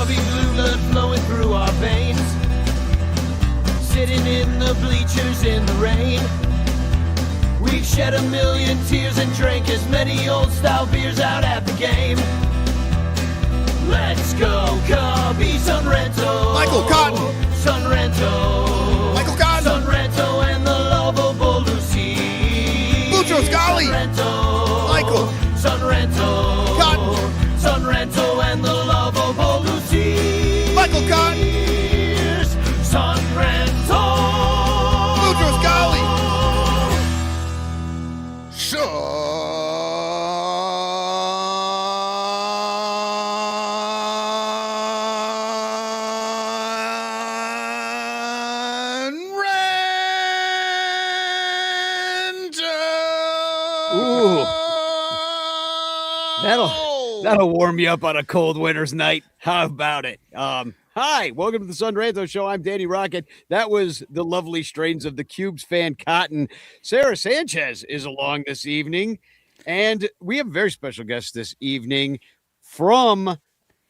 Navy blue blood flowing through our veins. Sitting in the bleachers in the rain. We've shed a million tears and drank as many old-style beers out at the game. Let's go, Cubbies, Ranto. Michael Cotton. Ranto. Michael Cotton. Ranto and the lovable Lucy. Lucho Scali. Ranto. Michael. Ranto. Cotton. Ranto and the lovable Lucy. Michael Cotton. Ranto. Lucho Scali. That'll warm you up on a cold winter's night. How about it? Hi, welcome to the Sun Ranto Show. I'm Danny Rocket. That was the lovely strains of the Cubes fan Cotton. Sarah Sanchez is along this evening, and we have a very special guest this evening from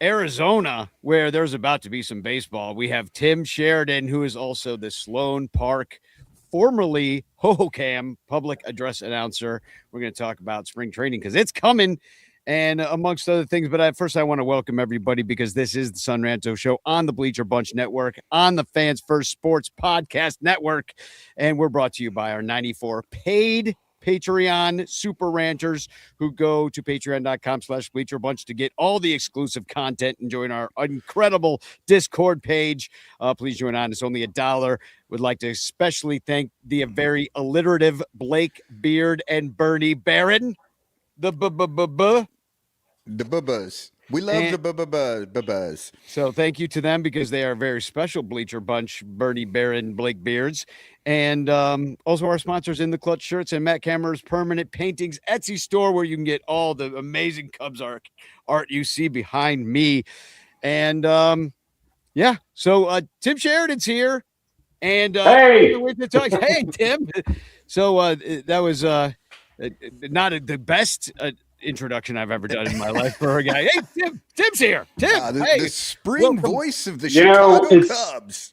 Arizona, where there's about to be some baseball. We have Tim Sheridan, who is also the Sloan Park, formerly Hohokam public address announcer. We're going to talk about spring training because it's coming. And amongst other things, but first I want to welcome everybody because this is the Sun Ranto Show on the Bleacher Bunch Network, on the Fans First Sports Podcast Network, and we're brought to you by our 94 paid Patreon super ranters who go to patreon.com/bleacherbunch to get all the exclusive content and join our incredible Discord page. Please join on. It's only $1. Would like to especially thank the very alliterative Blake Beard and Bernie Barron. The bubbas. We love the bubbas. So thank you to them because they are a very special Bleacher Bunch, Bernie Barron, Blake Beards. And also our sponsors In the Clutch Shirts and Matt Kammerer's Permanent Paintings Etsy store, where you can get all the amazing Cubs art you see behind me. And so Tim Sheridan's here. And hey, hey, Tim. So that was not the best introduction I've ever done in my life for a guy. Hey, Tim's here. Tim, the spring voice of the Chicago Cubs.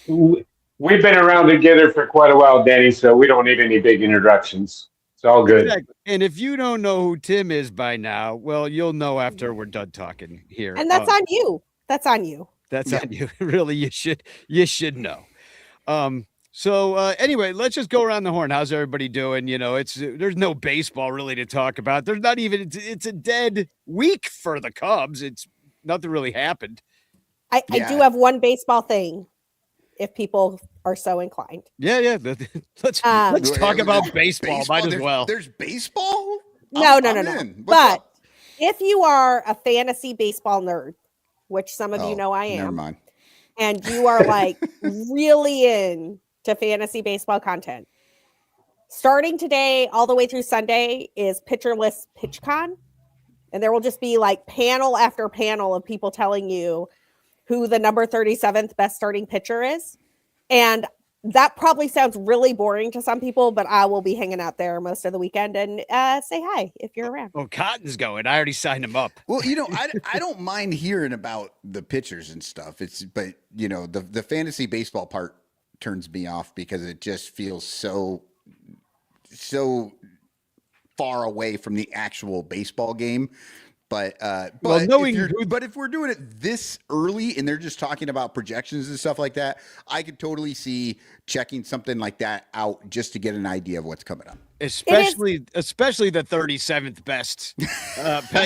We've been around together for quite a while, Danny, so we don't need any big introductions. It's all good. Exactly. And if you don't know who Tim is by now, well, you'll know after we're done talking here. And that's on you. That's on you. That's on you. Really, you should know. So anyway, let's just go around the horn. How's everybody doing? You know, there's no baseball really to talk about. There's not even, it's a dead week for the Cubs. It's nothing really happened. I do have one baseball thing if people are so inclined. Yeah. Let's talk about baseball. Might as well. There's baseball? No. But if you are a fantasy baseball nerd, which some of you know I am. Never mind. And you are like really in to fantasy baseball content. Starting today all the way through Sunday is Pitcherless PitchCon. And there will just be like panel after panel of people telling you who the number 37th best starting pitcher is. And that probably sounds really boring to some people, but I will be hanging out there most of the weekend and say hi if you're around. Oh, Cotton's going. I already signed him up. Well, I don't mind hearing about the pitchers and stuff. But the fantasy baseball part turns me off because it just feels so far away from the actual baseball game. But if we're doing it this early and they're just talking about projections and stuff like that, I could totally see checking something like that out just to get an idea of what's coming up. Especially the 37th best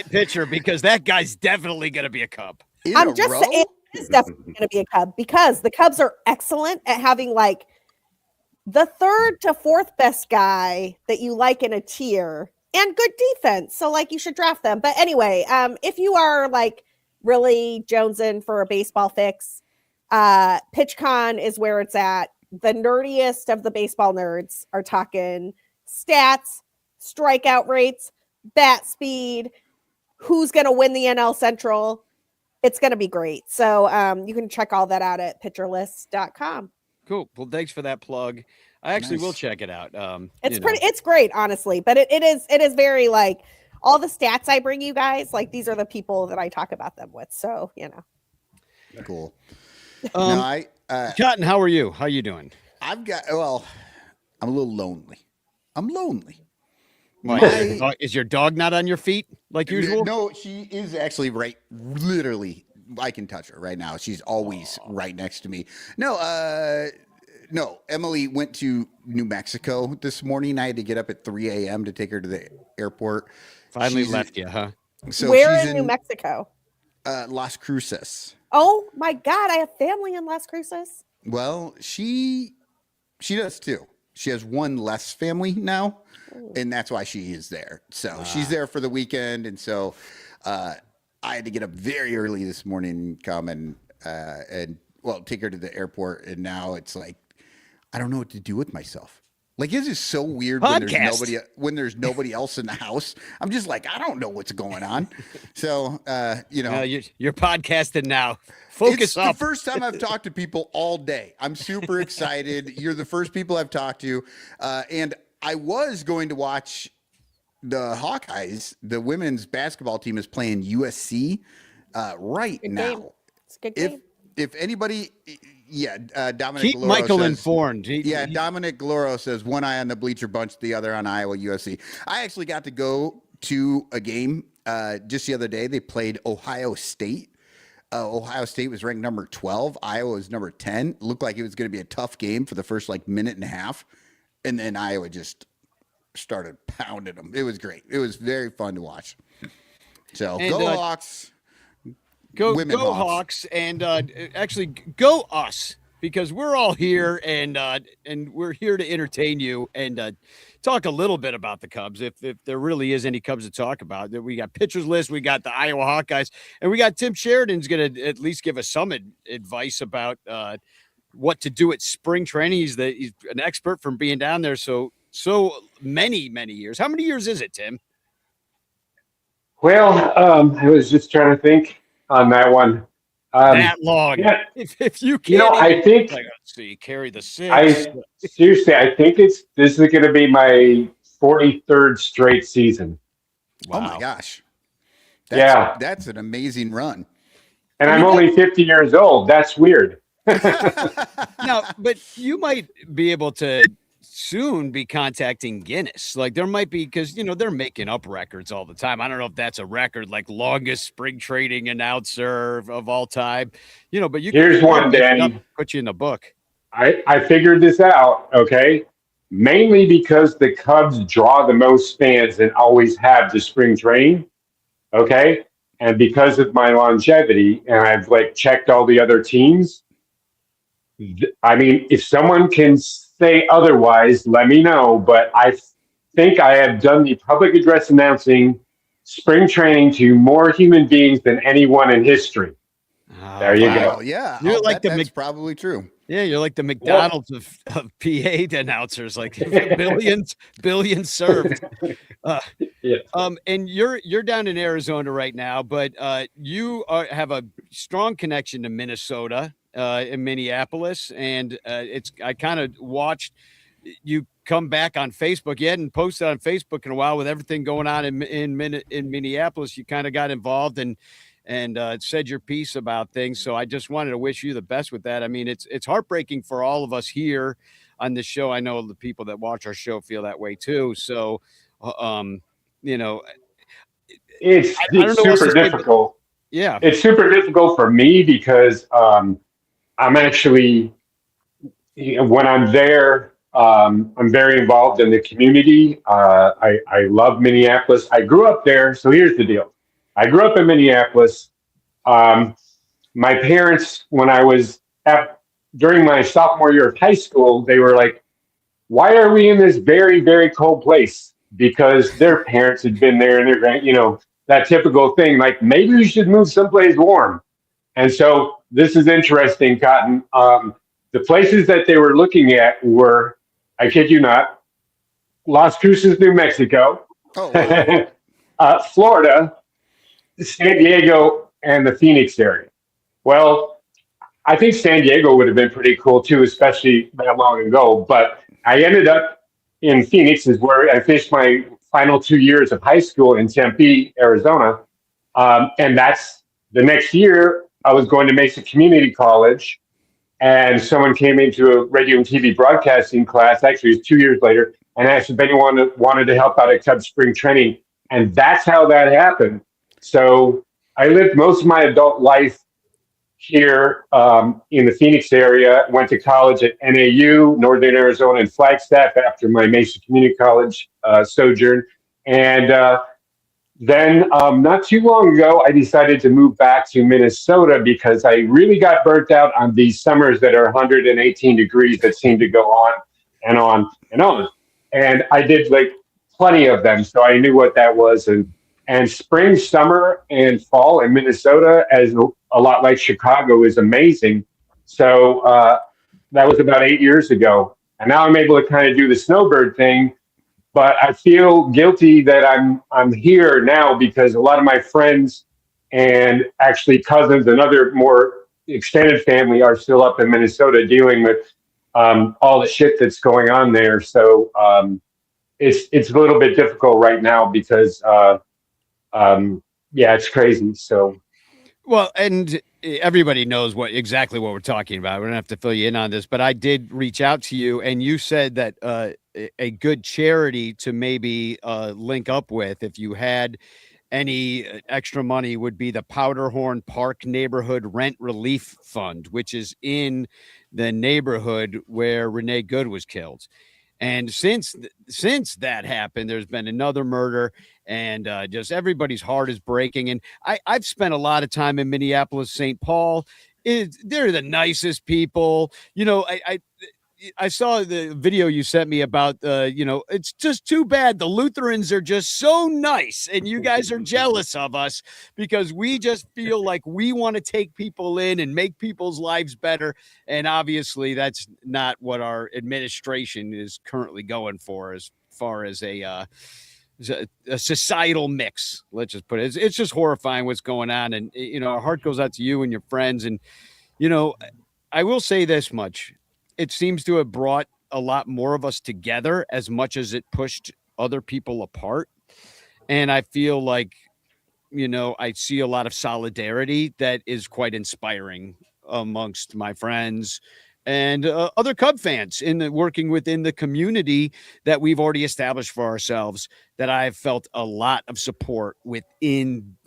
pitcher, because that guy's definitely going to be a Cub. I'm just saying it's definitely going to be a Cub because the Cubs are excellent at having like the third to fourth best guy that you like in a tier and good defense. So like you should draft them. But anyway, if you are like really jonesing for a baseball fix, PitchCon is where it's at. The nerdiest of the baseball nerds are talking stats, strikeout rates, bat speed, who's going to win the NL Central. It's going to be great. So you can check all that out at pitcherlist.com. Cool. Well, thanks for that plug. I actually will check it out. It's great, honestly, but it is very like all the stats I bring you guys, like these are the people that I talk about them with. So, Cool. Cotton, how are you? How you doing? I'm a little lonely. I'm lonely. Is your dog not on your feet like usual? No, she is actually literally, I can touch her right now. She's always right next to me. No, Emily went to New Mexico this morning. I had to get up at 3 a.m. to take her to the airport. Finally left you, huh? So where in New Mexico? Las Cruces. Oh my God, I have family in Las Cruces. Well, she does too. She has one less family now, and that's why she is there. So she's there for the weekend, and so I had to get up very early this morning and come and take her to the airport. And now it's like I don't know what to do with myself. Like, it's just so weird when there's nobody else in the house. I'm just like, I don't know what's going on. So, you're podcasting now. Focus up. It's the first time I've talked to people all day. I'm super excited. You're the first people I've talked to. And I was going to watch the Hawkeyes. The women's basketball team is playing USC right now. Game. It's a good game. If anybody, Dominic Keep Galoro Michael says, informed. Dominic Galoro says one eye on the bleacher bunch, the other on Iowa USC. I actually got to go to a game just the other day. They played Ohio State. Ohio State was ranked number 12. Iowa was number 10. It looked like it was going to be a tough game for the first minute and a half. And then Iowa just started pounding them. It was great. It was very fun to watch. So go Hawks. Go Hawks, and actually go us, because we're all here and we're here to entertain you and talk a little bit about the Cubs if there really is any Cubs to talk about. We got pitchers list, we got the Iowa Hawkeyes, and we got Tim Sheridan's going to at least give us some advice about what to do at spring training. He's an expert from being down there so many years. How many years is it, Tim? Well, I was just trying to think on that one. That long. Yeah. If you can, I think carry the six. I think this is going to be my 43rd straight season. Wow. Oh my gosh. That's an amazing run. And I'm only 50 years old. That's weird. Now, but you might be able to soon be contacting Guinness. Like, there might be, because they're making up records all the time. I don't know if that's a record, like longest spring training announcer of all time, but here's one, Danny, put you in the book. I figured this out. Okay. Mainly because the Cubs draw the most fans and always have the spring training. Okay. And because of my longevity, and I've checked all the other teams. I mean, if someone can say otherwise, let me know. But I think I have done the public address announcing spring training to more human beings than anyone in history. There you go. Yeah, that's probably true. Yeah, you're like the McDonald's of PA announcers, like billions served. And you're down in Arizona right now, but you have a strong connection to Minnesota. In Minneapolis, and I kind of watched you come back on Facebook. You hadn't posted on Facebook in a while with everything going on in Minneapolis. You kind of got involved and said your piece about things. So I just wanted to wish you the best with that. I mean, it's heartbreaking for all of us here on this show. I know the people that watch our show feel that way too. So, it's super difficult. Yeah, it's super difficult for me because I'm actually, when I'm there, I'm very involved in the community. I love Minneapolis. I grew up there. So here's the deal. I grew up in Minneapolis. My parents, when I was during my sophomore year of high school, they were like, why are we in this very, very cold place? Because their parents had been there and they're, that typical thing, like maybe we should move someplace warm. And so this is interesting, Cotton. The places that they were looking at were, I kid you not, Las Cruces, New Mexico, Florida, San Diego, and the Phoenix area. Well, I think San Diego would have been pretty cool too, especially that long ago. But I ended up in Phoenix, is where I finished my final 2 years of high school in Tempe, Arizona. And that's the next year. I was going to Mesa Community College, and someone came into a radio and TV broadcasting class. Actually, it was 2 years later, and asked if anyone wanted to help out at Cubs spring training, and that's how that happened. So I lived most of my adult life here in the Phoenix area. Went to college at NAU, Northern Arizona, and Flagstaff after my Mesa Community College sojourn, and then, not too long ago, I decided to move back to Minnesota because I really got burnt out on these summers that are 118 degrees that seem to go on and on and on. And I did like plenty of them, so I knew what that was. And spring, summer, and fall in Minnesota, as a lot like Chicago, is amazing. So that was about 8 years ago, and now I'm able to kind of do the snowbird thing. But I feel guilty that I'm here now because a lot of my friends and actually cousins and other more extended family are still up in Minnesota dealing with all the shit that's going on there. So it's a little bit difficult right now because yeah, it's crazy. So well, and everybody knows exactly what we're talking about. We don't have to fill you in on this, but I did reach out to you, and you said that a good charity to maybe link up with if you had any extra money would be the Powderhorn Park Neighborhood Rent Relief Fund, which is in the neighborhood where Renee Good was killed. And since that happened, there's been another murder, and just everybody's heart is breaking. And I've spent a lot of time in Minneapolis, St. Paul. They're the nicest people. You know, I saw the video you sent me about, it's just too bad the Lutherans are just so nice and you guys are jealous of us because we just feel like we want to take people in and make people's lives better. And obviously that's not what our administration is currently going for as far as a societal mix. Let's just put it. It's just horrifying what's going on. And, our heart goes out to you and your friends. And, I will say this much. It seems to have brought a lot more of us together as much as it pushed other people apart. And I feel like, I see a lot of solidarity that is quite inspiring amongst my friends and other Cub fans working within the community that we've already established for ourselves, that I've felt a lot of support within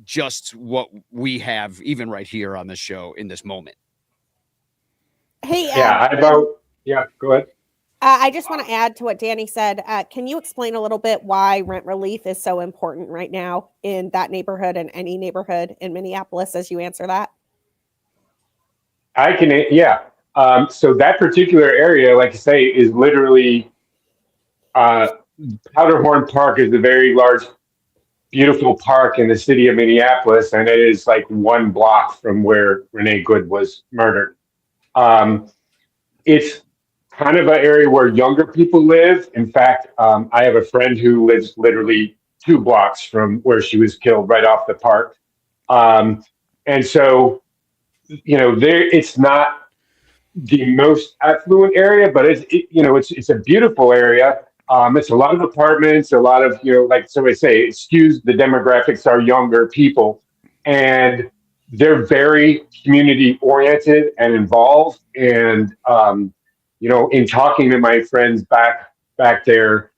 just what we have, even right here on the show in this moment. Hey, yeah, go ahead. I just want to add to what Danny said. Can you explain a little bit why rent relief is so important right now in that neighborhood and any neighborhood in Minneapolis as you answer that? I can, yeah. So that particular area, like I say, is literally Powderhorn Park is a very large, beautiful park in the city of Minneapolis, and it is like 1 block from where Renee Good was murdered. It's kind of an area where younger people live. In fact, I have a friend who lives literally 2 blocks from where she was killed, right off the park. And so, it's not the most affluent area, but it's a beautiful area. It's a lot of apartments, a lot of, like somebody say, it skews the demographics are younger people. And they're very community oriented and involved. And, in talking to my friends back there,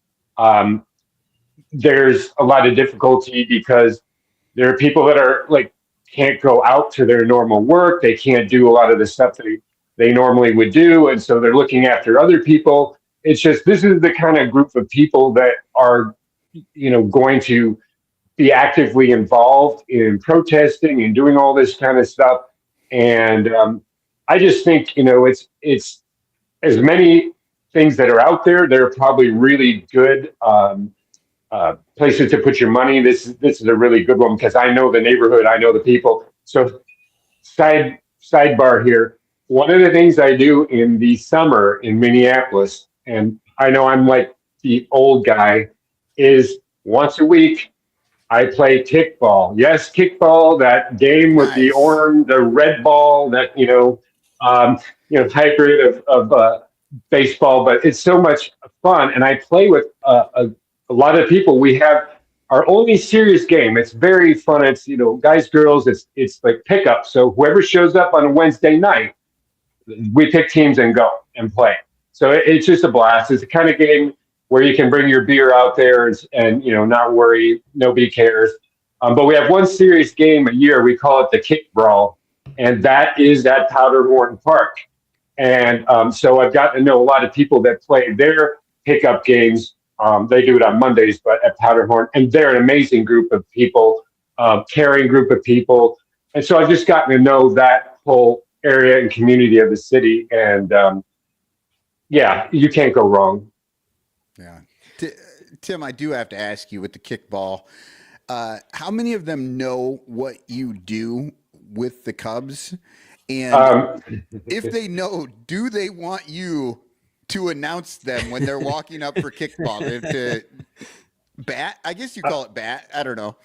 there's a lot of difficulty because there are people that are like, can't go out to their normal work. They can't do a lot of the stuff they normally would do. And so they're looking after other people. It's just, this is the kind of group of people that are, going to be actively involved in protesting and doing all this kind of stuff. And I just think, it's as many things that are out there. There are probably really good places to put your money. This is a really good one because I know the neighborhood, I know the people. So sidebar here. One of the things I do in the summer in Minneapolis, and I know I'm like the old guy, is once a week I play kickball. Yes, kickball, that game with the red ball, that hybrid of baseball, but it's so much fun. And I play with a lot of people. We have our only serious game. It's very fun. It's, guys, girls, it's like pickup. So whoever shows up on a Wednesday night, we pick teams and go and play. So it's just a blast. It's the kind of game where you can bring your beer out there and not worry, nobody cares. But we have one serious game a year. We call it the Kick Brawl, and that is at Powderhorn Park. And so I've gotten to know a lot of people that play their pickup games. They do it on Mondays, but at Powderhorn, and they're an amazing group of people, caring group of people. And so I've just gotten to know that whole area and community of the city. And yeah, you can't go wrong. Yeah. Tim, I do have to ask you with the kickball, how many of them know what you do with the Cubs? And if they know, do they want you to announce them when they're walking up for kickball? To bat? I guess you call it bat. I don't know.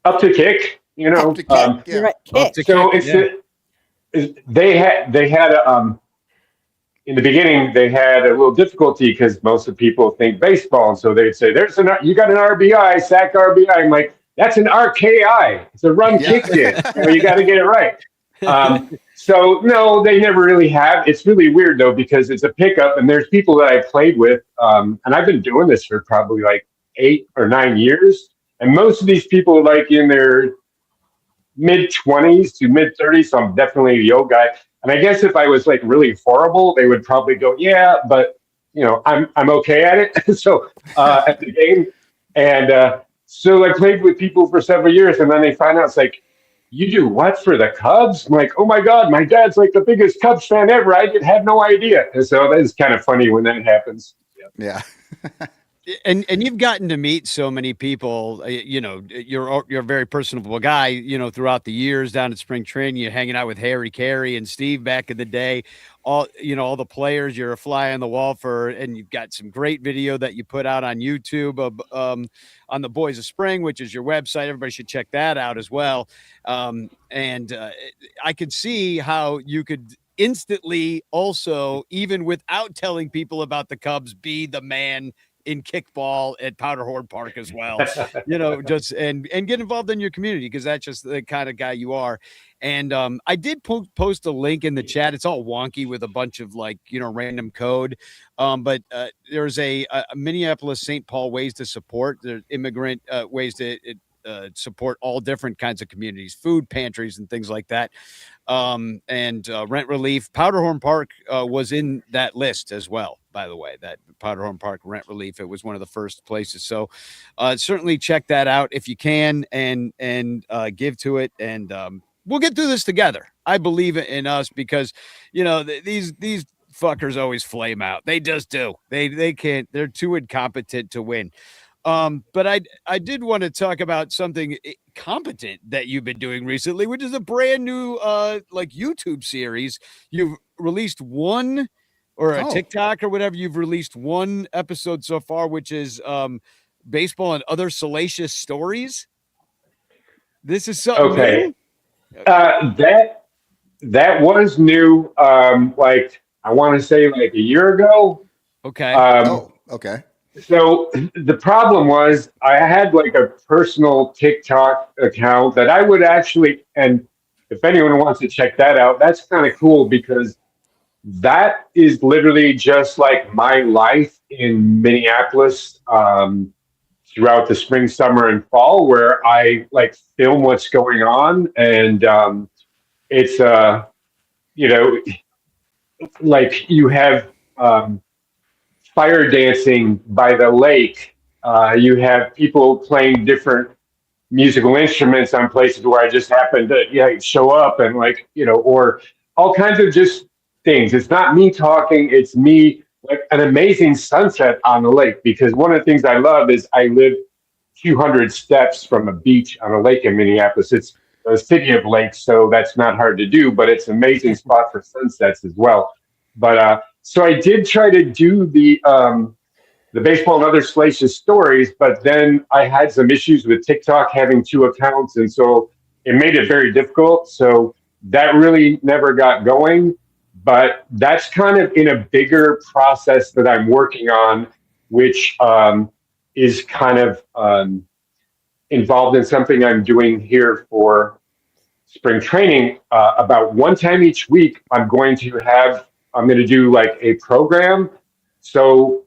Up to kick, Up to kick, You're right, kick. So they had in the beginning, they had a little difficulty because most of the people think baseball. And so they'd say, you got an RBI, sack RBI. I'm like, that's an RKI. It's a run kick in. You got to get it right. So no, they never really have. It's really weird though, because it's a pickup and there's people that I played with. And I've been doing this for probably like 8 or 9 years. And most of these people are like in their mid-20s to mid-30s. So I'm definitely the old guy. And I guess if I was like really horrible, they would probably go, yeah, but I'm okay at it. So at the game. And so I played with people for several years, and then they find out it's like, you do what for the Cubs? I'm like, oh my God, my dad's like the biggest Cubs fan ever. I had no idea. And so that is kind of funny when that happens. Yeah. And you've gotten to meet so many people. You're a very personable guy. Throughout the years down at spring training, you're hanging out with Harry Carey and Steve back in the day. All the players. You're a fly on the wall and you've got some great video that you put out on YouTube on the Boys of Spring, which is your website. Everybody should check that out as well. And I could see how you could instantly also, even without telling people about the Cubs, be the man in kickball at Powderhorn Park as well, just and get involved in your community, because that's just the kind of guy you are. And I did post a link in the chat. It's all wonky with a bunch of random code. But there's a Minneapolis St. Paul ways to support the immigrant ways to support all different kinds of communities, food pantries and things like that. And rent relief. Powderhorn Park was in that list as well, by the way, that Powderhorn Park rent relief. It was one of the first places. So certainly check that out if you can, and give to it. And we'll get through this together. I believe in us, because, these fuckers always flame out. They just do. They can't. They're too incompetent to win. But I did want to talk about something competent that you've been doing recently, which is a brand new YouTube series. You've released one, or a TikTok or whatever. You've released one episode so far, which is baseball and other salacious stories. This is something new? That was new. I want to say like a year ago. Okay. Okay. So the problem was I had like a personal TikTok account that I would actually, and if anyone wants to check that out, that's kind of cool, because that is literally just like my life in Minneapolis throughout the spring, summer, and fall, where I like film what's going on. And it's, like you have fire dancing by the lake. You have people playing different musical instruments on places where I just happen to show up, and or all kinds of just things. It's not me talking, it's me, like an amazing sunset on the lake, because one of the things I love is I live 200 steps from a beach on a lake in Minneapolis. It's a city of lakes, so that's not hard to do, but it's an amazing spot for sunsets as well. But so I did try to do the baseball and other salacious stories, but then I had some issues with TikTok having 2 accounts, and so it made it very difficult. So that really never got going. But that's kind of in a bigger process that I'm working on, which is kind of involved in something I'm doing here for spring training. About one time each week, I'm going to do like a program. So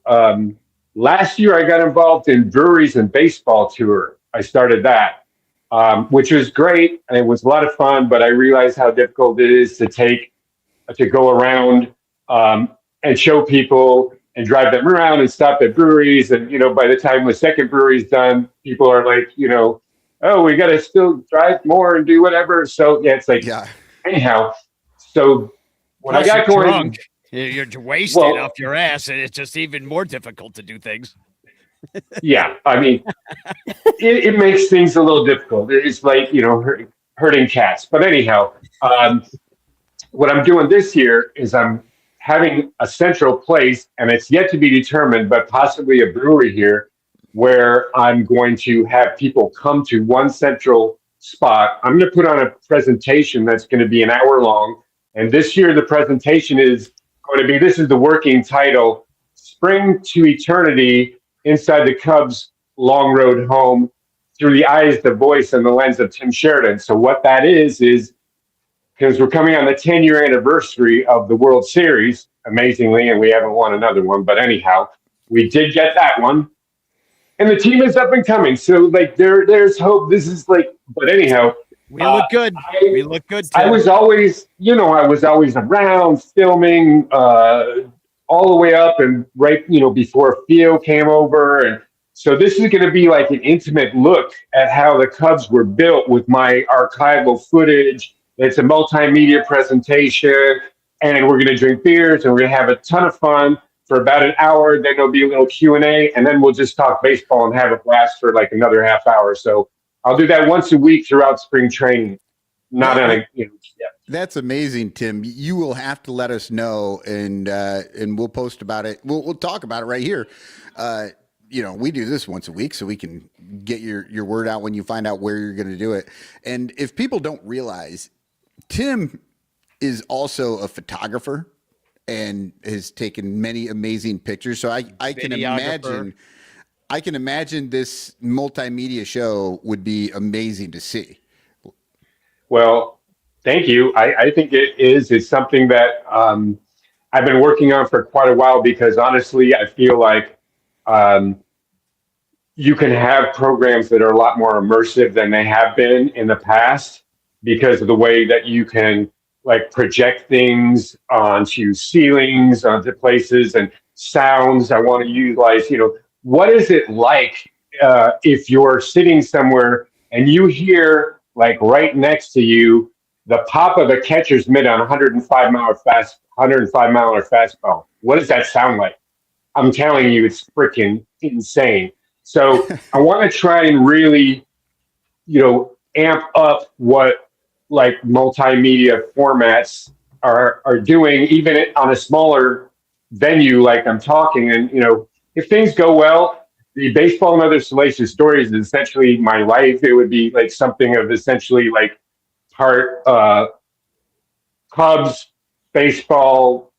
last year I got involved in breweries and baseball tour. I started that, which was great. And it was a lot of fun, but I realized how difficult it is to go around and show people and drive them around and stop at breweries. And, by the time the second brewery's done, people are like, oh, we got to still drive more and do whatever. So, yeah, it's like, anyhow. So, when Plus I got going, drunk, you're wasted off your ass, and it's just even more difficult to do things. Yeah, I mean, it makes things a little difficult. It's like, herding cats. But anyhow, what I'm doing this year is I'm having a central place, and it's yet to be determined, but possibly a brewery here, where I'm going to have people come to one central spot. I'm going to put on a presentation that's going to be an hour long. And this year, the presentation is going to be, this is the working title, Spring to Eternity Inside the Cubs' Long Road Home Through the Eyes, the Voice, and the Lens of Tim Sheridan. So what that is because we're coming on the 10-year anniversary of the World Series, amazingly, and we haven't won another one. But anyhow, we did get that one. And the team is up and coming. So, like, there's hope. This is like, but anyhow. We look good. We look good, Tim. I was always around filming all the way up and right, before Theo came over. And so this is going to be like an intimate look at how the Cubs were built with my archival footage. It's a multimedia presentation, and we're going to drink beers, and we're going to have a ton of fun for about an hour. Then there'll be a little Q&A, and then we'll just talk baseball and have a blast for like another half hour. So I'll do that once a week throughout spring training. That's amazing, Tim. You will have to let us know, and we'll post about it. We'll talk about it right here. We do this once a week, so we can get your word out when you find out where you're going to do it. And if people don't realize, Tim is also a photographer and has taken many amazing pictures. So I can imagine this multimedia show would be amazing to see. Well, thank you. I think it is. It's something that I've been working on for quite a while, because honestly, I feel like you can have programs that are a lot more immersive than they have been in the past, because of the way that you can like project things onto ceilings, onto places, and sounds. I want to utilize, what is it like if you're sitting somewhere and you hear like right next to you the pop of a catcher's mitt on 105 mile fastball? What does that sound like? I'm telling you, it's freaking insane. So I want to try and really, amp up what like multimedia formats are doing, even on a smaller venue like I'm talking. And, if things go well, the Baseball and Other Salacious Stories is essentially my life. It would be like something of essentially like part Cubs, baseball,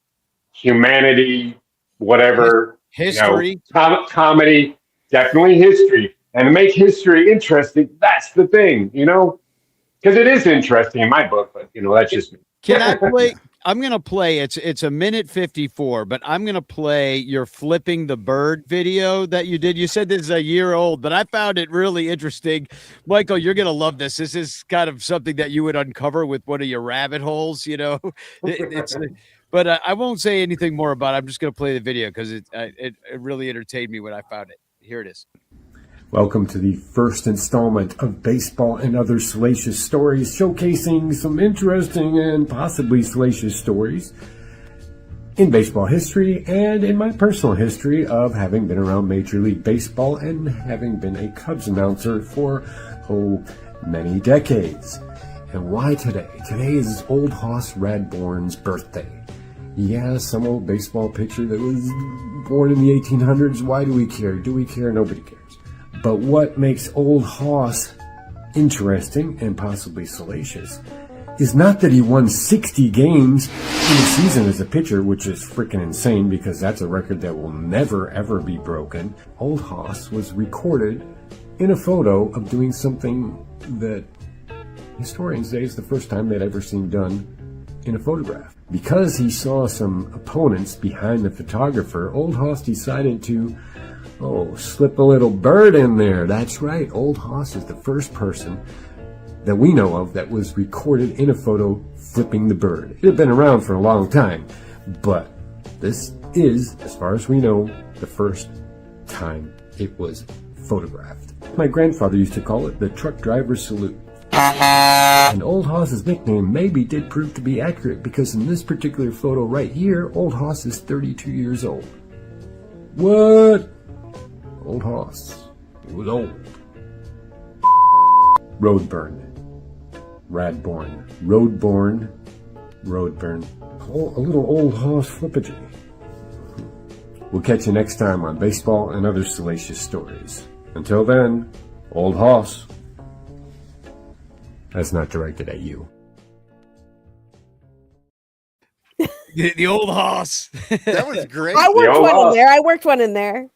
humanity, whatever. History. Comedy, definitely history. And to make history interesting, that's the thing, because it is interesting in my book, but that's just me. Can I play? I'm going to play. It's a minute 54, but I'm going to play your flipping the bird video that you did. You said this is a year old, but I found it really interesting. Michael, you're going to love this. This is kind of something that you would uncover with one of your rabbit holes, But I won't say anything more about it. I'm just going to play the video because it really entertained me when I found it. Here it is. Welcome to the first installment of Baseball and Other Salacious Stories, showcasing some interesting and possibly salacious stories in baseball history and in my personal history of having been around Major League Baseball and having been a Cubs announcer for, many decades. And why today? Today is Old Hoss Radbourn's birthday. Yeah, some old baseball pitcher that was born in the 1800s. Why do we care? Do we care? Nobody cares. But what makes Old Hoss interesting and possibly salacious is not that he won 60 games in a season as a pitcher, which is freaking insane because that's a record that will never, ever be broken. Old Hoss was recorded in a photo of doing something that historians say is the first time they'd ever seen done in a photograph. Because he saw some opponents behind the photographer, Old Hoss decided to, slip a little bird in there. That's right, Old Hoss is the first person that we know of that was recorded in a photo flipping the bird. It had been around for a long time, but this is, as far as we know, the first time it was photographed. My grandfather used to call it the truck driver's salute. And Old Hoss's nickname maybe did prove to be accurate, because in this particular photo right here, Old Hoss is 32 years old. What? Old Hoss. He was old. Roadburn. Radborn. Roadborn. Roadburn. A little Old Hoss flippage. We'll catch you next time on Baseball and Other Salacious Stories. Until then, Old Hoss. That's not directed at you. The Old Hoss. That was great. I worked one in there.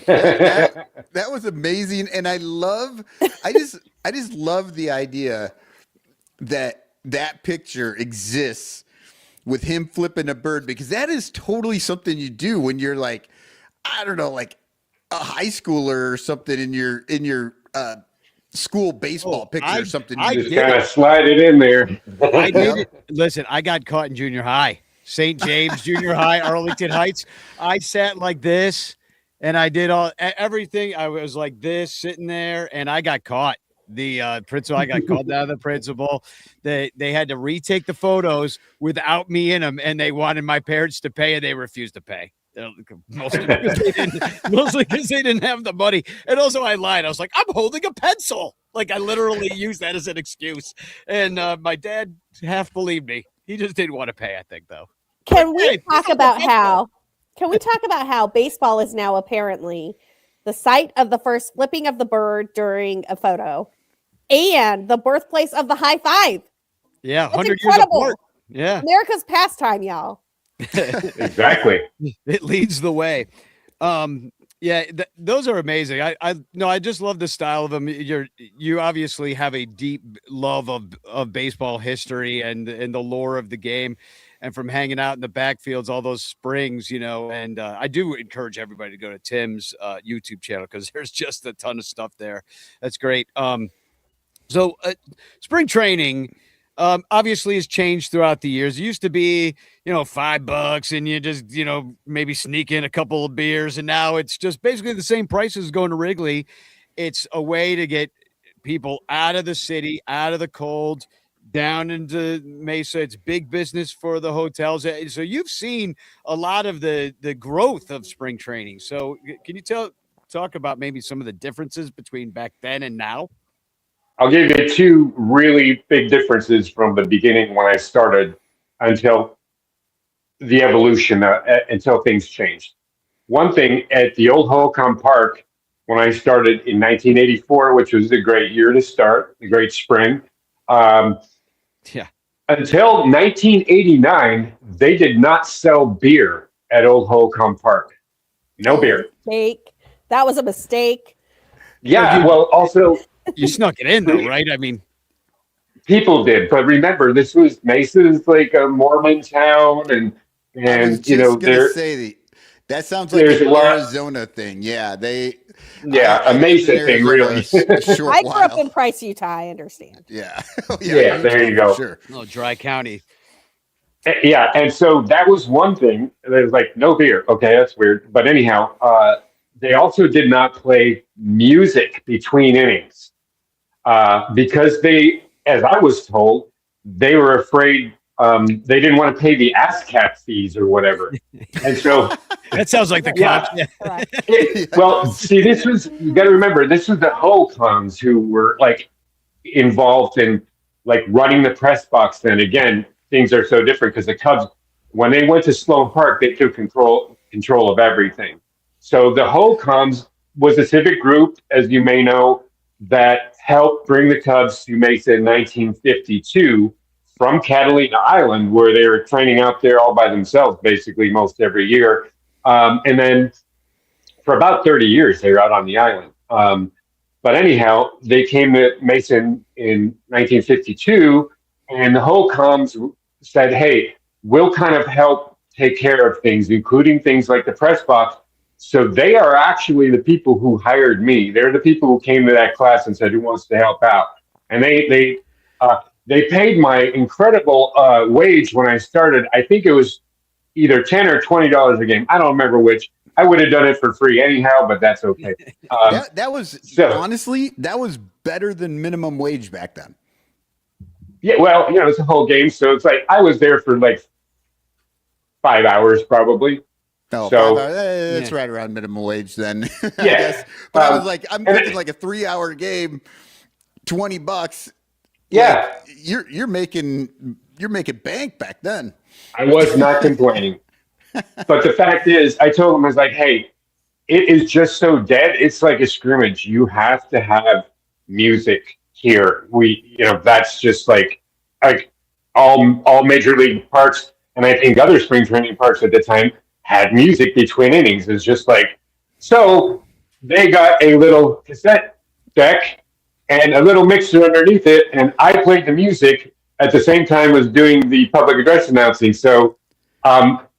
That was amazing, and I just love the idea that picture exists with him flipping a bird, because that is totally something you do when you're like, I don't know, like a high schooler or something in your school baseball picture or something. I just kind of slide it in there. I did it. Listen, I got caught in junior high, St. James Junior High, Arlington Heights. I sat like this, and I did everything. I was like this, sitting there, and I got caught. The principal, I got called out of the principal. They had to retake the photos without me in them, and they wanted my parents to pay, and they refused to pay. Mostly because they didn't have the money. And also I lied. I was like, I'm holding a pencil. Like I literally used that as an excuse. And my dad half believed me. He just didn't want to pay, I think, though. Can we talk about how baseball is now apparently the site of the first flipping of the bird during a photo and the birthplace of the high five? Yeah, That's 100 incredible. years apart. Yeah. America's pastime, y'all. Exactly. It leads the way. Those are amazing. I just love the style of them. You obviously have a deep love of baseball history and the lore of the game, and from hanging out in the backfields, all those springs, and I do encourage everybody to go to Tim's YouTube channel, because there's just a ton of stuff there. That's great. So spring training obviously has changed throughout the years. It used to be, $5 and you just, maybe sneak in a couple of beers. And now it's just basically the same price as going to Wrigley. It's a way to get people out of the city, out of the cold, down into Mesa. It's big business for the hotels. So you've seen a lot of the growth of spring training. So can you talk about maybe some of the differences between back then and now? I'll give you two really big differences from the beginning when I started until the evolution, until things changed. One thing, at the old Holcomb Park, when I started in 1984, which was a great year to start, a great spring. Until 1989, they did not sell beer at Old Holcomb Park. No beer. Mistake. That was a mistake. Yeah, well, also... You snuck it in, though, right? I mean... People did, but remember, this was Mesa's like a Mormon town, and I was just gonna say that sounds like an Arizona thing. Yeah, a Mesa thing, really. I grew up in Price, Utah. I understand. Yeah, yeah. There you go. Sure. Oh, Dry County. Yeah, and so that was one thing. There's like no beer. Okay, that's weird. But anyhow, they also did not play music between innings because they, as I was told, they were afraid they didn't want to pay the ASCAP fees or whatever. And so that sounds like the cops. Yeah. Well, see, you got to remember, this was the Holcombs who were like involved in like running the press box. Then again, things are so different because the Cubs, when they went to Sloan Park, they took control of everything. So the Holcombs was a civic group, as you may know, that helped bring the Cubs to Mesa in 1952 from Catalina Island, where they were training out there all by themselves, basically most every year. And then for about 30 years, they were out on the island. But anyhow, they came to Mason in 1952, and the whole comms said, "Hey, we'll kind of help take care of things, including things like the press box." So they are actually the people who hired me. They're the people who came to that class and said, "Who wants to help out?" And they paid my incredible wage when I started. I think it was either $10 or $20 a game. I don't remember which. I would have done it for free anyhow, but that's okay. That was honestly, that was better than minimum wage back then. Yeah, well, it's a whole game, so it's like I was there for like 5 hours probably. No, so 5 hours, it's right around minimum wage then. I guess. But I was like, I'm thinking like a 3-hour game, $20. Yeah, like, you're making bank back then. I was not complaining. But the fact is, I told him, I was like, hey, it is just so dead. It's like a scrimmage. You have to have music here. That's just like all major league parks, and I think other spring training parks at the time had music between innings. It's just like, so they got a little cassette deck and a little mixer underneath it, and I played the music at the same time as doing the public address announcing. So,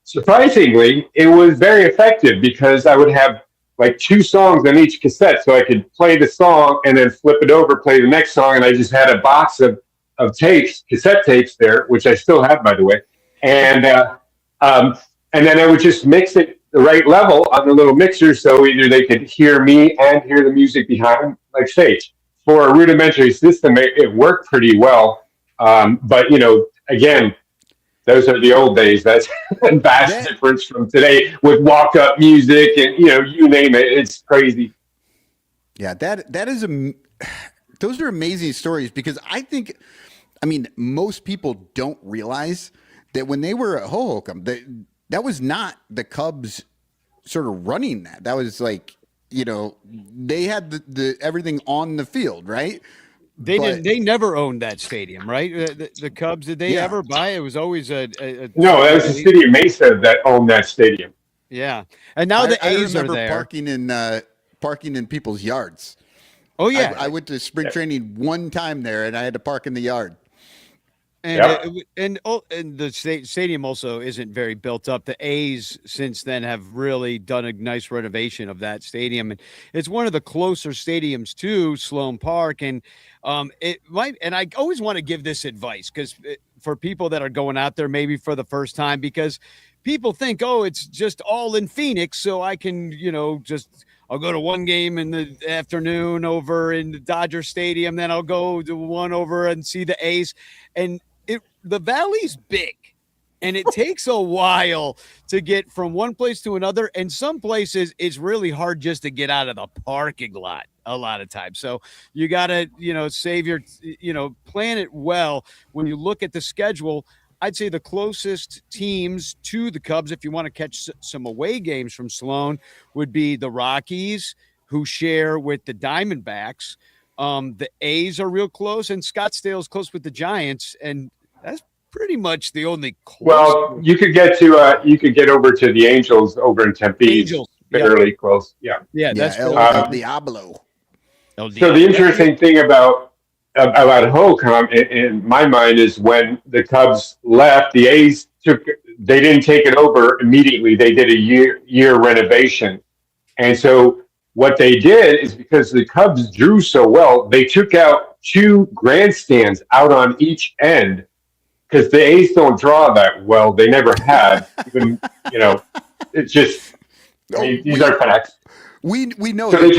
surprisingly, it was very effective because I would have like 2 songs on each cassette, so I could play the song and then flip it over, play the next song, and I just had a box of tapes, cassette tapes there, which I still have, by the way, and then I would just mix it the right level on the little mixer, so either they could hear me and hear the music behind, like stage. For a rudimentary system, it worked pretty well, but again, those are the old days. That's a vast difference from today with walk-up music and you name it. It's crazy. Yeah, that is those are amazing stories because most people don't realize that when they were at Hohokam, that was not the Cubs sort of running that. That was like, they had the everything on the field, right? They never owned that stadium, right? The Cubs, did they ever buy it? It was always no, that was the city of Mesa that owned that stadium. Yeah, and now the A's are there. Parking in people's yards. Oh yeah, I went to spring training one time there, and I had to park in the yard. And and the stadium also isn't very built up. The A's since then have really done a nice renovation of that stadium, and it's one of the closer stadiums to Sloan Park. And it might. And I always want to give this advice because for people that are going out there maybe for the first time, because people think, oh, it's just all in Phoenix, so I can I'll go to one game in the afternoon over in the Dodger Stadium, then I'll go to one over and see the A's, and the Valley's big, and it takes a while to get from one place to another. And some places it's really hard just to get out of the parking lot a lot of times. So you got to, save your, plan it well. When you look at the schedule, I'd say the closest teams to the Cubs, if you want to catch some away games from Sloan, would be the Rockies, who share with the Diamondbacks. The A's are real close, and Scottsdale's close with the Giants, and that's pretty much the only close. Well, you could get over to the Angels over in Tempe. Angels, fairly close. Yeah, that's El Diablo. So the interesting thing about Holcomb in my mind is when the Cubs left, the A's they didn't take it over immediately. They did a year renovation, and so what they did is because the Cubs drew so well, they took out 2 grandstands out on each end because the A's don't draw that well. They never have. Even it's just these are facts. We know. So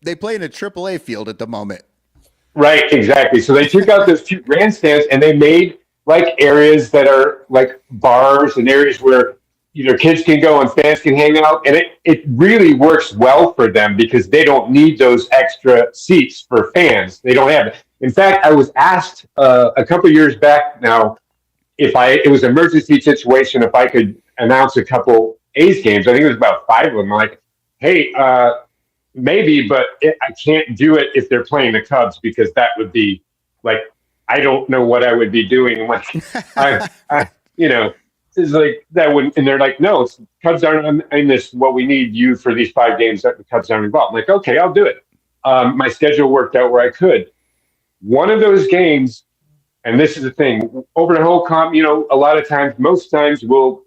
they play in a AAA field at the moment. Right, exactly. So they took out those 2 grandstands and they made like areas that are like bars and areas where kids can go and fans can hang out, and it really works well for them because they don't need those extra seats for fans. They don't have it. In fact, I was asked a couple of years back now if it was an emergency situation, if I could announce a couple A's games. I think it was about 5 of them. I'm like, hey, maybe, but I can't do it if they're playing the Cubs because that would be like, I don't know what I would be doing. Like, it's like that wouldn't, and they're like, no, Cubs aren't in this. What we need you for these 5 games that the Cubs aren't involved. I'm like, okay, I'll do it. my schedule worked out where I could. One of those games, and this is the thing, over at Holcomb, a lot of times, most times we'll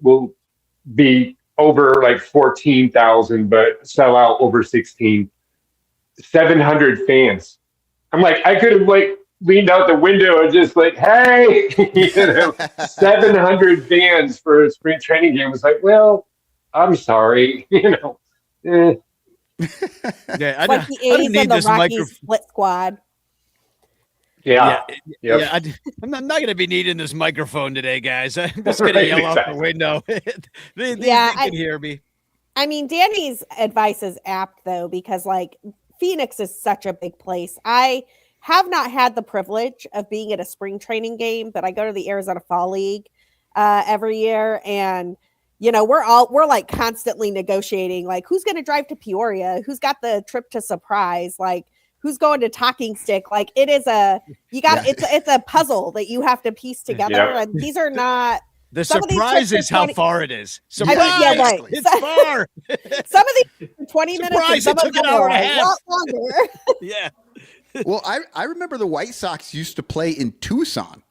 be over like 14,000, but sell out over 16. 700 fans. I'm like, I could have like leaned out the window and just like, hey, 700 fans for a spring training game. Was like, well, I'm sorry, Yeah, I like the A's need and the this Rockies split squad. Yeah. I'm not going to be needing this microphone today, guys. I'm just going to yell out the window. they can hear me. I mean, Danny's advice is apt though, because like Phoenix is such a big place. I have not had the privilege of being at a spring training game, but I go to the Arizona Fall League every year, and we're like constantly negotiating, like who's going to drive to Peoria, who's got the trip to Surprise, like who's going to Talking Stick. Like it's a puzzle that you have to piece together, and these are not. The surprise is how far it is. Surprise! Right. It's far. Some of these 20 minutes, and some it took of them an hour are and a a half. lot longer. Yeah. Well, I remember the White Sox used to play in Tucson,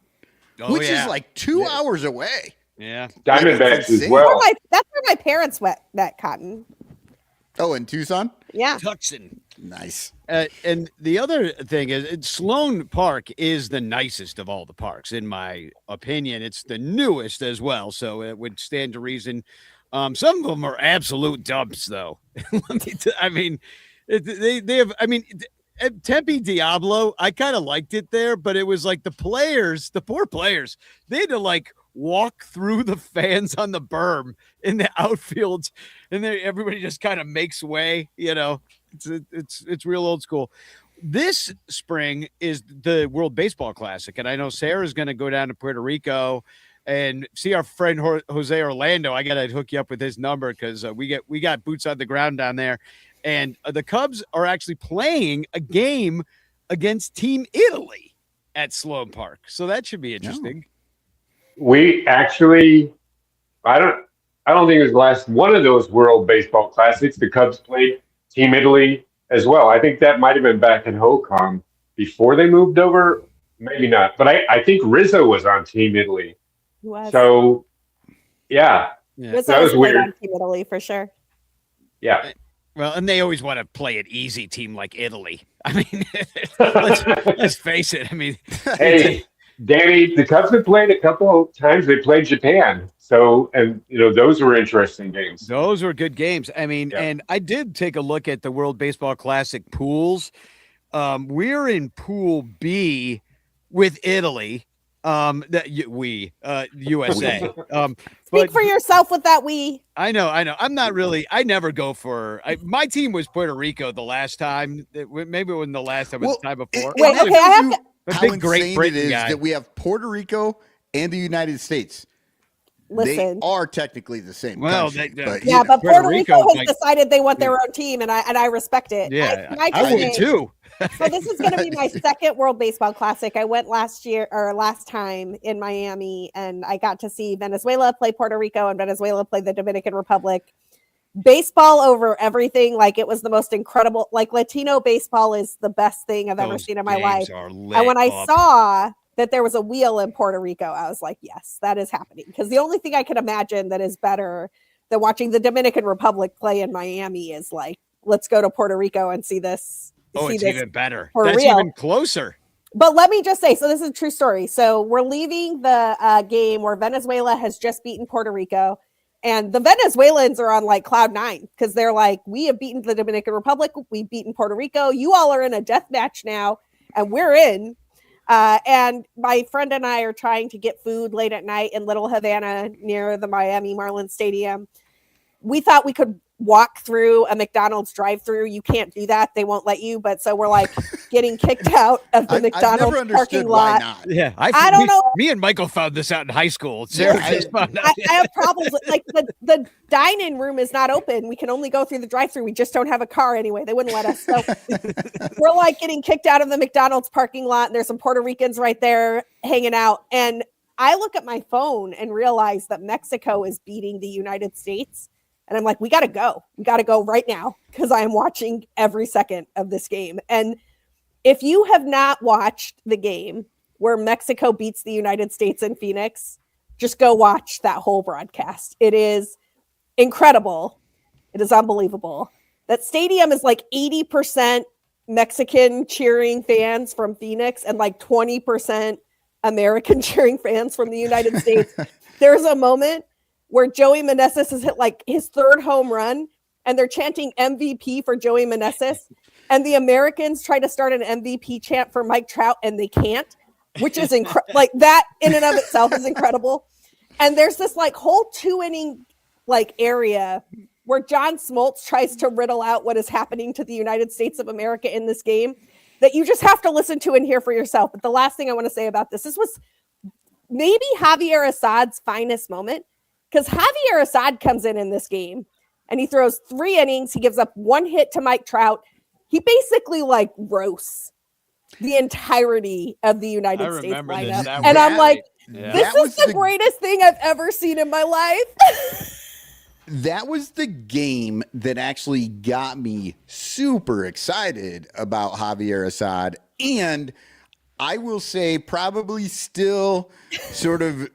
which is like 2 hours away. Yeah. Diamondbacks as well. That's where my parents met Cotton. Oh, in Tucson? Yeah. Tucson. Nice. And the other thing is, Sloan Park is the nicest of all the parks, in my opinion. It's the newest as well, so it would stand to reason. Some of them are absolute dumps, though. I mean, they have. I mean, at Tempe Diablo, I kind of liked it there, but it was like the poor players, they had to like walk through the fans on the berm in the outfield, and everybody just kind of makes way. It's real old school. This spring is the World Baseball Classic, and I know Sarah's going to go down to Puerto Rico and see our friend Jose Orlando. I got to hook you up with his number because we got boots on the ground down there, and the Cubs are actually playing a game against Team Italy at Sloan Park, so that should be interesting. We actually, I don't think it was the last one of those World Baseball Classics. The Cubs played Team Italy as well. I think that might have been back in Holcomb before they moved over. Maybe not, but I think Rizzo was on Team Italy. He was. So, yeah. Rizzo that was weird. On Team Italy for sure. Yeah. Well, and they always want to play an easy team like Italy. I mean, let's face it. I mean, hey, Danny, the Cubs have played a couple of times. They played Japan. So, and those were interesting games. Those were good games. I mean, and I did take a look at the World Baseball Classic pools. We're in Pool B with Italy. USA. Speak for yourself with that. I know. I'm not really. I never go for. My team was Puerto Rico the last time. Maybe it wasn't the last time. It was the time before. Wait, okay. I have to. How insane it is that we have Puerto Rico and the United States. Listen, they are technically the same. Well, country, but Puerto Rico has decided they want their own team, and I respect it. Yeah, I would too. So this is going to be my second World Baseball Classic. I went last time in Miami, and I got to see Venezuela play Puerto Rico and Venezuela play the Dominican Republic. Baseball over everything. Like, it was the most incredible. Like, Latino baseball is the best thing I've ever seen in my life. And when I saw that there was a wheel in Puerto Rico, I was like, yes, that is happening. Because the only thing I could imagine that is better than watching the Dominican Republic play in Miami is like, let's go to Puerto Rico and see this. It's even better. That's real. Even closer. But let me just say, so this is a true story. So we're leaving the game where Venezuela has just beaten Puerto Rico. And the Venezuelans are on like cloud nine because they're like, we have beaten the Dominican Republic. We've beaten Puerto Rico. You all are in a death match now, and we're in. And my friend and I are trying to get food late at night in Little Havana near the Miami Marlins Stadium. We thought we could walk through a McDonald's drive-through. You can't do that. They won't let you. But so we're like getting kicked out of the McDonald's parking lot. Yeah. I don't know. Me and Michael found this out in high school. Sarah just found out. I have problems with, like, the dine-in room is not open. We can only go through the drive-through. We just don't have a car anyway. They wouldn't let us. So we're like getting kicked out of the McDonald's parking lot. And there's some Puerto Ricans right there hanging out. And I look at my phone and realize that Mexico is beating the United States. And I'm like, we got to go. We got to go right now because I am watching every second of this game. And if you have not watched the game where Mexico beats the United States in Phoenix, just go watch that whole broadcast. It is incredible. It is unbelievable. That stadium is like 80% Mexican cheering fans from Phoenix and like 20% American cheering fans from the United States. There's a moment where Joey Meneses has hit like his third home run and they're chanting MVP for Joey Meneses. And the Americans try to start an MVP chant for Mike Trout and they can't, which is like that in and of itself is incredible. And there's this like whole 2-inning like area where John Smoltz tries to riddle out what is happening to the United States of America in this game that you just have to listen to and hear for yourself. But the last thing I want to say about this was maybe Javier Assad's finest moment, because Javier Assad comes in this game and he throws 3 innings. He gives up 1 hit to Mike Trout. He basically like roasts the entirety of the United States lineup. And I'm like, this is the greatest thing I've ever seen in my life. That was the game that actually got me super excited about Javier Assad. And I will say probably still sort of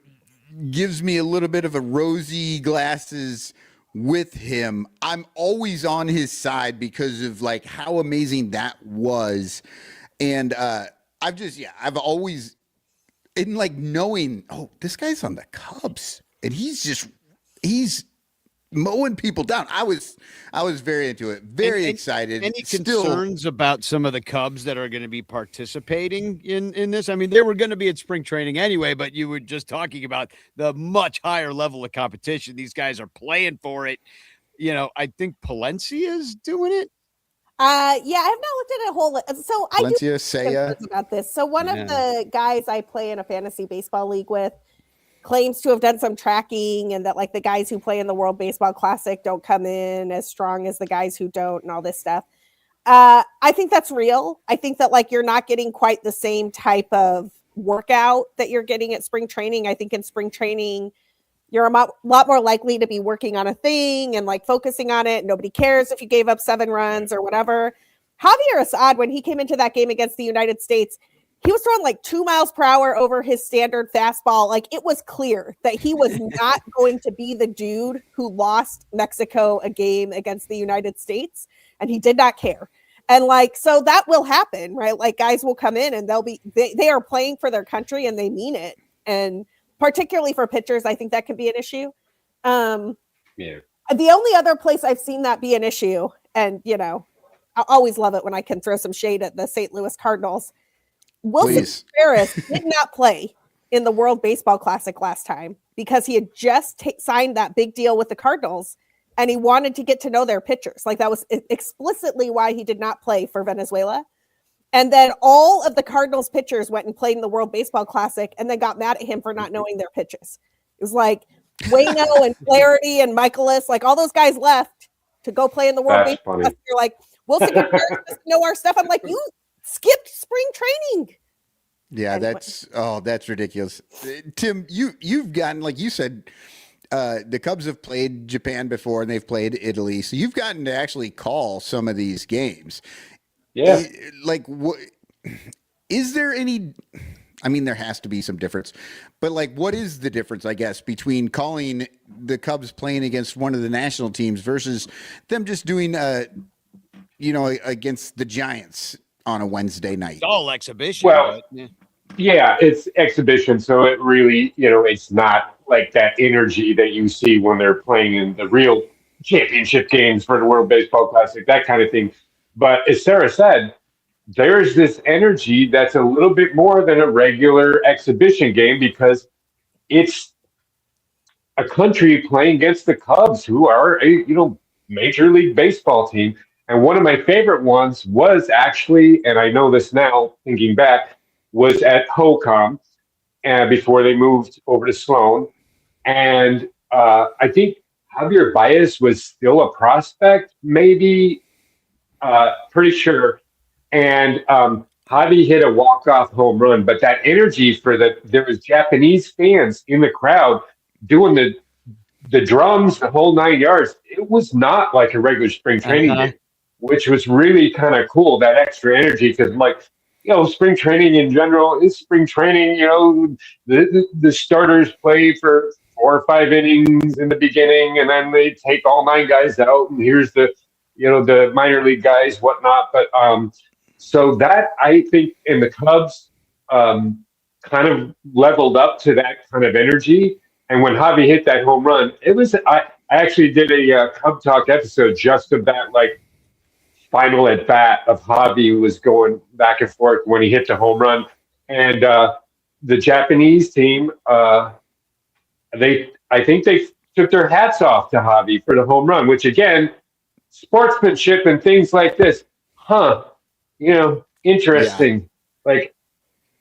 gives me a little bit of a rosy glasses with him. I'm always on his side because of like how amazing that was. And I've always in like knowing, oh, this guy's on the Cubs and he's mowing people down. I was very into it, very excited. Any concerns about some of the Cubs that are going to be participating in this? I mean, they were going to be at spring training anyway, but you were just talking about the much higher level of competition. These guys are playing for it. You know, I think Palencia is doing it. Yeah, I have not looked at a whole. So Palencia, I do say about this. So one of the guys I play in a fantasy baseball league with claims to have done some tracking and that like the guys who play in the World Baseball Classic don't come in as strong as the guys who don't and all this stuff. I think that's real. I think that like you're not getting quite the same type of workout that you're getting at spring training. I think in spring training, you're a lot more likely to be working on a thing and like focusing on it. Nobody cares if you gave up 7 runs or whatever. Javier Assad, when he came into that game against the United States, he was throwing like 2 miles per hour over his standard fastball. Like it was clear that he was not going to be the dude who lost Mexico a game against the United States. And he did not care. And like, so that will happen, right? Like guys will come in and they are playing for their country and they mean it. And particularly for pitchers, I think that could be an issue. The only other place I've seen that be an issue, and you know, I always love it when I can throw some shade at the St. Louis Cardinals. Wilson Contreras did not play in the World Baseball Classic last time because he had just signed that big deal with the Cardinals and he wanted to get to know their pitchers. Like that was explicitly why he did not play for Venezuela. And then all of the Cardinals pitchers went and played in the World Baseball Classic and then got mad at him for not knowing their pitches. It was like Waino and Flaherty and Michaelis, like all those guys left to go play in the World Baseball Classic. They're like, Wilson Contreras doesn't know our stuff. I'm like, you skipped spring training. Yeah, that's ridiculous. Tim, you've gotten, like you said, the Cubs have played Japan before and they've played Italy. So you've gotten to actually call some of these games. Yeah. Like, what is there any? I mean, there has to be some difference, but like, what is the difference, I guess, between calling the Cubs playing against one of the national teams versus them just doing, against the Giants on a Wednesday night? It's all exhibition. Well, yeah, it's exhibition. So it really, it's not like that energy that you see when they're playing in the real championship games for the World Baseball Classic, that kind of thing. But as Sarah said, there's this energy that's a little bit more than a regular exhibition game because it's a country playing against the Cubs, who are a Major League Baseball team. And one of my favorite ones was actually, and I know this now thinking back, was at HOCOM before they moved over to Sloan. And I think Javier Baez was still a prospect, maybe. Pretty sure. And Javi hit a walk-off home run, but that energy there was Japanese fans in the crowd doing the drums, the whole 9 yards. It was not like a regular spring training game, which was really kind of cool. That extra energy, because like, spring training in general is spring training. The starters play for 4 or 5 innings in the beginning, and then they take all 9 guys out, and here's the minor league guys, whatnot. But so that, I think, in the Cubs kind of leveled up to that kind of energy. And when Javi hit that home run, I actually did a Cub Talk episode just of that, like, final at bat of Javi was going back and forth when he hit the home run. And the Japanese team, I think they took their hats off to Javi for the home run, which, again, sportsmanship and things like this, interesting. Yeah. Like,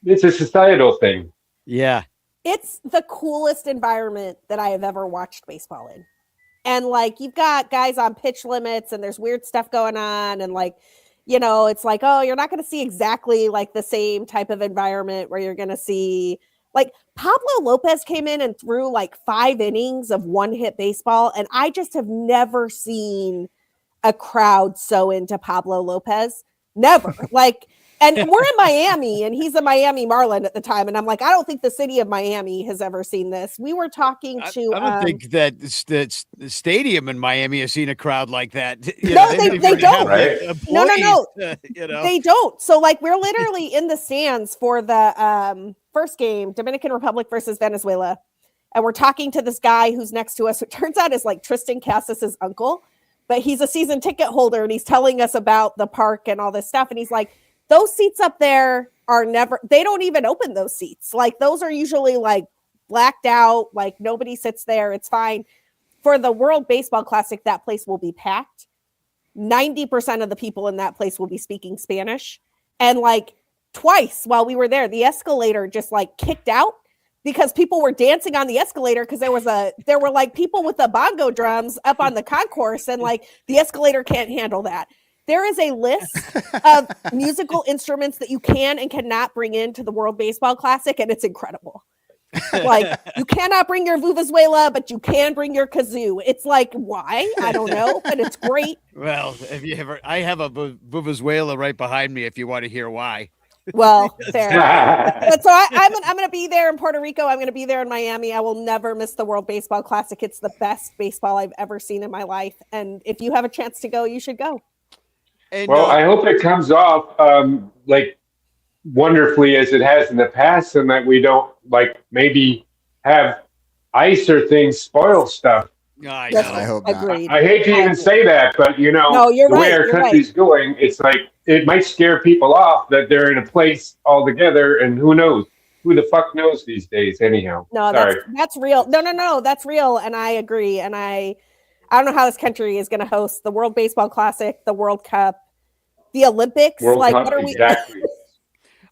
it's a societal thing. Yeah. It's the coolest environment that I have ever watched baseball in. And like, you've got guys on pitch limits and there's weird stuff going on. And like, it's like, oh, you're not going to see exactly like the same type of environment where you're going to see, like, Pablo Lopez came in and threw like 5 innings of one-hit baseball. And I just have never seen a crowd so into Pablo Lopez. Never. Like, and we're in Miami, and he's a Miami Marlin at the time. And I'm like, I don't think the city of Miami has ever seen this. We were talking to... I don't think that the stadium in Miami has seen a crowd like that. They don't. Right? No. They don't. So, like, we're literally in the stands for the first game, Dominican Republic versus Venezuela. And we're talking to this guy who's next to us, who turns out is like Tristan Casas's uncle. But he's a season ticket holder, and he's telling us about the park and all this stuff. And he's like, those seats up there they don't even open those seats. Like, those are usually like blacked out, like nobody sits there. It's fine. For the World Baseball Classic, that place will be packed. 90% of the people in that place will be speaking Spanish. And like twice while we were there, the escalator just like kicked out because people were dancing on the escalator because there were like people with the bongo drums up on the concourse, and like the escalator can't handle that. There is a list of musical instruments that you can and cannot bring into the World Baseball Classic, and it's incredible. Like, you cannot bring your vuvuzela, but you can bring your kazoo. It's like, why? I don't know, but it's great. Well, I have a vuvuzela right behind me if you want to hear why. Well, there. But so I'm going to be there in Puerto Rico. I'm going to be there in Miami. I will never miss the World Baseball Classic. It's the best baseball I've ever seen in my life. And if you have a chance to go, you should go. And, I hope it comes off like wonderfully as it has in the past, and that we don't like maybe have ice or things spoil stuff. I know. I hope not. I hate to even say that, but the way our country's going, it's like it might scare people off that they're in a place all together, and who knows? Who the fuck knows these days? Anyhow, no, that's real. No, that's real, and I agree. And I don't know how this country is going to host the World Baseball Classic, the World Cup, the Olympics. World Cup, what are exactly. we?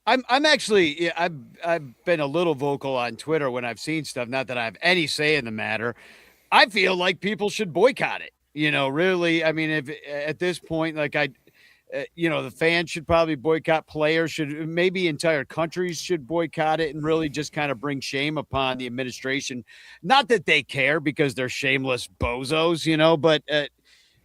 I'm actually, I've been a little vocal on Twitter when I've seen stuff. Not that I have any say in the matter. I feel like people should boycott it. Really. I mean, if at this point, like the fans should probably boycott. Players should, maybe entire countries should boycott it, and really just kind of bring shame upon the administration. Not that they care, because they're shameless bozos, but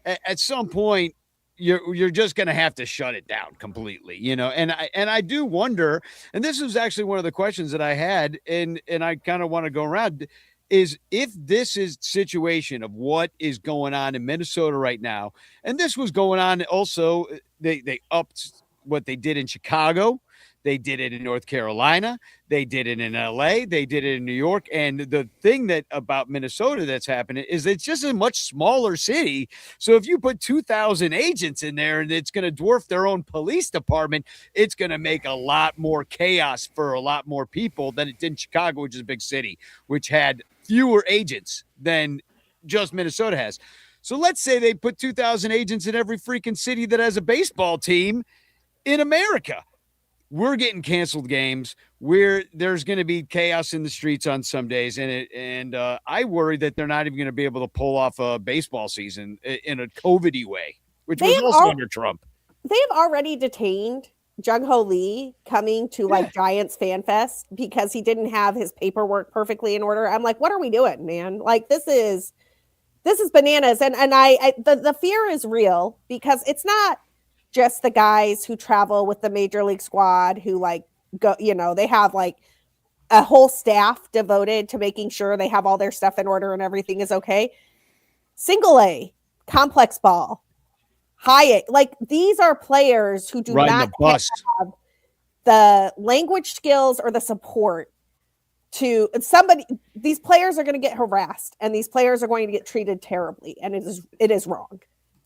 at some point, you're just going to have to shut it down completely, and I do wonder, and this was actually one of the questions that I had, and I kind of want to go around, is if this is situation of what is going on in Minnesota right now, and this was going on also, they upped what they did in Chicago. They did it in North Carolina. They did it in LA. They did it in New York. And the thing about Minnesota that's happening is it's just a much smaller city. So if you put 2,000 agents in there and it's going to dwarf their own police department, it's going to make a lot more chaos for a lot more people than it did in Chicago, which is a big city, which had fewer agents than just Minnesota has. So let's say they put 2,000 agents in every freaking city that has a baseball team in America. We're getting canceled games where there's going to be chaos in the streets on some days. And I worry that they're not even going to be able to pull off a baseball season in a COVID-y way, which was also under Trump. They have already detained Jung Ho Lee coming to like Giants Fan Fest because he didn't have his paperwork perfectly in order. I'm like, what are we doing, man? Like this is bananas. And the fear is real because it's not just the guys who travel with the major league squad who like go, they have like a whole staff devoted to making sure they have all their stuff in order and everything is okay. Single A, complex ball, high A, like these are players who do not have the language skills or the support to these players are going to get harassed and these players are going to get treated terribly. And it is wrong.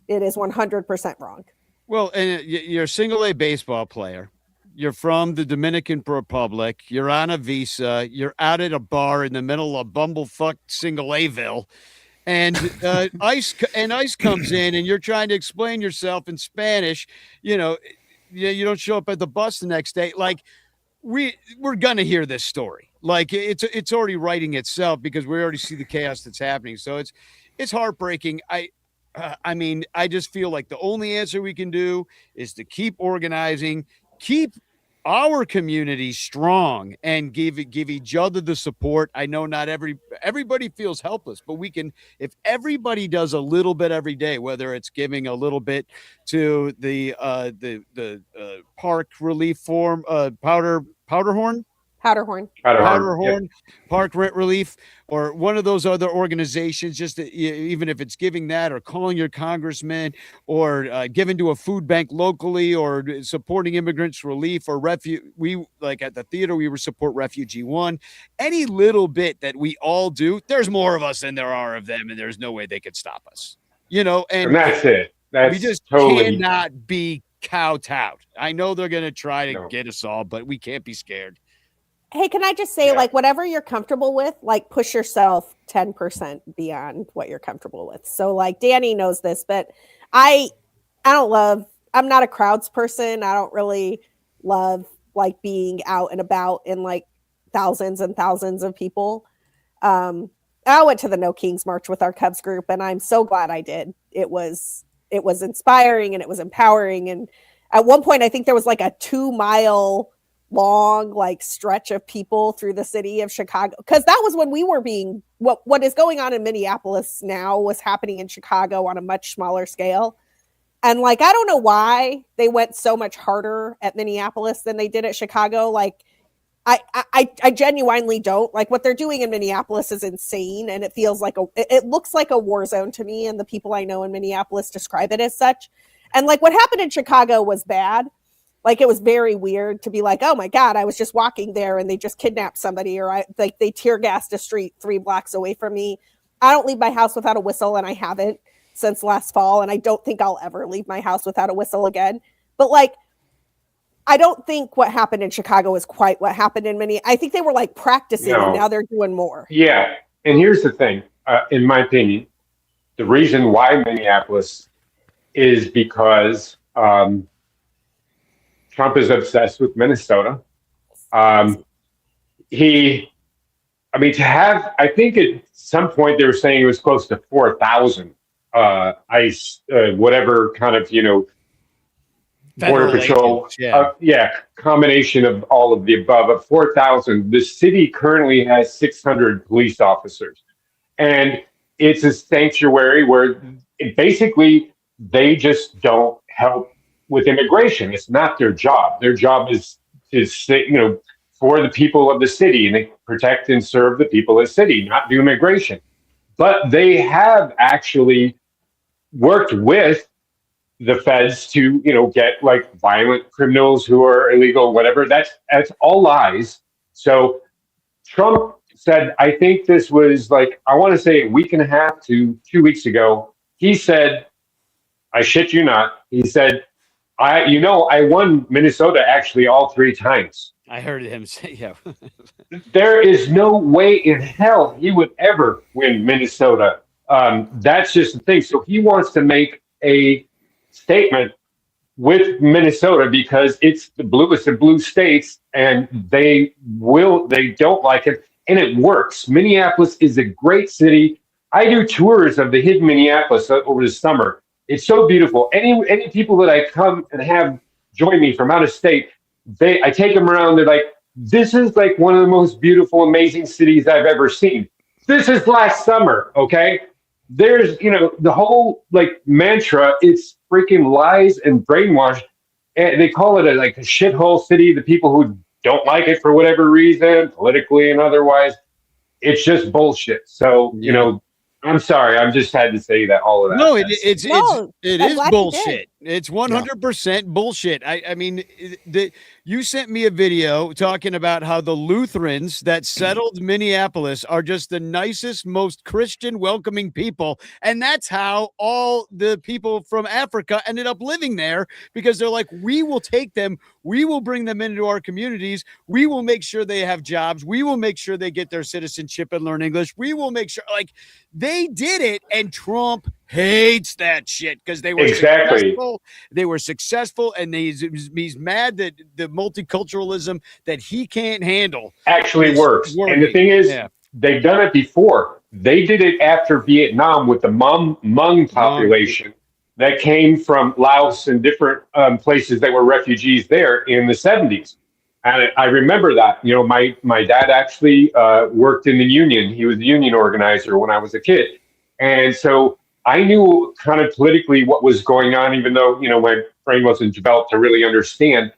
It is 100% wrong. Well, and you're a single A baseball player. You're from the Dominican Republic. You're on a visa. You're out at a bar in the middle of bumblefuck single A-ville. And ICE comes in and you're trying to explain yourself in Spanish. You don't show up at the bus the next day. Like we're going to hear this story. Like it's already writing itself because we already see the chaos that's happening. So it's heartbreaking. I mean, I just feel like the only answer we can do is to keep organizing, keep our community strong, and give each other the support. I know not everybody feels helpless, but we can, if everybody does a little bit every day, whether it's giving a little bit to the park relief form, Powderhorn Park Rent Relief, or one of those other organizations, just to, even if it's giving that or calling your congressman or giving to a food bank locally or supporting immigrants relief or we like at the theater, we support Refugee One. Any little bit that we all do, there's more of us than there are of them, and there's no way they could stop us, and that's it. We just cannot be kowtowed. I know they're going to try to get us all, but we can't be scared. Hey, can I just say, like, whatever you're comfortable with, like, push yourself 10% beyond what you're comfortable with. So, like, Danny knows this, but I'm not a crowds person. I don't really love, like, being out and about in, like, thousands and thousands of people. I went to the No Kings March with our Cubs group, and I'm so glad I did. It was inspiring and it was empowering. And at one point, I think there was, like, a 2-mile long like stretch of people through the city of Chicago, because that was when we were being what is going on in Minneapolis now was happening in Chicago on a much smaller scale. And like I don't know why they went so much harder at Minneapolis than they did at Chicago. Like I genuinely don't. Like what they're doing in Minneapolis is insane, and it feels like it looks like a war zone to me, and the people I know in Minneapolis describe it as such. And like what happened in Chicago was bad. Like, it was very weird to be like, oh, my God, I was just walking there and they just kidnapped somebody, or they tear gassed a street 3 blocks away from me. I don't leave my house without a whistle, and I haven't since last fall, and I don't think I'll ever leave my house without a whistle again. But, like, I don't think what happened in Chicago is quite what happened in I think they were, like, practicing, and now they're doing more. Yeah, and here's the thing. In my opinion, the reason why Minneapolis is because Trump is obsessed with Minnesota. I think at some point they were saying it was close to 4,000 ICE, whatever kind of, Border Patrol. Combination of all of the above. Of 4,000, the city currently has 600 police officers. And it's a sanctuary where basically they just don't help with immigration. It's not their job. Their job is for the people of the city, and they protect and serve the people of the city, not do immigration. But they have actually worked with the feds to, get like violent criminals who are illegal, whatever. That's all lies. So Trump said, I think this was like, I want to say a week and a half to 2 weeks ago, he said, I shit you not, he said, I won Minnesota actually all 3 times. I heard him say, yeah. There is no way in hell he would ever win Minnesota. That's just the thing. So he wants to make a statement with Minnesota because it's the bluest of blue states, and they don't like it, and it works. Minneapolis is a great city. I do tours of the hidden Minneapolis over the summer. It's so beautiful. Any people that I come and have join me from out of state. I take them around. They're like, this is like one of the most beautiful, amazing cities I've ever seen. This is last summer. Okay. There's, the whole like mantra, it's freaking lies and brainwash. And they call it like a shithole city. The people who don't like it for whatever reason, politically and otherwise, it's just bullshit. So, I'm sorry. I just had to say that all of that. No, it is bullshit. It's 100% bullshit. I mean, you sent me a video talking about how the Lutherans that settled Minneapolis are just the nicest, most Christian, welcoming people. And that's how all the people from Africa ended up living there, because they're like, we will take them. We will bring them into our communities. We will make sure they have jobs. We will make sure they get their citizenship and learn English. We will make sure, like, they did it. And Trump hates that shit because they were successful. They were successful, and he's mad that the multiculturalism that he can't handle actually works. Working. And the thing is, they've done it before. They did it after Vietnam with the Hmong population that came from Laos and different places that were refugees there in the 70s. And I remember that. My dad actually worked in the union. He was a union organizer when I was a kid. And so I knew kind of politically what was going on, even though, my brain wasn't developed to really understand.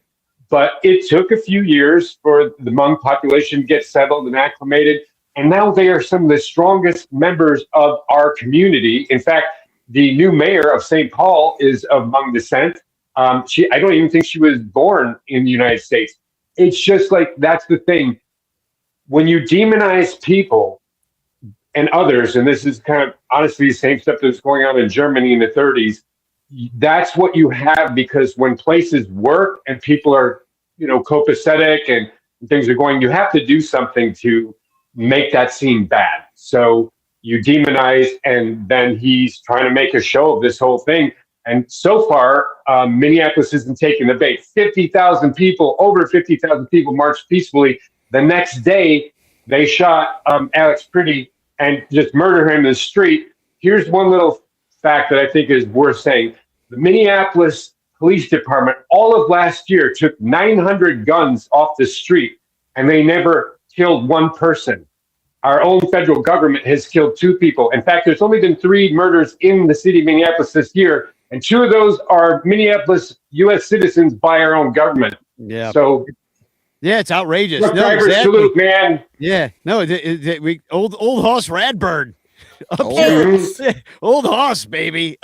But it took a few years for the Hmong population to get settled and acclimated. And now they are some of the strongest members of our community. In fact, the new mayor of St. Paul is of Hmong descent. I don't even think she was born in the United States. It's just like, that's the thing. When you demonize people and others, and this is kind of honestly the same stuff that was going on in Germany in the 30s, that's what you have, because when places work and people are, copacetic and things are going, you have to do something to make that seem bad. So you demonize, and then he's trying to make a show of this whole thing. And so far, Minneapolis isn't taking the bait. 50,000 people, over 50,000 people marched peacefully. The next day, they shot Alex Pretty and just murder him in the street. Here's one little fact that I think is worth saying. The Minneapolis Police Department, all of last year, took 900 guns off the street, and they never killed one person. Our own federal government has killed 2 people. In fact, there's only been 3 murders in the city of Minneapolis this year, and 2 of those are Minneapolis U.S. citizens by our own government. Yeah. So, yeah, it's outrageous. No, exactly. Salute, man. Yeah. No, old Hoss Radbird. Old Hoss, baby.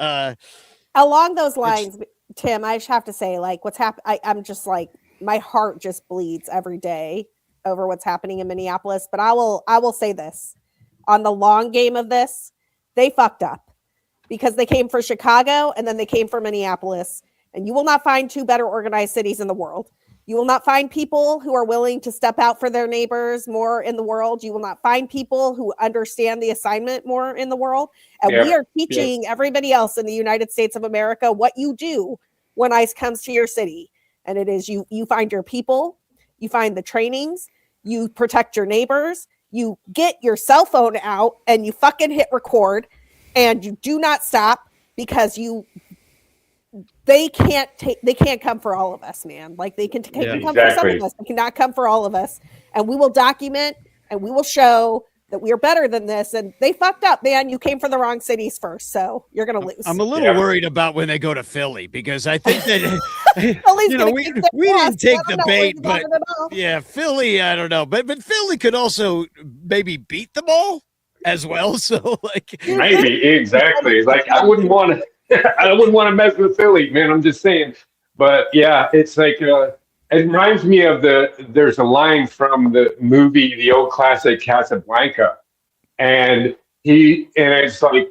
Along those lines, Tim, I just have to say, like, what's happening, I'm just like, my heart just bleeds every day over what's happening in Minneapolis. But I will say this, on the long game of this, they fucked up, because they came for Chicago and then they came for Minneapolis, and you will not find 2 better organized cities in the world. You will not find people who are willing to step out for their neighbors more in the world. You will not find people who understand the assignment more in the world. And we are teaching everybody else in the United States of America what you do when ICE comes to your city. And it is you find your people, you find the trainings, you protect your neighbors, you get your cell phone out and you fucking hit record, and you do not stop, because they can't come for all of us, man. Like, they can come for some of us. They cannot come for all of us. And we will document and we will show that we are better than this. And they fucked up, man. You came for the wrong cities first, so you're going to lose. I'm a little worried about when they go to Philly, because I think that we didn't take the bait, but Philly, I don't know. But Philly could also maybe beat them all as well. So, like, maybe, exactly. Like, I wouldn't want to. I wouldn't want to mess with Philly, man. I'm just saying. But yeah, it's like, it reminds me of there's a line from the movie, the old classic Casablanca. And it's like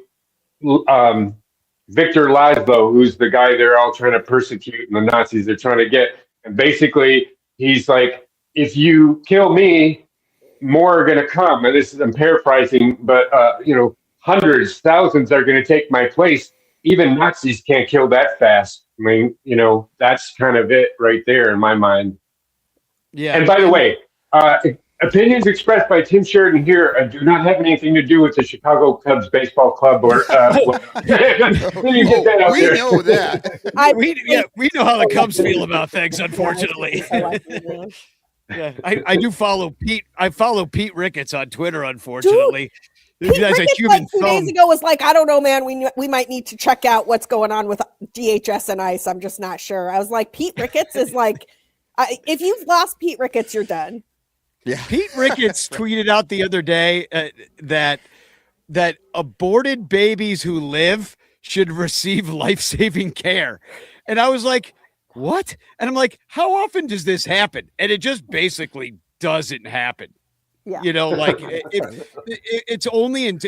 Victor Laszlo, who's the guy they're all trying to persecute, and the Nazis are trying to get. And basically, he's like, if you kill me, more are going to come. And I'm paraphrasing, but, hundreds, thousands are going to take my place. Even Nazis can't kill that fast. I mean, that's kind of it right there in my mind. Yeah. And by the way, Opinions expressed by Tim Sheridan here do not have anything to do with the Chicago Cubs baseball club. Or you get that out we there. know that. We know how the Cubs feel about things. Unfortunately, yeah, I do follow Pete. I follow Pete Ricketts on Twitter. Unfortunately, Pete Ricketts, like 2 days ago, was like, I don't know, man. We might need to check out what's going on with DHS and ICE. I'm just not sure. I was like, Pete Ricketts is like, if you've lost Pete Ricketts, you're done. Yeah. Pete Ricketts tweeted out the other day that aborted babies who live should receive life-saving care. And I was like, what? And I'm like, how often does this happen? And it just basically doesn't happen. Yeah. You know, like it's only and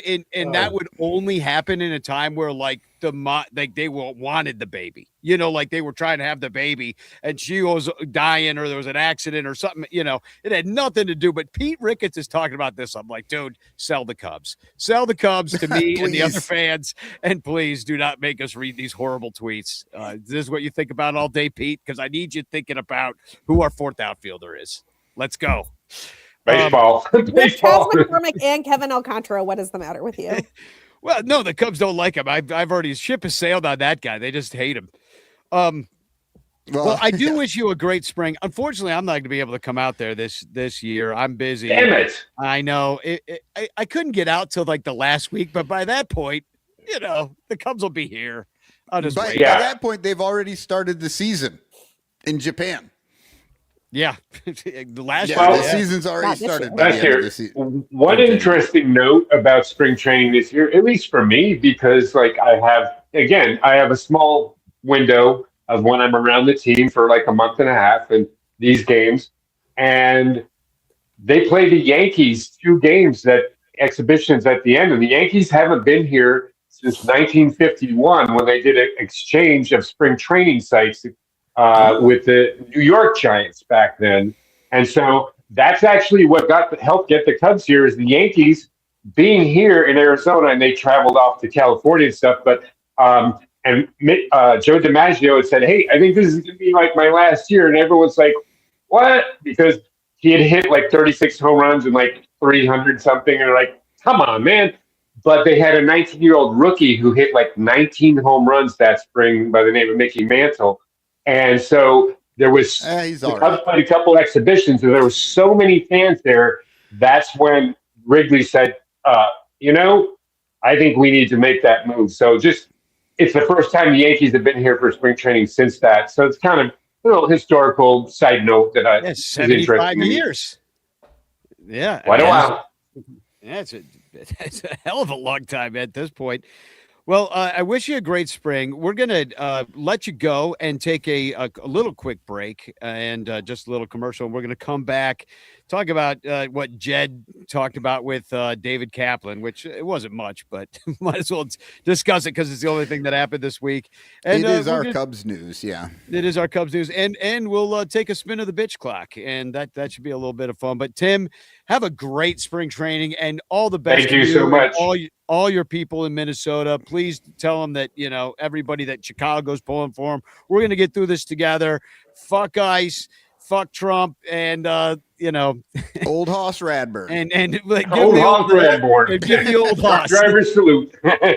that would only happen in a time where like they wanted the baby, you know, like they were trying to have the baby and she was dying or there was an accident or something, you know, it had nothing to do. But Pete Ricketts is talking about this. I'm like, dude, sell the Cubs to me and the other fans. And please do not make us read these horrible tweets. This is what you think about all day, Pete, because I need you thinking about who our fourth outfielder is. Let's go. Baseball. With Charles McCormick and Kevin Alcantara, what is the matter with you? Well, no, the Cubs don't like him. I've already ship has sailed on that guy. They just hate him. Well, I do wish you a great spring. Unfortunately, I'm not going to be able to come out there this year. I'm busy. Damn it! I know. I couldn't get out till like the last week, but by that point, you know, the Cubs will be here. I'll just wait. By that point, they've already started the season in Japan. Yeah, the season's already started. Last year. One interesting note about spring training this year, at least for me, because like I have a small window of when I'm around the team for like a month and a half and these games, and they play the Yankees 2 games exhibitions at the end, and the Yankees haven't been here since 1951 when they did an exchange of spring training sites with the New York Giants back then. And so that's actually what helped get the Cubs here is the Yankees being here in Arizona, and they traveled off to California and stuff. But Joe DiMaggio had said, hey, I think this is going to be like my last year. And everyone's like, what? Because he had hit like 36 home runs and like 300 something. And they're like, come on, man. But they had a 19-year-old rookie who hit like 19 home runs that spring by the name of Mickey Mantle. And so there was the Cubs played a couple exhibitions, and there were so many fans there. That's when Wrigley said, I think we need to make that move. So it's the first time the Yankees have been here for spring training since that. So it's kind of a little historical side note that 75 years. Yeah. Quite a while. Yeah, it's a hell of a long time at this point. Well, I wish you a great spring. We're going to let you go and take a little quick break and just a little commercial. We're going to come back, talk about what Jed talked about with David Kaplan, which it wasn't much, but might as well discuss it because it's the only thing that happened this week. And, it is our Cubs news, yeah. It is our Cubs news. And we'll take a spin of the bitch clock, and that should be a little bit of fun. But, Tim, have a great spring training and all the best. Thank you so much. All your people in Minnesota, please tell them that, everybody that Chicago's pulling for them. We're going to get through this together. Fuck ICE, fuck Trump, and, Old Hoss Radburn. And Old Hoss Radburn. Give the old Hoss. Driver salute. Thank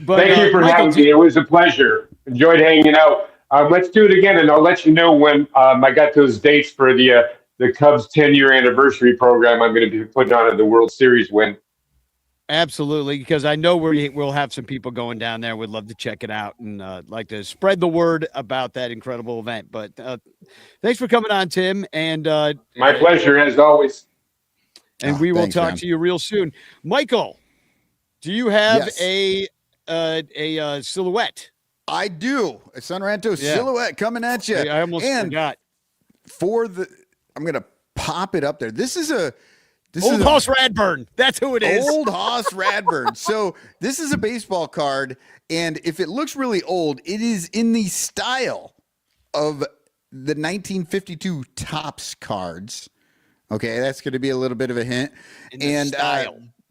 you for having me. It was a pleasure. Enjoyed hanging out. Let's do it again, and I'll let you know when I got those dates for the Cubs 10-year anniversary program I'm going to be putting on at the World Series win. Absolutely, because I know we'll have some people going down there. Would love to check it out and like to spread the word about that incredible event. But thanks for coming on, Tim. And my pleasure, as always. And we will talk to you real soon. Michael, do you have a silhouette? I do. A Sun Ranto silhouette coming at you. I almost forgot. I'm going to pop it up there. This is Old Hoss Radburn. That's who it is. Old Hoss Radburn. So this is a baseball card, and if it looks really old, it is in the style of the 1952 Topps cards. Okay, that's going to be a little bit of a hint.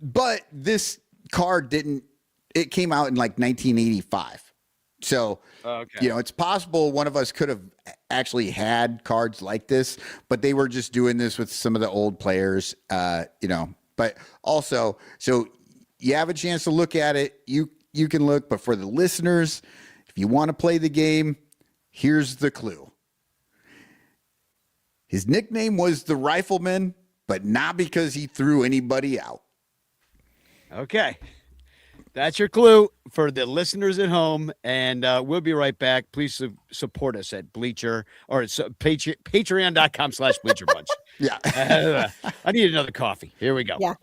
But this card it came out in like 1985. So, it's possible one of us could have actually had cards like this, but they were just doing this with some of the old players, but also, so you have a chance to look at it. You can look, but for the listeners, if you want to play the game, here's the clue. His nickname was the Rifleman, but not because he threw anybody out. Okay. That's your clue for the listeners at home, and we'll be right back. Please support us at Bleacher or patreon.com/Bleacher Bunch. Yeah. I need another coffee. Here we go. Yeah.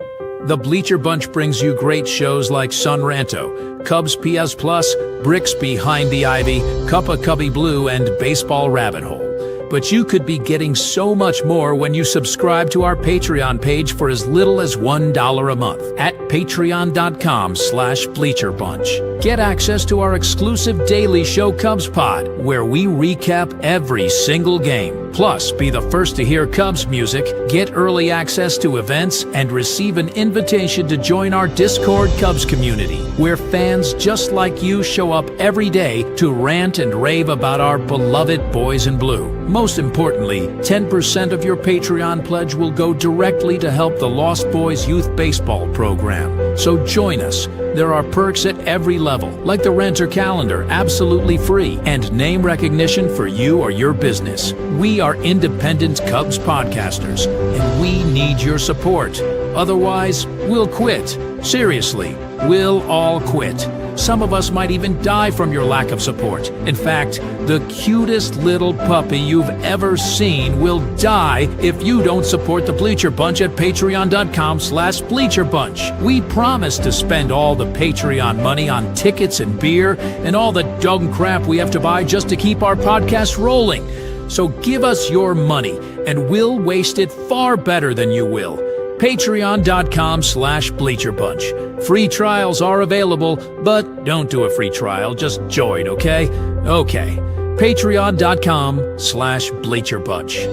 The Bleacher Bunch brings you great shows like Sun Ranto, Cubs PS Plus, Bricks Behind the Ivy, Cup of Cubby Blue, and Baseball Rabbit Hole. But you could be getting so much more when you subscribe to our Patreon page for as little as $1 a month at patreon.com/BleacherBunch. Get access to our exclusive daily show Cubs Pod, where we recap every single game. Plus, be the first to hear Cubs music, get early access to events, and receive an invitation to join our Discord Cubs community, where fans just like you show up every day to rant and rave about our beloved boys in blue. Most importantly, 10% of your Patreon pledge will go directly to help the Lost Boys Youth Baseball program. So join us. There are perks at every level, like the Renter Calendar, absolutely free, and name recognition for you or your business. We are independent Cubs podcasters, and we need your support. Otherwise, we'll quit. Seriously, we'll all quit. Some of us might even die from your lack of support. In fact, the cutest little puppy you've ever seen will die if you don't support the Bleacher Bunch at patreon.com/BleacherBunch. We promise to spend all the Patreon money on tickets and beer and all the dung crap we have to buy just to keep our podcast rolling. So give us your money, and we'll waste it far better than you will. Patreon.com/BleacherBunch. Free trials are available, but don't do a free trial. Just join, okay? Okay. Patreon.com/BleacherBunch.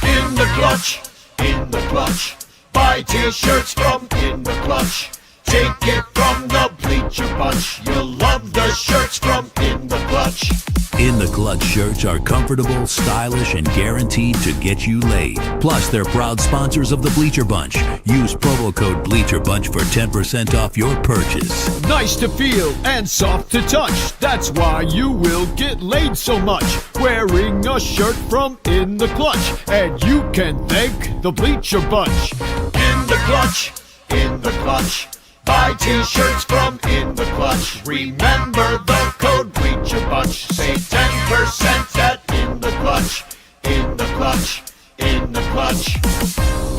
In the clutch, in the clutch. Buy t-shirts from In the Clutch. Take it from the Bleacher Bunch. You'll love the shirts from In the Clutch. In the Clutch shirts are comfortable, stylish, and guaranteed to get you laid. Plus, they're proud sponsors of the Bleacher Bunch. Use promo code Bleacher Bunch for 10% off your purchase. Nice to feel and soft to touch. That's why you will get laid so much. Wearing a shirt from In the Clutch. And you can thank the Bleacher Bunch. In the Clutch, in the Clutch. Buy t-shirts from In the Clutch. Remember the code Bleacher Bunch. Save 10% at In the Clutch. In the Clutch. In the Clutch.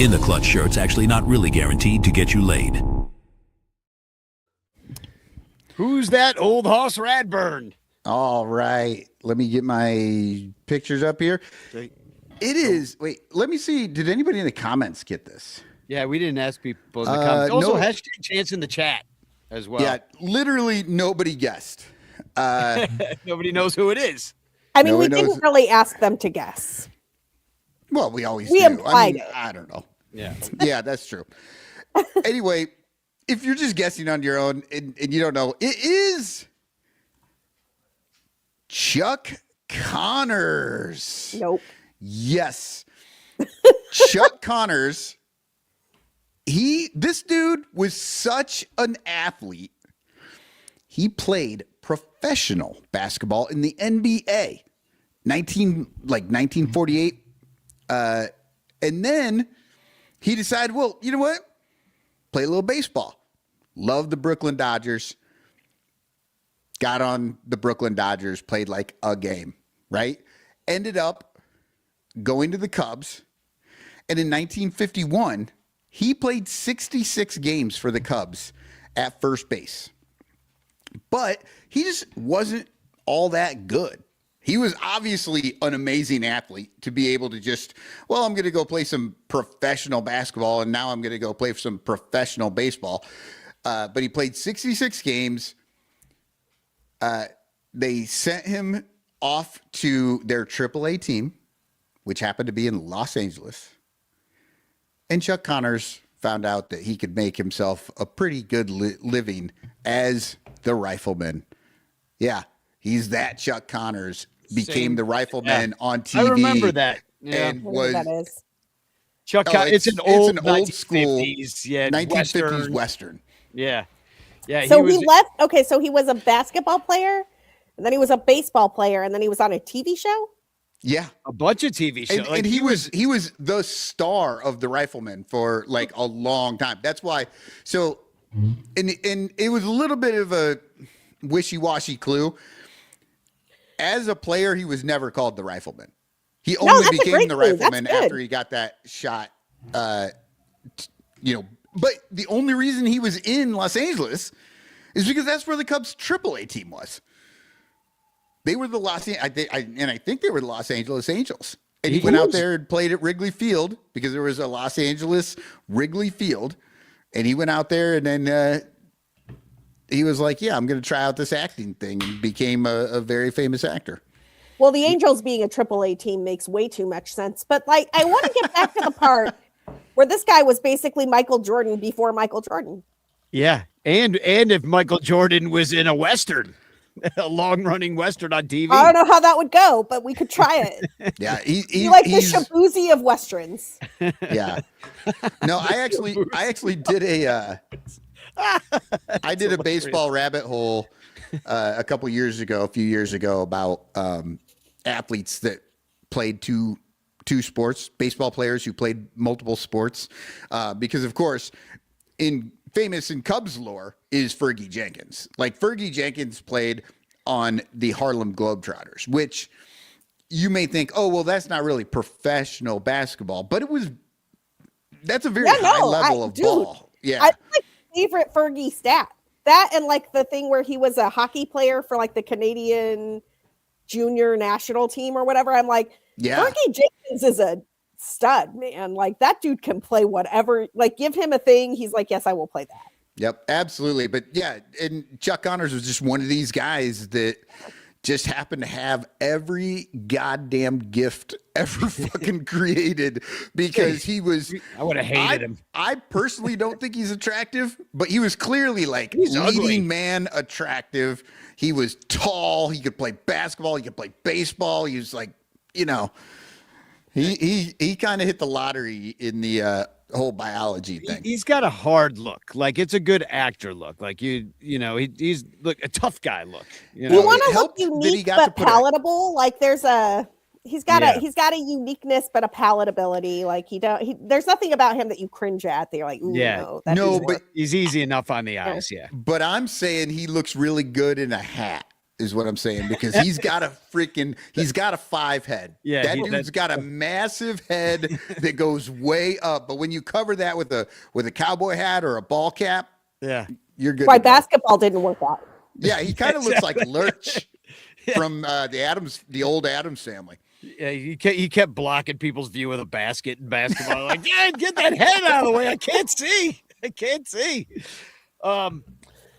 In the Clutch shirts actually not really guaranteed to get you laid. Who's that old hoss Radburn? All right. Let me get my pictures up here. It is. Wait, let me see. Did anybody in the comments get this? Yeah, we didn't ask people in the comments. Also, no. hashtag chance in the chat as well. Yeah, literally nobody guessed. Nobody knows who it is. I mean, we didn't really ask them to guess. Well, we always We do. implied it. I don't know. Yeah. Yeah, that's true. Anyway, if you're just guessing on your own and you don't know, it is Chuck Connors. Nope. Yes. Chuck Connors. This dude was such an athlete. He played professional basketball in the NBA, 1948. And then he decided, well, you know what? Play a little baseball. Loved the Brooklyn Dodgers. Got on the Brooklyn Dodgers, played like a game, right? Ended up going to the Cubs. And in 1951, he played 66 games for the Cubs at first base. But he just wasn't all that good. He was obviously an amazing athlete to be able to just, well, I'm going to go play some professional basketball, and now I'm going to go play some professional baseball. But he played 66 games. They sent him off to their AAA team, which happened to be in Los Angeles. And Chuck Connors found out that he could make himself a pretty good living as the rifleman. Yeah, he's that Chuck Connors became the rifleman on TV. I remember that. Yeah. And was that is. Chuck. It's an old school 1950s Western. Yeah. Yeah. So he left. Okay, so he was a basketball player, and then he was a baseball player, and then he was on a TV show. Yeah, a bunch of TV shows, and he was the star of the Rifleman for like a long time. That's why. So, and it was a little bit of a wishy-washy clue. As a player, he was never called the Rifleman. He only became the Rifleman after he got that shot. But the only reason he was in Los Angeles is because that's where the Cubs AAA team was. They were the I think they were the Los Angeles Angels. And he went out there and played at Wrigley Field because there was a Los Angeles Wrigley Field. And he went out there and then he was like, yeah, I'm going to try out this acting thing, and became a very famous actor. Well, the Angels being a AAA team makes way too much sense. But like, I want to get back to the part where this guy was basically Michael Jordan before Michael Jordan. Yeah. And if Michael Jordan was in a Western, a long-running Western on TV. I don't know how that would go, but we could try it. Yeah, he's the Shabuzi of Westerns. Yeah. No, I actually did a baseball rabbit hole a few years ago about athletes that played two sports, baseball players who played multiple sports, because of course, famous in Cubs lore is Fergie Jenkins. Like Fergie Jenkins played on the Harlem Globetrotters, which you may think, oh, well, that's not really professional basketball, but that's a very high level of ball. Yeah. I like favorite Fergie stat. That and like the thing where he was a hockey player for like the Canadian junior national team or whatever. I'm like, Fergie Jenkins is a stud, man. Like that dude can play whatever. Like give him a thing, he's like, yes, I will play that. Yep, absolutely. But yeah, and Chuck Connors was just one of these guys that just happened to have every goddamn gift ever fucking created, because he was. I would have hated him. I personally don't think he's attractive, but he was clearly like leading man attractive. He was tall. He could play basketball. He could play baseball. He was like, he kind of hit the lottery in the whole biology thing. He's got a hard look. Like it's a good actor look. Like he's a tough guy look. You want to look unique but palatable. Like he's got a uniqueness but a palatability. Like there's nothing about him that you cringe at. That you're like, ooh, no, but he's easy enough on the eyes. Yeah, but I'm saying he looks really good in a hat. Is what I'm saying, because he's got a 5 head. Yeah, that dude's got a massive head that goes way up. But when you cover that with a cowboy hat or a ball cap, you're good. Why basketball didn't work out? Yeah, he kind of looks like Lurch from the old Addams Family. Yeah, he kept blocking people's view of the basket in basketball. Like, yeah, get that head out of the way. I can't see.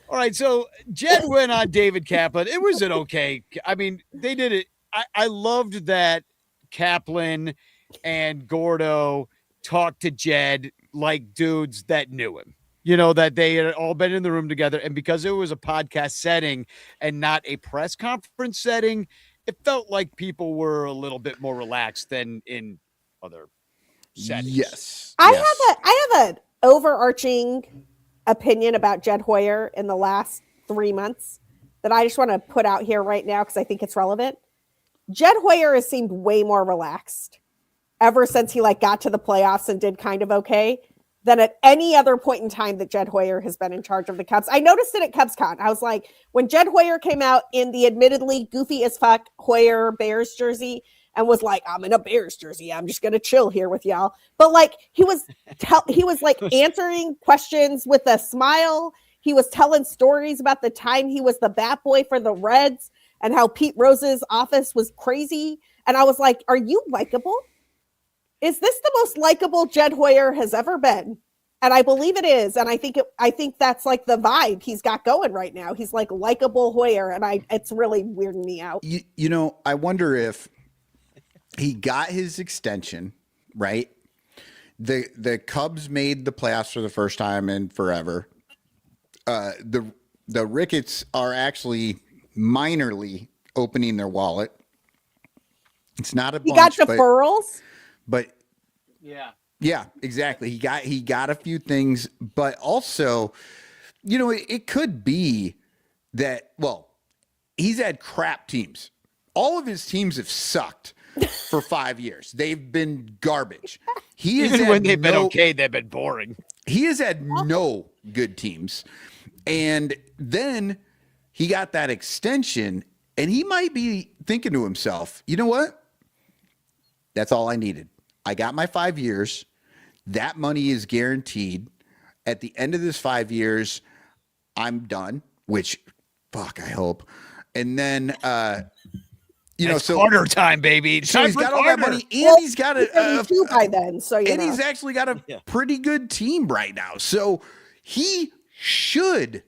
All right, so Jed went on David Kaplan. It was okay. I mean, they did it. I loved that Kaplan and Gordo talked to Jed like dudes that knew him. That they had all been in the room together. And because it was a podcast setting and not a press conference setting, it felt like people were a little bit more relaxed than in other settings. Yes. I have an overarching opinion about Jed Hoyer in the last 3 months that I just want to put out here right now because I think it's relevant. Jed Hoyer has seemed way more relaxed ever since he got to the playoffs and did kind of okay than at any other point in time that Jed Hoyer has been in charge of the Cubs. I noticed it at CubsCon. I was like, when Jed Hoyer came out in the admittedly goofy as fuck Hoyer Bears jersey and was like, I'm in a Bears jersey, I'm just gonna chill here with y'all. But he was answering questions with a smile. He was telling stories about the time he was the bat boy for the Reds and how Pete Rose's office was crazy. And I was like, are you likable? Is this the most likable Jed Hoyer has ever been? And I believe it is. And I think that's like the vibe he's got going right now. He's like likable Hoyer. And it's really weirding me out. I wonder if he got his extension, right? The Cubs made the playoffs for the first time in forever. The Ricketts are actually minorly opening their wallet. It's not a bunch. He got deferrals, but yeah. Yeah, exactly. He got a few things, but also, it could be that, well, he's had crap teams. All of his teams have sucked for 5 years. They've been garbage. Even when they've been okay, they've been boring. He has had no good teams. And then he got that extension, and he might be thinking to himself, you know what? That's all I needed. I got my 5 years. That money is guaranteed. At the end of this 5 years, I'm done, which, fuck, I hope. And then, so Carter time, baby. So he's got all that money, and he's got by then. So he's actually got a pretty good team right now. So he should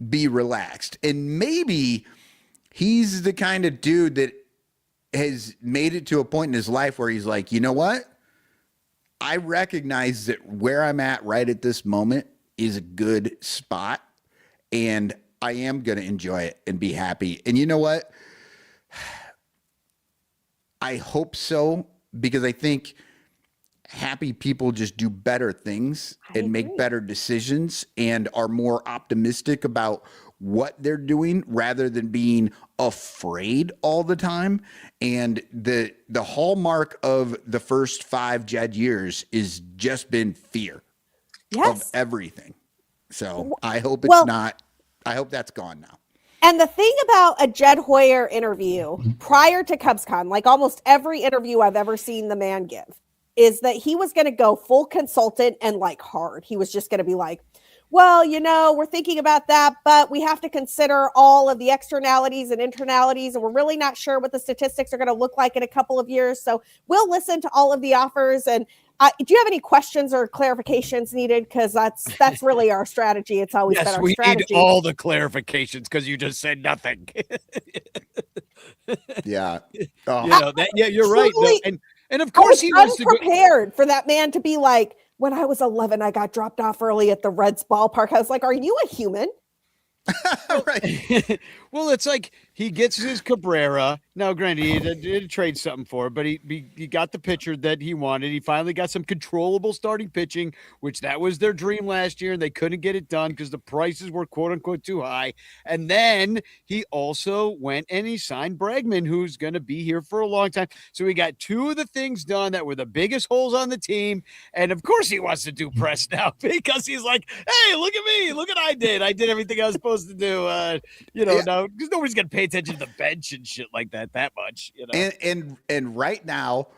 be relaxed, and maybe he's the kind of dude that has made it to a point in his life where he's like, you know what? I recognize that where I'm at right at this moment is a good spot, and I am going to enjoy it and be happy. And you know what? I hope so, because I think happy people just do better things and make better decisions and are more optimistic about what they're doing rather than being afraid all the time. And the hallmark of the first 5 Jed years is just been fear of everything. So I hope I hope that's gone now. And the thing about a Jed Hoyer interview prior to CubsCon, like almost every interview I've ever seen the man give, is that he was going to go full consultant and like hard. He was just going to be like, well, we're thinking about that, but we have to consider all of the externalities and internalities, and we're really not sure what the statistics are going to look like in a couple of years. So we'll listen to all of the offers. And do you have any questions or clarifications needed? Because that's really our strategy. It's always been our strategy. We need all the clarifications because you just said nothing. Yeah. You're right. No, and of course he was unprepared for that man to be like, when I was 11, I got dropped off early at the Reds ballpark. I was like, are you a human? Right. Well, it's like he gets his Cabrera. Now, granted, he did trade something for it, but he got the pitcher that he wanted. He finally got some controllable starting pitching, which that was their dream last year, and they couldn't get it done because the prices were quote unquote too high. And then he also went and he signed Bregman, who's going to be here for a long time. So we got 2 of the things done that were the biggest holes on the team. And of course he wants to do press now because he's like, hey, look at me. Look what I did. I did everything I was supposed to do. Now because nobody's going to pay attention to the bench and shit like that much. And right now,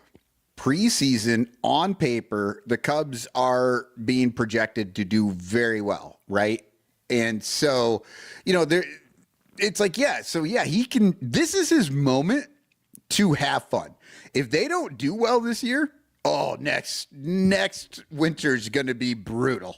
preseason on paper, the Cubs are being projected to do very well, right? And so, it's like, he can. This is his moment to have fun. If they don't do well this year, next winter is going to be brutal.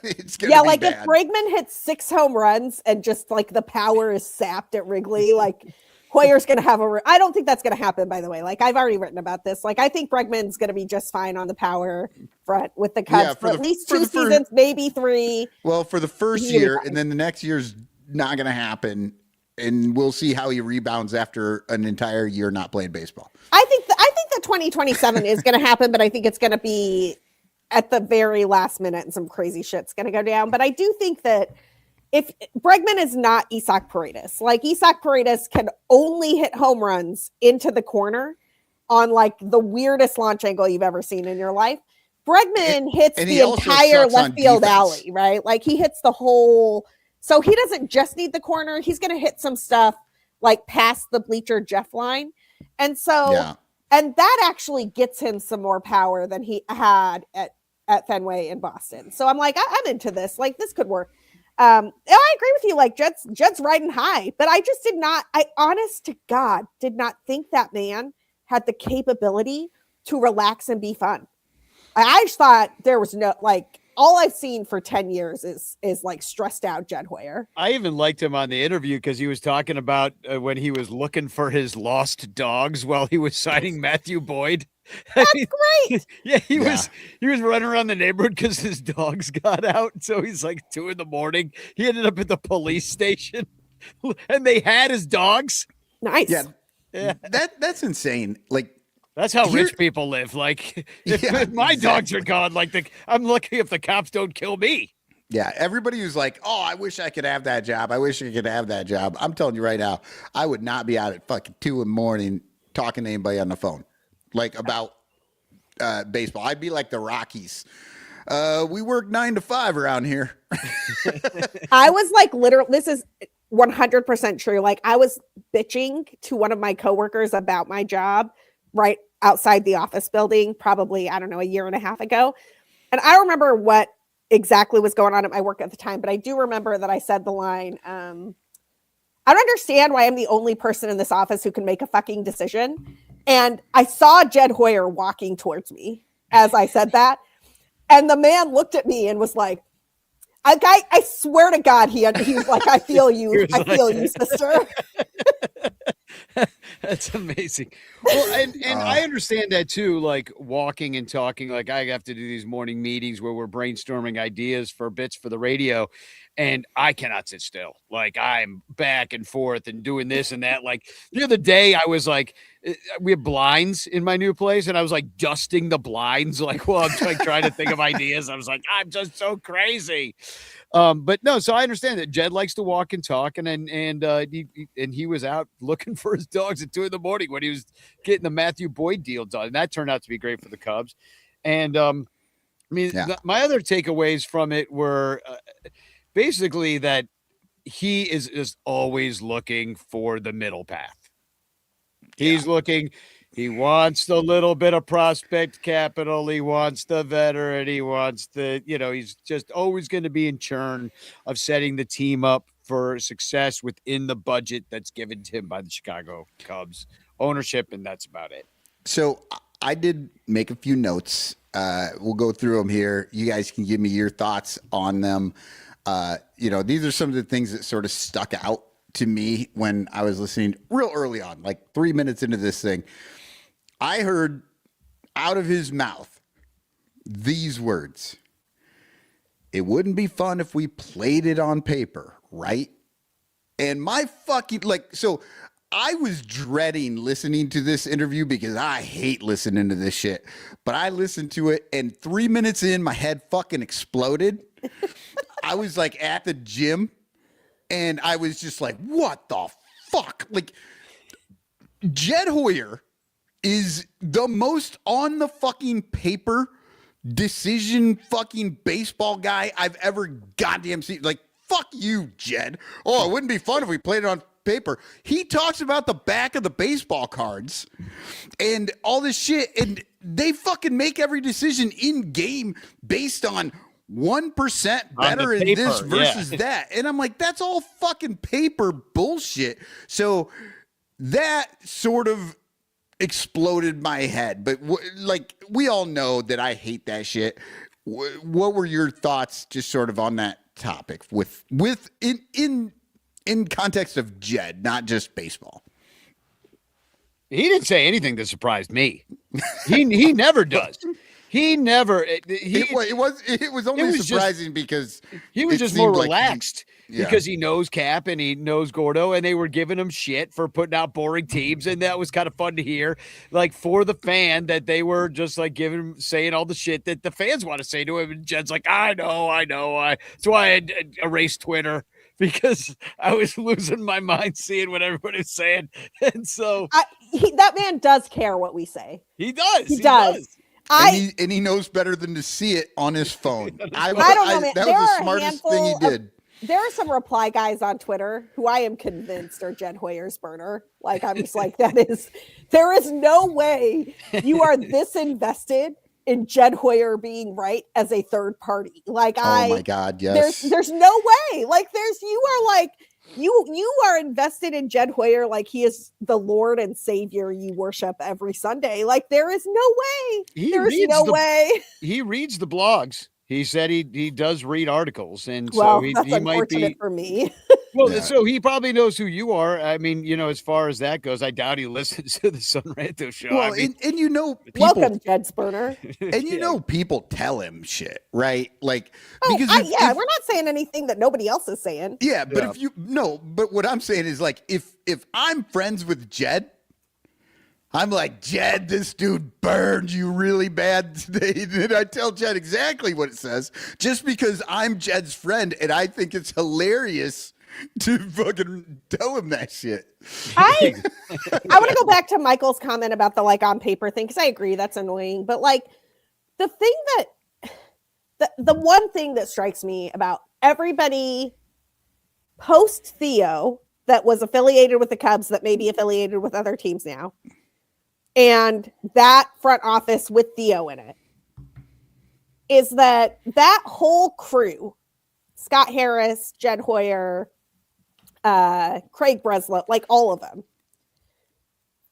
It's gonna be bad. If Bregman hits 6 home runs and just like the power is sapped at Wrigley, like Hoyer's going to have I don't think that's going to happen, by the way. Like I've already written about this. Like I think Bregman's going to be just fine on the power front with the Cubs for at least 2 seasons, maybe 3. Well, for the first year, and then the next year's not going to happen. And we'll see how he rebounds after an entire year not playing baseball. I think the 2027 is going to happen, but I think it's going to be at the very last minute and some crazy shit's going to go down. But I do think that if Bregman is not Isaac Paredes, like Isaac Paredes can only hit home runs into the corner on like the weirdest launch angle you've ever seen in your life. Bregman hits the entire left field alley, right? Like he hits the whole, so he doesn't just need the corner. He's going to hit some stuff like past the bleacher Jeff line. And so, and that actually gets him some more power than he had at Fenway in Boston. So I'm like, I'm into this. Like this could work. I agree with you. Like Jed's riding high, but I just honest to God, did not think that man had the capability to relax and be fun. I just thought there was no, like, all I've seen for 10 years is like stressed out Jed Hoyer. I even liked him on the interview because he was talking about when he was looking for his lost dogs while he was signing Matthew Boyd. That's great. Yeah, he was running around the neighborhood because his dogs got out. So he's like 2 a.m. He ended up at the police station, and they had his dogs. Nice. Yeah. That's insane. Like, that's how rich people live. Like, if my dogs are gone, like I'm lucky if the cops don't kill me. Yeah, everybody who's like, "Oh, I wish I could have that job. I wish I could have that job." I'm telling you right now, I would not be out at fucking 2 a.m. talking to anybody on the phone, like about baseball. I'd be like the Rockies. We work 9 to 5 around here. I was like, literally, this is 100% true. Like, I was bitching to one of my coworkers about my job right outside the office building, probably, I don't know, a year and a half ago. And I don't remember what exactly was going on at my work at the time, but I do remember that I said the line, I don't understand why I'm the only person in this office who can make a fucking decision. And I saw Jed Hoyer walking towards me as I said that. And the man looked at me and was like, I swear to God, he was like, I feel you. I feel you, sister. That's amazing. Well, and I understand that too, like walking and talking. Like, I have to do these morning meetings where we're brainstorming ideas for bits for the radio, and I cannot sit still. Like, I'm back and forth and doing this and that. Like, the other day I was like, we have blinds in my new place, and I was like dusting the blinds, like, well, I'm like trying to think of ideas. I was like, I'm just so crazy. But no, so I understand that Jed likes to walk and talk, and he was out looking for his dogs at 2 a.m. when he was getting the Matthew Boyd deal done. And that turned out to be great for the Cubs. And my other takeaways from it were basically that he is just always looking for the middle path. He's looking. He wants the little bit of prospect capital. He wants the veteran. He wants he's just always going to be in churn of setting the team up for success within the budget that's given to him by the Chicago Cubs ownership. And that's about it. So I did make a few notes. We'll go through them here. You guys can give me your thoughts on them. These are some of the things that sort of stuck out to me when I was listening real early on, like 3 minutes into this thing. I heard out of his mouth these words: "It wouldn't be fun if we played it on paper, right?" And my fucking, so I was dreading listening to this interview because I hate listening to this shit. But I listened to it, and 3 minutes in, my head fucking exploded. I was like at the gym, and I was just like, what the fuck? Like, Jed Hoyer is the most on the fucking paper decision fucking baseball guy I've ever goddamn seen. Like, fuck you, Jed. Oh, it wouldn't be fun if we played it on paper. He talks about the back of the baseball cards and all this shit, and they fucking make every decision in game based on 1% better in this versus that. And I'm like, that's all fucking paper bullshit. So that sort of exploded my head. But we all know that I hate that shit. What were your thoughts just sort of on that topic with in context of Jed, not just baseball? He didn't say anything that surprised me. He never does. He never. It was only surprising because he was just more relaxed because he knows Cap and he knows Gordo, and they were giving him shit for putting out boring teams, and that was kind of fun to hear. Like, for the fan, that they were just like saying all the shit that the fans want to say to him, and Jed's like, I know. That's why I erased Twitter, because I was losing my mind seeing what everybody was saying, and so that man does care what we say. He does. He does. And he knows better than to see it on his phone. I don't know, man. That was the smartest thing he did. There are some reply guys on Twitter who I am convinced are Jed Hoyer's burner. Like, I'm just like, there is no way you are this invested in Jed Hoyer being right as a third party. Like, oh my God, yes. There's no way. Like, you are invested in Jed Hoyer like he is the Lord and Savior you worship every Sunday. Like, there is no way. He reads the blogs. He said he does read articles, and well, so that's he might be for me. Well, so he probably knows who you are. I mean, as far as that goes, I doubt he listens to the Son Ranto show. Well, I mean, and people, welcome, Jed Spurner. And people tell him shit, right? Like, because we're not saying anything that nobody else is saying. Yeah, but but what I'm saying is like, if I'm friends with Jed, I'm like, Jed, this dude burned you really bad today. And I tell Jed exactly what it says, just because I'm Jed's friend and I think it's hilarious to fucking tell him that shit. I want to go back to Michael's comment about the like on paper thing, because I agree that's annoying. But like the thing that the one thing that strikes me about everybody post Theo that was affiliated with the Cubs that may be affiliated with other teams now, and that front office with Theo in it, is that whole crew, Scott Harris, Jed Hoyer, Craig Breslow, like all of them,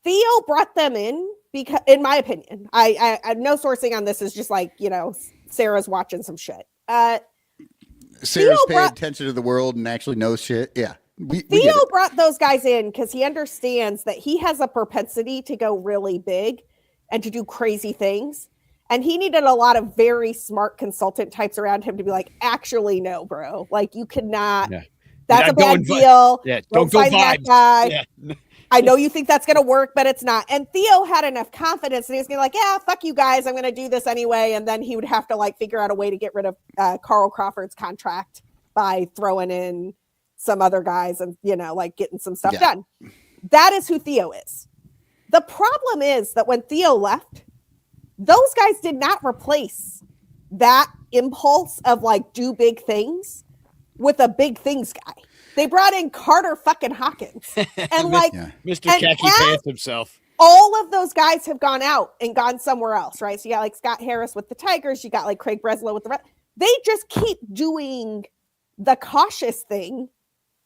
Theo brought them in because, in my opinion, I no sourcing on this, is just like, Sarah's watching some shit. Sarah's paying attention to the world and actually knows shit. Yeah. Theo brought those guys in because he understands that he has a propensity to go really big and to do crazy things. And he needed a lot of very smart consultant types around him to be like, actually, no, bro. Like, you could not. Yeah. That's a bad deal. Don't go that guy. Yeah. I know you think that's going to work, but it's not. And Theo had enough confidence and he was going to like, yeah, fuck you guys. I'm going to do this anyway. And then he would have to like figure out a way to get rid of Carl Crawford's contract by throwing in some other guys and, like getting some stuff done. That is who Theo is. The problem is that when Theo left, those guys did not replace that impulse of like do big things with a big things guy. They brought in Carter fucking Hawkins and like Mr. Khaki Pants himself. All of those guys have gone out and gone somewhere else, right? So you got like Scott Harris with the Tigers, you got like Craig Breslow with the Red. They just keep doing the cautious thing.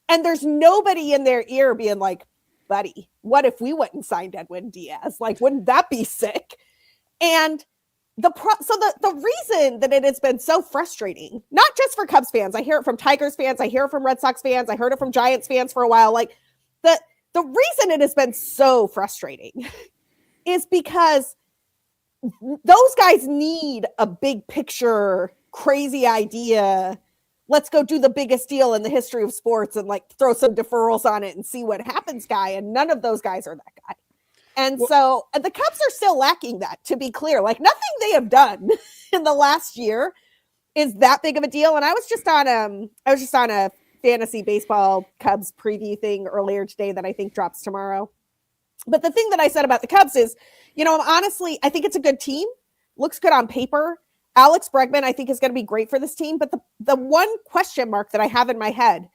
And there's nobody in their ear being like, buddy, what if we went and signed Edwin Diaz? Like, wouldn't that be sick? And the reason that it has been so frustrating, not just for Cubs fans, I hear it from Tigers fans, I hear it from Red Sox fans, I heard it from Giants fans for a while. Like, the reason it has been so frustrating is because those guys need a big picture, crazy idea. Let's go do the biggest deal in the history of sports and like throw some deferrals on it and see what happens, guy. And none of those guys are that guy. And so the Cubs are still lacking that, to be clear. Like, nothing they have done in the last year is that big of a deal. And I was just on a fantasy baseball Cubs preview thing earlier today that I think drops tomorrow. But the thing that I said about the Cubs is, honestly, I think it's a good team. Looks good on paper. Alex Bregman, I think, is going to be great for this team. But the one question mark that I have in my head,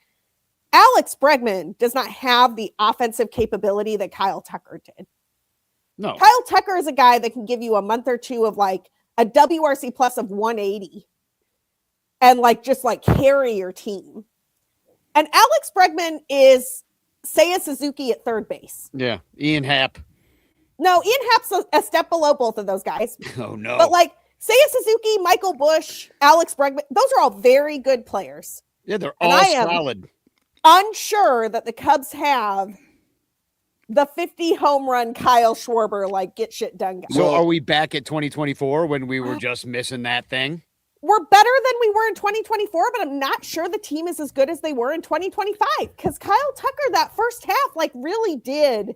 Alex Bregman does not have the offensive capability that Kyle Tucker did. No. Kyle Tucker is a guy that can give you a month or two of like a WRC plus of 180 and like just like carry your team. And Alex Bregman is Seiya Suzuki at third base. Yeah. Ian Happ. No, Ian Happ's a step below both of those guys. Oh, no. But like Seiya Suzuki, Michael Busch, Alex Bregman, those are all very good players. Yeah, they're all solid. Unsure that the Cubs have the 50 home run Kyle Schwarber, like, get shit done guy. So are we back at 2024 when we were just missing that thing? We're better than we were in 2024, but I'm not sure the team is as good as they were in 2025 because Kyle Tucker, that first half, like, really did,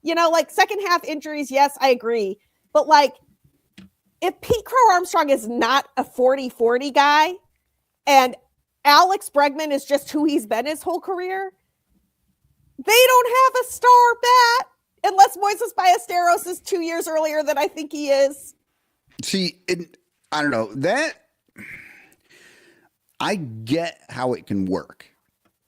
like, second half injuries. Yes, I agree. But like, if Pete Crow Armstrong is not a 40-40 guy and Alex Bregman is just who he's been his whole career, they don't have a star bat unless Moises Ballesteros is 2 years earlier than I think he is. See, I don't know that I get how it can work,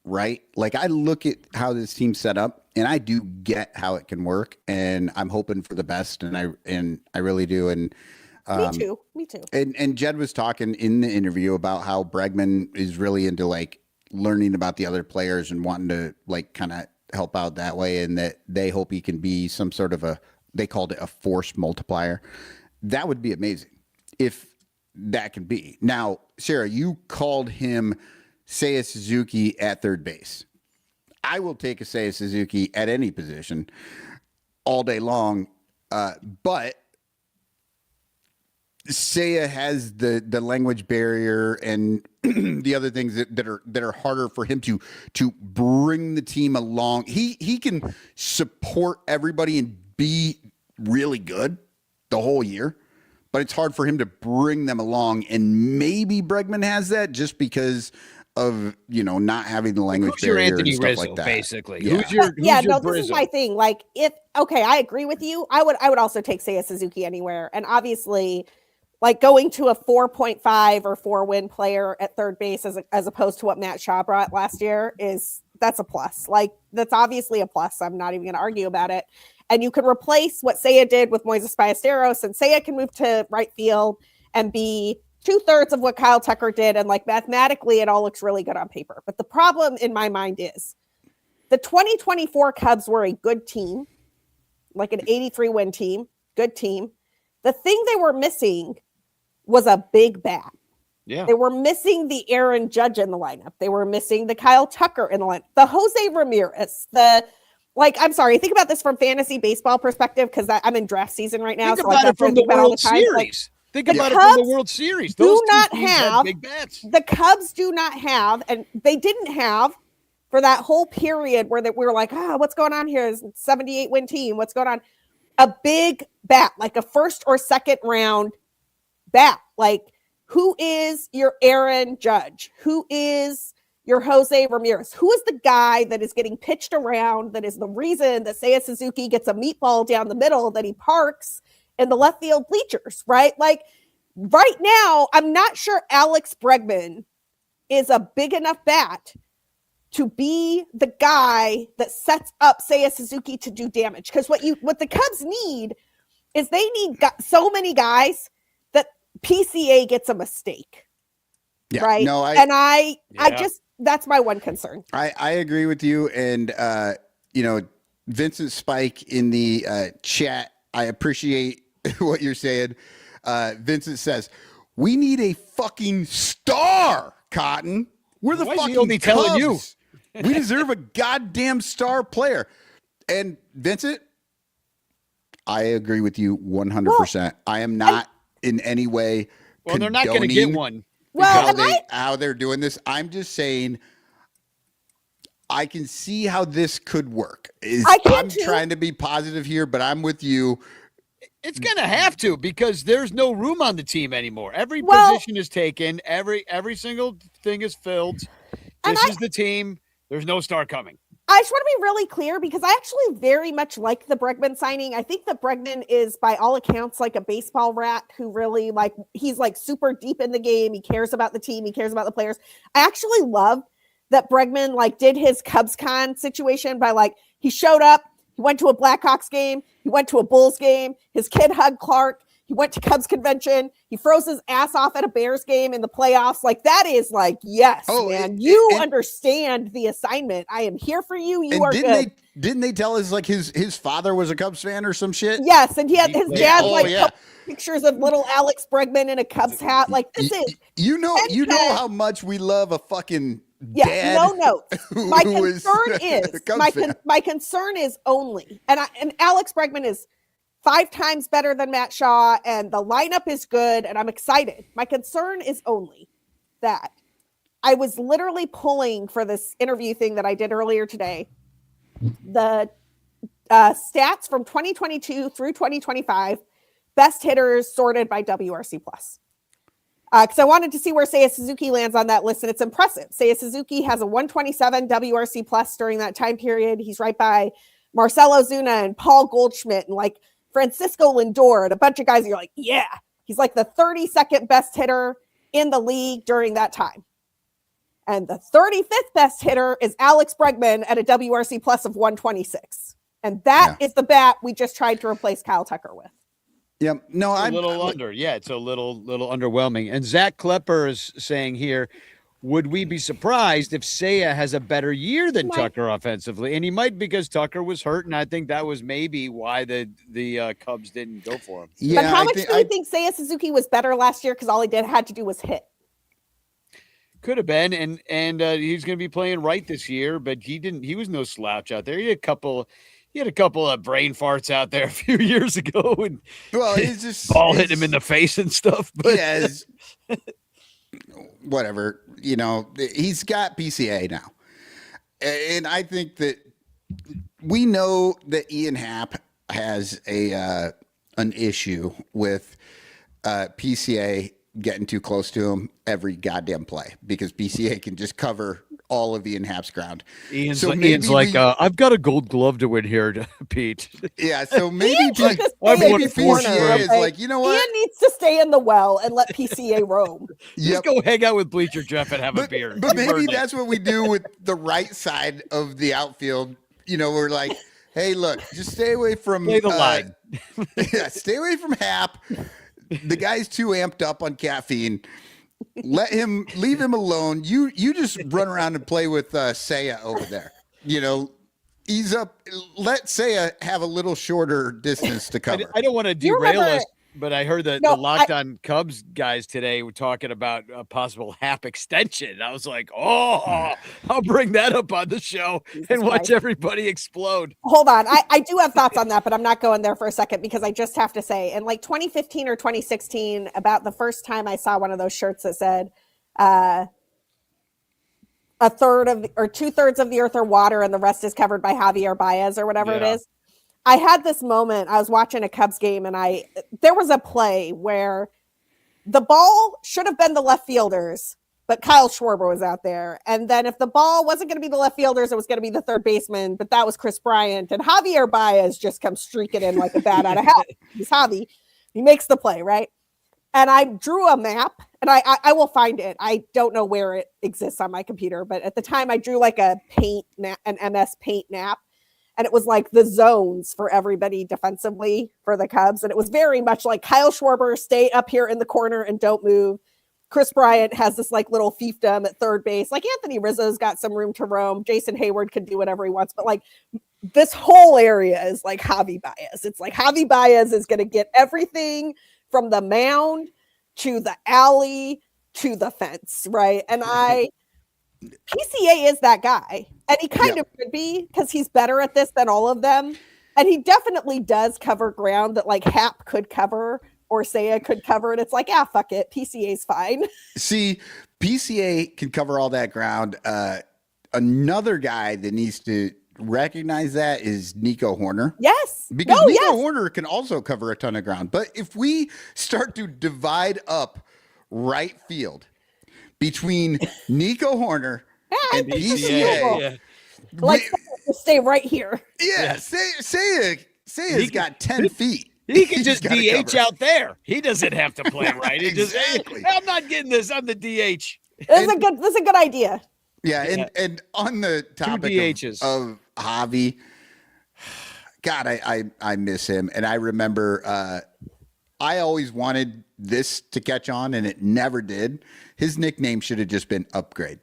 right? Like, I look at how this team's set up and I do get how it can work, and I'm hoping for the best. And I really do. And Me too. And Jed was talking in the interview about how Bregman is really into like learning about the other players and wanting to like kind of help out that way, and that they hope he can be some sort of they called it a force multiplier. That would be amazing if that could be. Now, Sarah, you called him Seiya Suzuki at third base. I will take a Seiya Suzuki at any position all day long, but Seiya has the language barrier and the other things that are harder for him to bring the team along. He can support everybody and be really good the whole year, but it's hard for him to bring them along. And maybe Bregman has that just because of not having the language who's your barrier Anthony and stuff Rizzo, like that. basically? Yeah. Who's your this is my thing. Like, I agree with you. I would also take Seiya Suzuki anywhere, and obviously, like going to a 4.5 or 4 win player at third base as opposed to what Matt Shaw brought last year that's a plus. Like, that's obviously a plus. I'm not even going to argue about it. And you can replace what Seiya did with Moises Ballesteros, and Seiya can move to right field and be 2/3 of what Kyle Tucker did. And like mathematically, it all looks really good on paper. But the problem in my mind is the 2024 Cubs were a good team, like an 83 win team, good team. The thing they were missing was a big bat. Yeah. They were missing the Aaron Judge in the lineup. They were missing the Kyle Tucker in the lineup. The Jose Ramirez, I'm sorry, think about this from fantasy baseball perspective, because I'm in draft season right now. Think about it from the World Series. Think about it from the World Series. Those two teams had big bats. The Cubs do not have, and they didn't have for that whole period where we were like, what's going on here? Is 78 win team? What's going on? A big bat, like a first or second round bat. Like, who is your Aaron Judge? Who is your Jose Ramirez? Who is the guy that is getting pitched around, that is the reason that Seiya Suzuki gets a meatball down the middle that he parks in the left field bleachers, right? Like, right now, I'm not sure Alex Bregman is a big enough bat to be the guy that sets up Seiya Suzuki to do damage. Because what the Cubs need is they need so many guys that PCA gets a mistake. Yeah, right. No, I just, that's my one concern. I agree with you. And, Vincent Spike in the chat, I appreciate what you're saying. Vincent says, we need a fucking star, Cotton. We're the fucking only telling you. We deserve a goddamn star player. And Vincent, I agree with you 100%. I am not in any way they're not going to get one. How they're doing this. I'm just saying I can see how this could work. I'm trying to be positive here, but I'm with you. It's going to have to, because there's no room on the team anymore. Every position is taken. Every single thing is filled. This is the team. There's no star coming. I just want to be really clear, because I actually very much like the Bregman signing. I think that Bregman is, by all accounts, like a baseball rat who really he's super deep in the game. He cares about the team. He cares about the players. I actually love that Bregman did his CubsCon situation by he showed up. He went to a Blackhawks game. He went to a Bulls game. His kid hugged Clark. He went to Cubs convention. He froze his ass off at a Bears game in the playoffs. That is yes, man. You understand the assignment. I am here for you. You are good. Didn't they tell us his father was a Cubs fan or some shit? Yes, and he had his dad pictures of little Alex Bregman in a Cubs hat. This is you know how much we love a fucking dad. No notes. My concern my concern is only, and Alex Bregman is 5 times better than Matt Shaw, and the lineup is good, and I'm excited. My concern is only that I was literally pulling for this interview thing that I did earlier today, the stats from 2022 through 2025, best hitters sorted by WRC+. Because I wanted to see where Seiya Suzuki lands on that list, and it's impressive. Seiya Suzuki has a 127 WRC+ during that time period. He's right by Marcell Ozuna and Paul Goldschmidt and Francisco Lindor and a bunch of guys. You're yeah, he's the 32nd best hitter in the league during that time. And the 35th best hitter is Alex Bregman at a WRC+ of 126. And that is the bat we just tried to replace Kyle Tucker with. Yeah, no, I'm a little under. Yeah, it's a little underwhelming. And Zach Klepper is saying here, would we be surprised if Seiya has a better year than Tucker offensively? And he might, because Tucker was hurt, and I think that was maybe why the Cubs didn't go for him. Yeah, but how much do you think Seiya Suzuki was better last year because all he had to do was hit? Could have been, and he's going to be playing right this year, but he was no slouch out there. He had a couple of brain farts out there a few years ago, and he's just ball hitting him in the face and stuff. But yeah, whatever. He's got PCA now, and I think that we know that Ian Happ has an issue with PCA getting too close to him every goddamn play, because PCA can just cover all of Ian Happ's ground. Ian's like, I've got a gold glove to win here, Pete. Yeah, so maybe PCA is like, you know what? Ian needs to stay in the well and let PCA roam. Just go hang out with Bleacher Jeff and have a beer. But maybe that's what we do with the right side of the outfield. We're like, hey, look, just stay away from play the line. Yeah, stay away from Hap. The guy's too amped up on caffeine. Leave him alone. You just run around and play with Seiya over there. Ease up. Let Seiya have a little shorter distance to cover. I don't want to derail us, but I heard that the Locked On Cubs guys today were talking about a possible Hap extension. I was like, I'll bring that up on the show and watch everybody explode. Hold on. I do have thoughts on that, but I'm not going there for a second, because I just have to say, in like 2015 or 2016, about the first time I saw one of those shirts that said, a third of or 2/3 of the earth are water and the rest is covered by Javier Baez or whatever it is. I had this moment. I was watching a Cubs game, and there was a play where the ball should have been the left fielders, but Kyle Schwarber was out there. And then if the ball wasn't going to be the left fielders, it was going to be the third baseman, but that was Chris Bryant. And Javier Baez just comes streaking in like a bat out of hell. He's Javi. He makes the play, right? And I drew a map, and I will find it. I don't know where it exists on my computer, but at the time I drew like an MS Paint map. And it was like the zones for everybody defensively for the Cubs. And it was very much like Kyle Schwarber, stay up here in the corner and don't move. Chris Bryant has this like little fiefdom at third base. Like Anthony Rizzo's got some room to roam. Jason Hayward can do whatever he wants. But like this whole area is like Javi Baez. It's like Javi Baez is going to get everything from the mound to the alley to the fence, right? And PCA is that guy. And he kind of could be, because he's better at this than all of them. And he definitely does cover ground that like Hap could cover or Seiya could cover. And it's like, fuck it. PCA's fine. See, PCA can cover all that ground. Another guy that needs to recognize that is Nico Horner. Yes. Because Nico Horner can also cover a ton of ground. But if we start to divide up right field between Nico Horner and PCA, stay right here. Yeah, Seiya's got 10 feet. He can just DH out there. He doesn't have to play right. Exactly. I'm not getting this. I'm the DH. That's a good idea. Yeah, and on the topic of Javi, God, I miss him. And I remember I always wanted this to catch on, and it never did. His nickname should have just been Upgrade,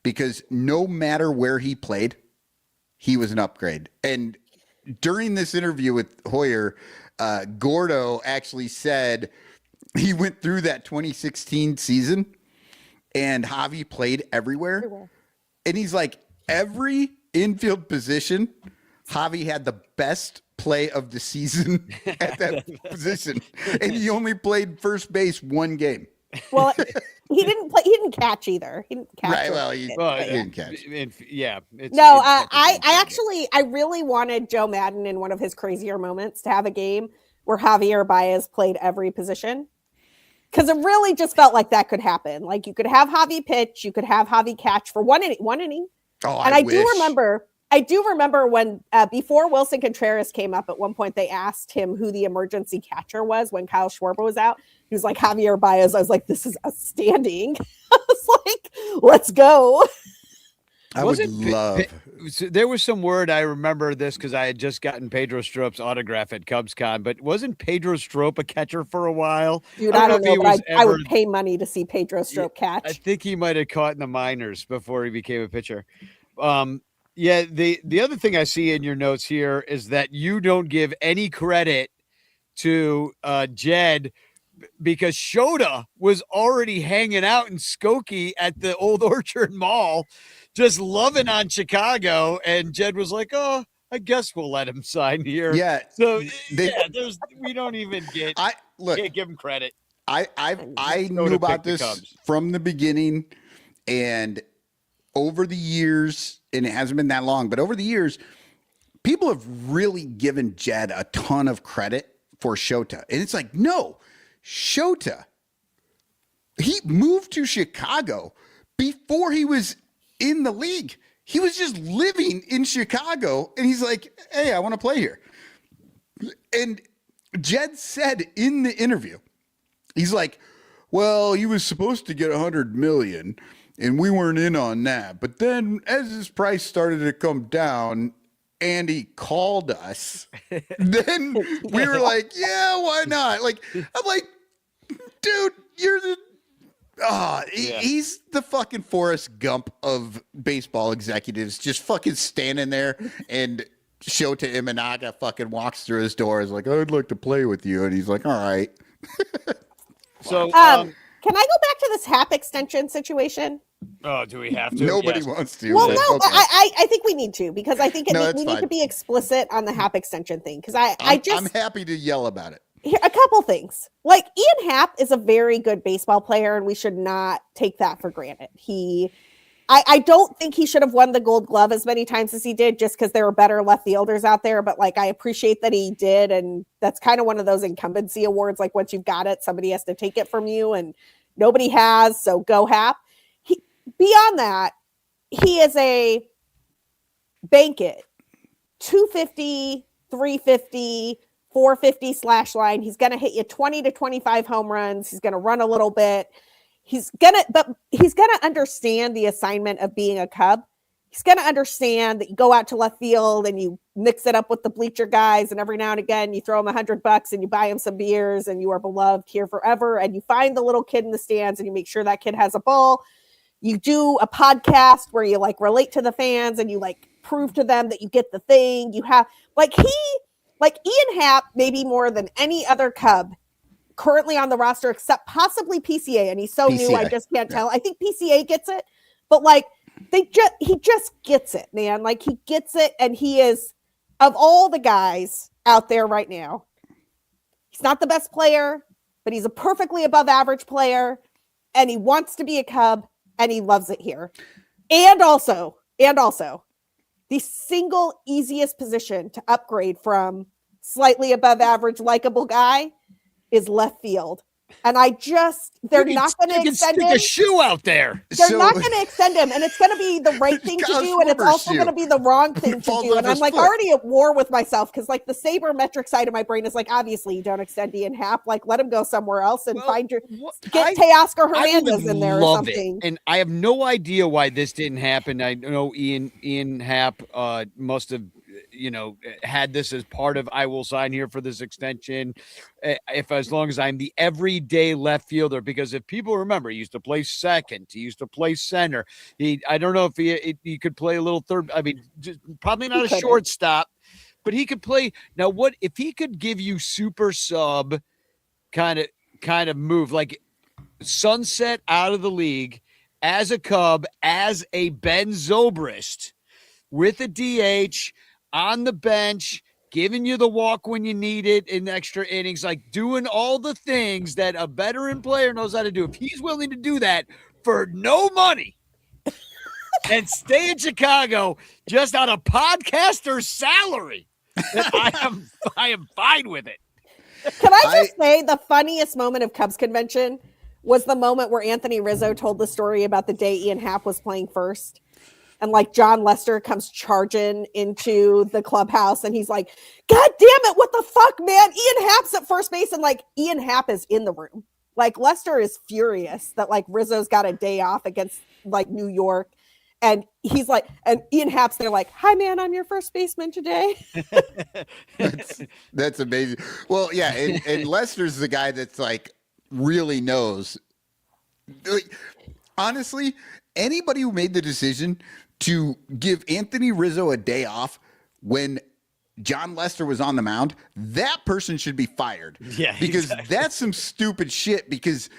because no matter where he played, he was an upgrade. And during this interview with Hoyer, Gordo actually said he went through that 2016 season and Javi played everywhere. And he's like, every infield position, Javi had the best play of the season at that position. And he only played first base one game. Well, he didn't play. He didn't catch either. He didn't catch. Right. Well, he didn't catch. I really wanted Joe Madden in one of his crazier moments to have a game where Javier Baez played every position, because it really just felt like that could happen. Like you could have Javi pitch, you could have Javi catch for one inning. Oh, and I do remember when before Wilson Contreras came up at one point, they asked him who the emergency catcher was when Kyle Schwarber was out. He was like, Javier Baez. I was like, this is outstanding. I was like, let's go. There was some word, I remember this because I had just gotten Pedro Strope's autograph at CubsCon, but wasn't Pedro Strope a catcher for a while? Dude, I don't know, but I would pay money to see Pedro Strope catch. I think he might have caught in the minors before he became a pitcher. The other thing I see in your notes here is that you don't give any credit to Jed because Shota was already hanging out in Skokie at the Old Orchard Mall, just loving on Chicago. And Jed was like, "Oh, I guess we'll let him sign here." Yeah. So we don't even can't give him credit. I knew about this from the beginning, and over the years, and it hasn't been that long, but over the years, people have really given Jed a ton of credit for Shota. And it's like, no, Shota, he moved to Chicago before he was in the league. He was just living in Chicago, and he's like, hey, I want to play here. And Jed said in the interview, he's like, well, he was supposed to get $100 million, and we weren't in on that. But then as his price started to come down, Andy called us. Then we were like, yeah, why not? Like, I'm like, dude, you're the he's the fucking Forrest Gump of baseball executives, just fucking standing there, and Shota Imanaga fucking walks through his door, is like, I'd like to play with you, and he's like, all right. So can I go back to this Hap extension situation? Oh, do we have to? Nobody wants to. Well, no, okay. I think we need to, because I think we need to be explicit on the Hap extension thing, because I'm happy to yell about it. Here, a couple things. Like, Ian Happ is a very good baseball player, and we should not take that for granted. I don't think he should have won the Gold Glove as many times as he did, just because there were better left fielders out there. But like, I appreciate that he did, and that's kind of one of those incumbency awards. Like, once you've got it, somebody has to take it from you, and nobody has. So go Happ. Beyond that, he is a bank it 250, 350. 450 slash line. He's going to hit you 20 to 25 home runs. He's going to run a little bit. He's going to understand the assignment of being a Cub. He's going to understand that you go out to left field and you mix it up with the bleacher guys. And every now and again, you throw him $100 and you buy him some beers, and you are beloved here forever. And you find the little kid in the stands and you make sure that kid has a ball. You do a podcast where you like relate to the fans and you like prove to them that you get the thing. You have like Ian Happ, maybe more than any other Cub currently on the roster, except possibly PCA. And he's so new, I just can't tell. I think PCA gets it, but like he just gets it, man. Like, he gets it. And he is, of all the guys out there right now, he's not the best player, but he's a perfectly above average player, and he wants to be a Cub, and he loves it here. And also, the single easiest position to upgrade from slightly above average, likable guy is left field. And they're not going to extend him. Stick a shoe out there. They're not going to extend him. And it's going to be the right thing to do. And it's also going to be the wrong thing to do. And I'm like already at war with myself, because like the sabermetric side of my brain is like, obviously you don't extend Ian Happ. Like, let him go somewhere else and get Teoscar Hernandez in there or something. And I have no idea why this didn't happen. I know Ian Happ must have, had this as part of, I will sign here for this extension as long as I'm the everyday left fielder, because if people remember, he used to play second, he used to play center. I don't know if he could play a little third. I mean, probably not a shortstop, but he could play. Now, what if he could give you super sub kind of move, like sunset out of the league as a Cub, as a Ben Zobrist with a DH on the bench, giving you the walk when you need it in extra innings, like doing all the things that a veteran player knows how to do. If he's willing to do that for no money and stay in Chicago just on a podcaster's salary, then I am fine with it. Can I just say the funniest moment of Cubs convention was the moment where Anthony Rizzo told the story about the day Ian Happ was playing first. And like John Lester comes charging into the clubhouse and he's like, God damn it, what the fuck, man? Ian Happ's at first base, and like Ian Happ is in the room. Like, Lester is furious that like Rizzo's got a day off against like New York. And he's like, and Ian Happ's there like, hi man, I'm your first baseman today. That's amazing. Well, yeah, and Lester's the guy that's like really knows. Like, honestly, anybody who made the decision to give Anthony Rizzo a day off when John Lester was on the mound, that person should be fired. Yeah, because that's some stupid shit. Because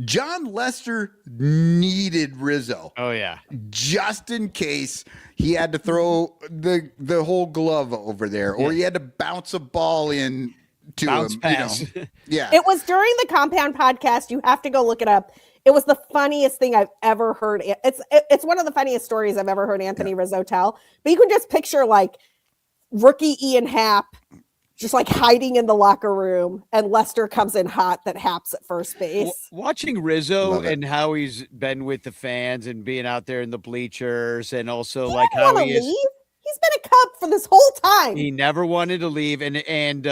John Lester needed Rizzo. Oh yeah, just in case he had to throw the whole glove over there, or he had to bounce a ball in to bounce him. Pass. Yeah, it was during the Compound podcast. You have to go look it up. It was the funniest thing I've ever heard. It's one of the funniest stories I've ever heard Anthony Rizzo tell. But you can just picture like rookie Ian Happ just like hiding in the locker room, and Lester comes in hot that Happ's at first base. Watching Rizzo and how he's been with the fans and being out there in the bleachers, and also like how he is. He's been a Cub for this whole time. He never wanted to leave, and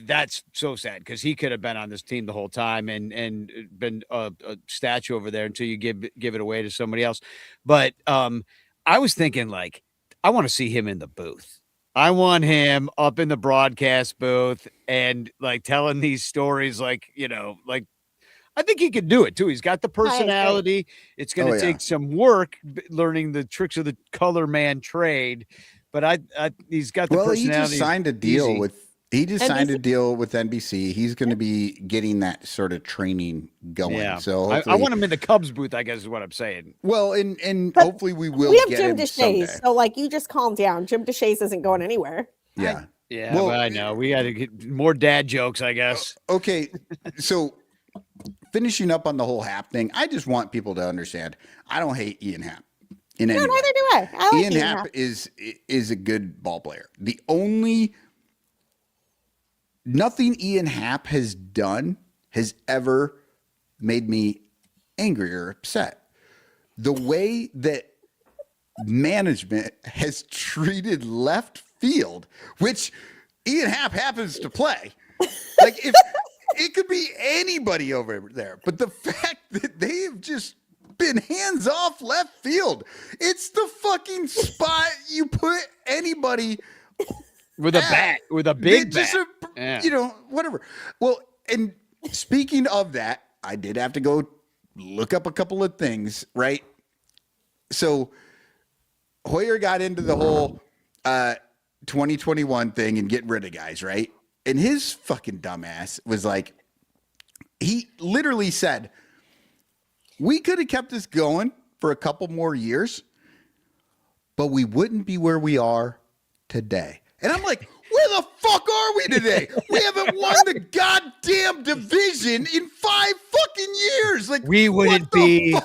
that's so sad because he could have been on this team the whole time and been a statue over there until you give it away to somebody else. But I was thinking, like, I want to see him in the booth. I want him up in the broadcast booth and like telling these stories, like, you know, like I think he could do it too. He's got the personality. It's going to take some work learning the tricks of the color man trade, but he's got the personality. He just signed a deal with NBC. He's going to be getting that sort of training going. Yeah. So I want him in the Cubs booth, I guess is what I'm saying. Well, and hopefully we will. We have get Jim him Deshaies, someday. so like you just calm down. Jim Deshaies isn't going anywhere. Yeah. Well, I know we got to get more dad jokes, I guess. Okay, so finishing up on the whole Happ thing, I just want people to understand. I don't hate Ian Happ in any way. Neither do I. I like Ian Happ is a good ball player. Nothing Ian Happ has done has ever made me angry or upset. The way that management has treated left field, which Ian Happ happens to play. Like, if it could be anybody over there, but the fact that they have just been hands off left field, it's the fucking spot you put anybody with a bat, with a big bat. You know, whatever. Well, and speaking of that, I did have to go look up a couple of things, right? So Hoyer got into the whole 2021 thing and getting rid of guys, right? And his fucking dumbass was like, he literally said, we could have kept this going for a couple more years, but we wouldn't be where we are today. And I'm like, where the fuck are we today? We haven't won the goddamn division in 5 fucking years. Like, we wouldn't be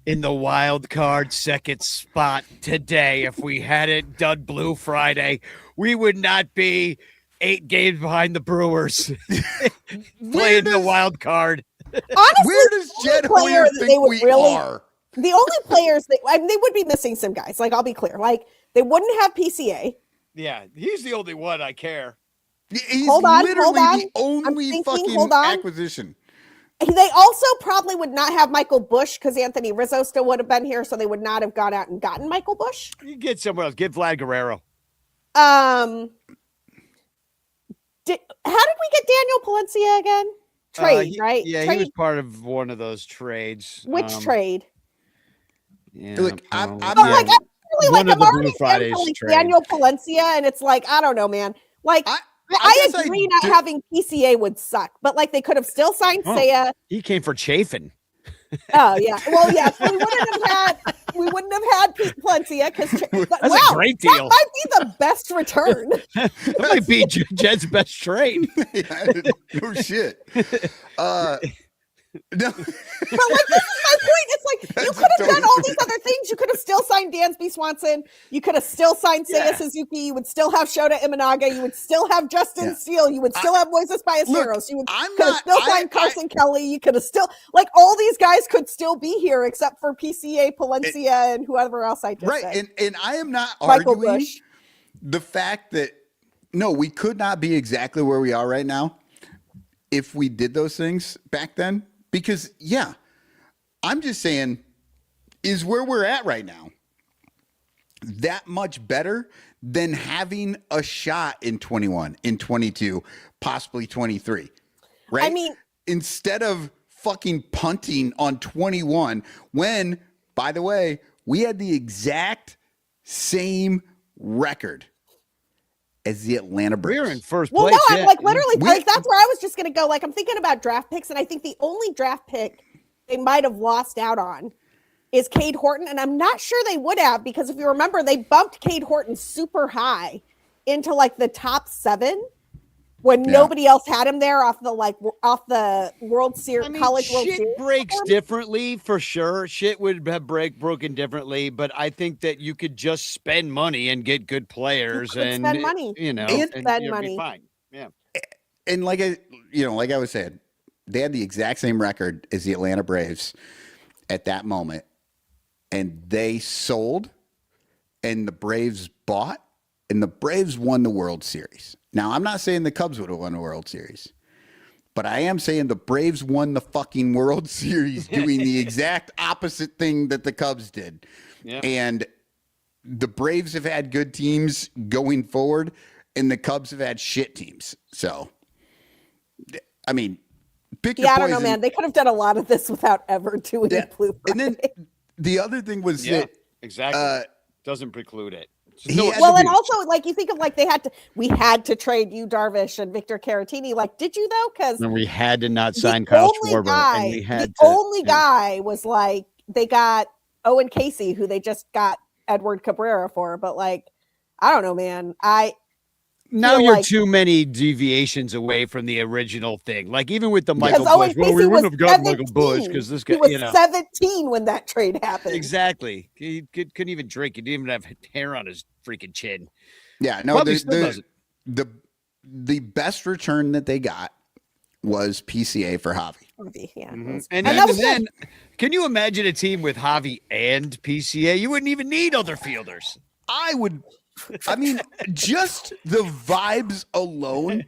in the wild card second spot today if we hadn't done Blue Friday. We would not be 8 games behind the Brewers playing the wild card. Honestly, where does Jed Hoyer think we are? The only players they would be missing some guys. Like, I'll be clear. Like, they wouldn't have PCA. Yeah, he's the only one I care. He's literally the only fucking acquisition. They also probably would not have Michael Busch because Anthony Rizzo still would have been here, so they would not have gone out and gotten Michael Busch. You get somewhere else. Get Vlad Guerrero. How did we get Daniel Palencia again? Trade, right? Yeah, trade. He was part of one of those trades. Which trade? Yeah, look, I'm already canceling Daniel Palencia, and it's like, I don't know, man. Like, I agree not having PCA would suck, but like they could have still signed Seiya. He came for Chafin. Oh yeah, well yeah, so we wouldn't have had Pete Palencia because that's a great deal. That might be the best return. That might be Jed's best trade. No shit. No. But like, this is my point. It's like you could have done all these other things. You could have still signed Dansby Swanson. You could have still signed Seiya Suzuki. You would still have Shota Imanaga. You would still have Justin Steele. You would still have Moises Ballesteros. You could have still signed Carson Kelly. You could have still, like, all these guys could still be here except for PCA, Palencia, and whoever else I just said. And I am not Michael arguing Busch. the fact that no, we could not be exactly where we are right now if we did those things back then. Because, I'm just saying, is where we're at right now that much better than having a shot in 21, in 22, possibly 23, right? I mean, instead of fucking punting on 21, when, by the way, we had the exact same record as the Atlanta Braves. We're in first well, place. no, I'm like literally like that's where I was just going to go. Like I'm thinking about draft picks, and I think the only draft pick they might have lost out on is Cade Horton, and I'm not sure they would have because if you remember, they bumped Cade Horton super high into like the top 7 when nobody else had him there off the World Series, College World Series. Shit breaks differently for sure. Shit would have broken differently, but I think that you could just spend money and get good players and spend money, and spend money. Be fine. Yeah. And like I was saying, they had the exact same record as the Atlanta Braves at that moment, and they sold, and the Braves bought, and the Braves won the World Series. Now, I'm not saying the Cubs would have won the World Series, but I am saying the Braves won the fucking World Series doing the exact opposite thing that the Cubs did. Yeah. And the Braves have had good teams going forward, and the Cubs have had shit teams. So, I mean, pick your poison. I don't know, man. They could have done a lot of this without ever doing Blue Friday. And then the other thing was that exactly doesn't preclude it. And also, like you think of like we had to trade you, Darvish and Victor Caratini. Like, did you though? Because we had to not sign Kyle Schwarber. The only guy was like they got Owen Casey, who they just got Edward Cabrera for. But like, I don't know, man. Now you're too many deviations away from the original thing. Like even with the Michael Bush, we wouldn't have gotten Michael Bush because this guy he was 17 when that trade happened. Exactly. He couldn't even drink. He didn't even have hair on his freaking chin. Yeah, no. The best return that they got was PCA for Javi. Yeah, mm-hmm. And even then, can you imagine a team with Javi and PCA? You wouldn't even need other fielders. I mean, just the vibes alone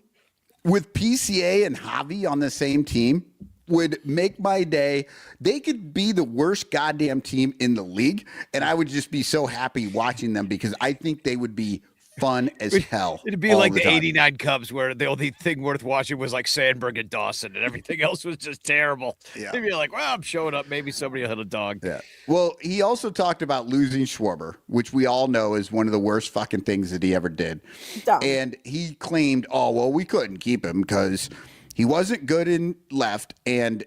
with PCA and Javi on the same team would make my day. They could be the worst goddamn team in the league, and I would just be so happy watching them because I think they would be fun as hell. It'd be like the 89 Cubs where the only thing worth watching was like Sandberg and Dawson and everything else was just terrible. Yeah. They'd be like, well, I'm showing up. Maybe somebody will hit a dog. Yeah. Well, he also talked about losing Schwarber, which we all know is one of the worst fucking things that he ever did. Dumb. And he claimed, we couldn't keep him because he wasn't good in left and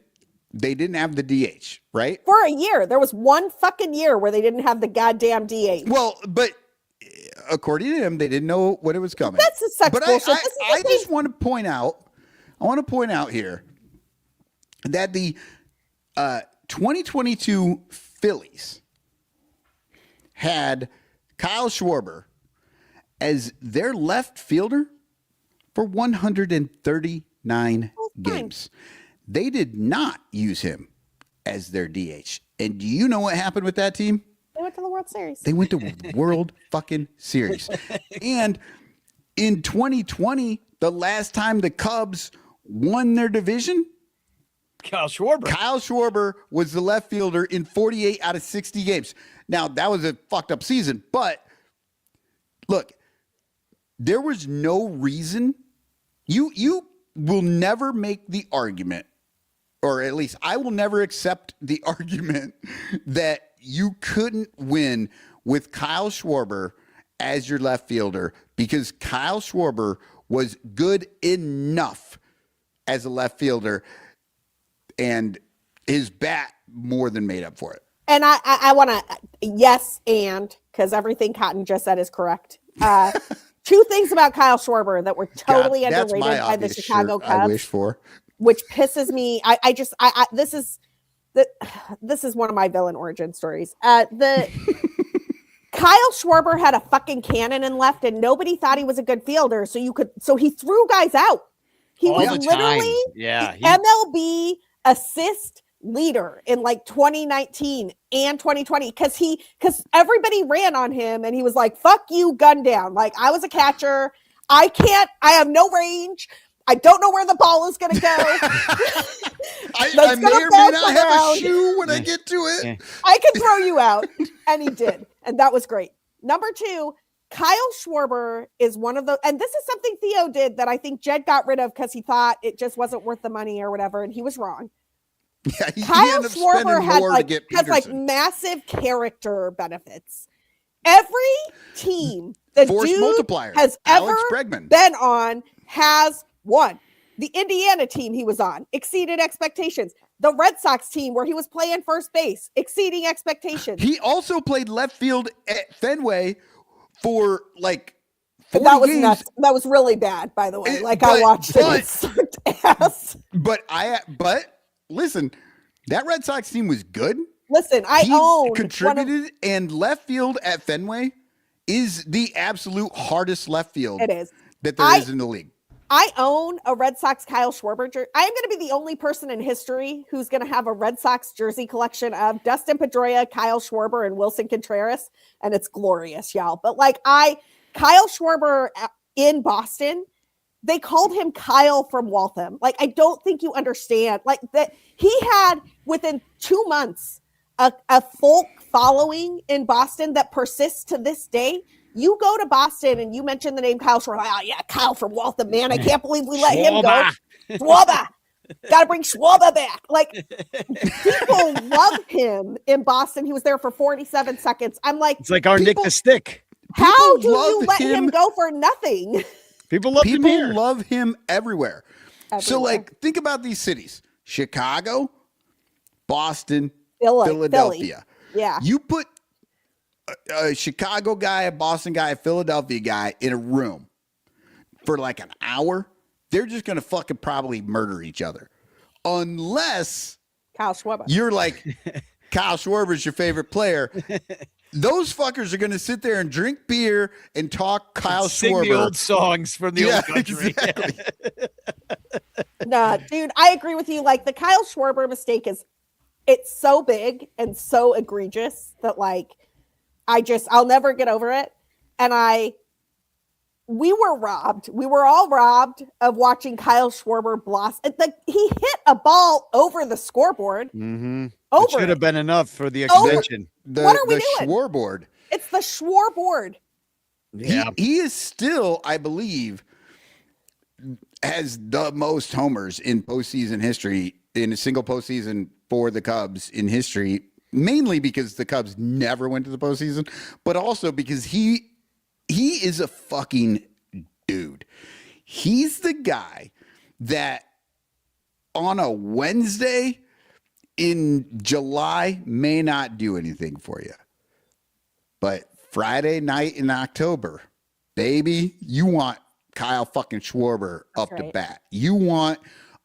they didn't have the DH, right? For a year. There was one fucking year where they didn't have the goddamn DH. Well, but according to him, they didn't know what it was coming. That's such bullshit. I just want to point out here that the 2022 Phillies had Kyle Schwarber as their left fielder for 139 games. They did not use him as their DH. And do you know what happened with that team? They went to the World Series. They went to World fucking Series. And in 2020, the last time the Cubs won their division, Kyle Schwarber was the left fielder in 48 out of 60 games. Now, that was a fucked up season, but look, there was no reason. You will never make the argument, or at least I will never accept the argument that you couldn't win with Kyle Schwarber as your left fielder because Kyle Schwarber was good enough as a left fielder and his bat more than made up for it. And I want to, because everything Cotton just said is correct. Two things about Kyle Schwarber that were totally underrated by the Chicago Cubs. I wish for. Which pisses me. This is one of my villain origin stories. Kyle Schwarber had a fucking cannon in left, and nobody thought he was a good fielder. So he threw guys out. He was literally MLB assist leader in like 2019 and 2020 because everybody ran on him, and he was like, "Fuck you, gun down." Like, I was a catcher. I have no range. I don't know where the ball is going to go. I may or may not have a shoe when I get to it. I can throw you out. And he did. And that was great. Number 2, Kyle Schwarber is one of the, and this is something Theo did that I think Jed got rid of because he thought it just wasn't worth the money or whatever. And he was wrong. Yeah, Kyle Schwarber has massive character benefits. Every team the Force dude multiplier. has Alex ever Bregman. been on has won. The Indiana team he was on exceeded expectations. The Red Sox team where he was playing first base, exceeding expectations. He also played left field at Fenway for like 40 that was games. nuts. That was really bad, by the way. I watched it. It sucked ass. But listen, that Red Sox team was good. Listen, he contributed, and left field at Fenway is the absolute hardest left field it is. that there is in the league. I own a Red Sox Kyle Schwarber jersey. I am going to be the only person in history who's going to have a Red Sox jersey collection of Dustin Pedroia, Kyle Schwarber, and Wilson Contreras. And it's glorious, y'all. But Kyle Schwarber in Boston, they called him Kyle from Waltham. I don't think you understand. That he had within 2 months a folk following in Boston that persists to this day. You go to Boston and you mention the name Kyle Schwarber. Oh, yeah, Kyle from Waltham, man. I can't believe we let him go. Schwarber. Got to bring Schwarber back. People love him in Boston. He was there for 47 seconds. I'm like, it's like our Nick the Stick. How do you let him go for nothing? People love him here. Love him everywhere. So, think about these cities: Chicago, Boston, Philadelphia. Yeah. You put a Chicago guy, a Boston guy, a Philadelphia guy in a room for an hour, they're just going to fucking probably murder each other. Unless Kyle Schwarber. You're like, Kyle Schwarber's your favorite player. Those fuckers are going to sit there and drink beer and talk Kyle Sing Schwarber. the old songs from the old country. Exactly. Nah, dude, I agree with you. The Kyle Schwarber mistake it's so big and so egregious that I'll never get over it. And we were robbed. We were all robbed of watching Kyle Schwarber blossom. He hit a ball over the scoreboard. Mm-hmm. It should have been enough for the extension. What are we doing? Schwarboard. It's the Schwarboard. Yeah. He is still, I believe, has the most homers in postseason history, in a single postseason for the Cubs in history, mainly because the Cubs never went to the postseason, but also because he is a fucking dude. He's the guy that on a Wednesday in July may not do anything for you. But Friday night in October, baby, you want Kyle fucking Schwarber up to bat. You want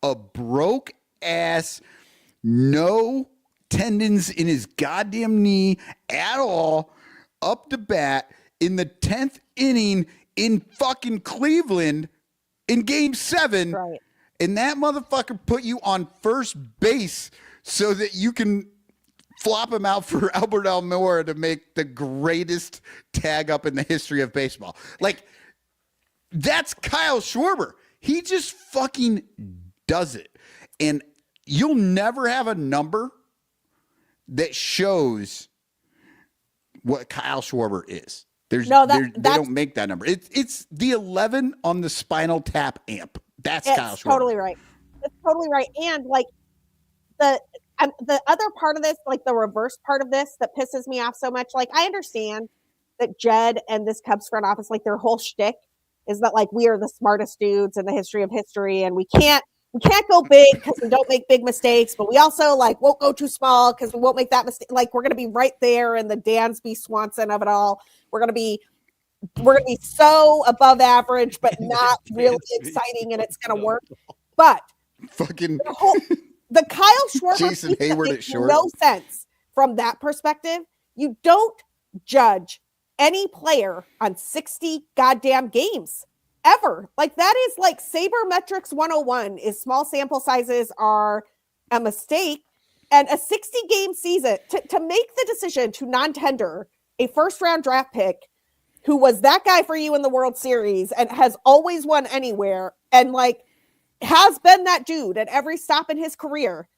a broke ass, no tendons in his goddamn knee at all, up to bat in the 10th inning in fucking Cleveland in game 7. Right. And that motherfucker put you on first base so that you can flop him out for Albert Almora to make the greatest tag up in the history of baseball. That's Kyle Schwarber. He just fucking does it. And you'll never have a number that shows what Kyle Schwarber is. They don't make that number. It's the 11 on the Spinal Tap amp. That's Kyle Schwarber. Totally right. It's totally right. And the other part of this, the reverse part of this that pisses me off so much, I understand that Jed and this Cubs front office, their whole shtick is that we are the smartest dudes in the history of history, and we can't go big because we don't make big mistakes, but we also won't go too small because we won't make that mistake. We're going to be right there in the Dansby Swanson of it all. We're going to be so above average, but not really exciting, and it's going to work. But fucking the Kyle Schwarber Jason Hayward at short. No sense from that perspective. You don't judge any player on 60 goddamn games ever. That is sabermetrics 101 is small sample sizes are a mistake. And a 60 game season to make the decision to non-tender a first round draft pick who was that guy for you in the World Series and has always won anywhere and has been that dude at every stop in his career,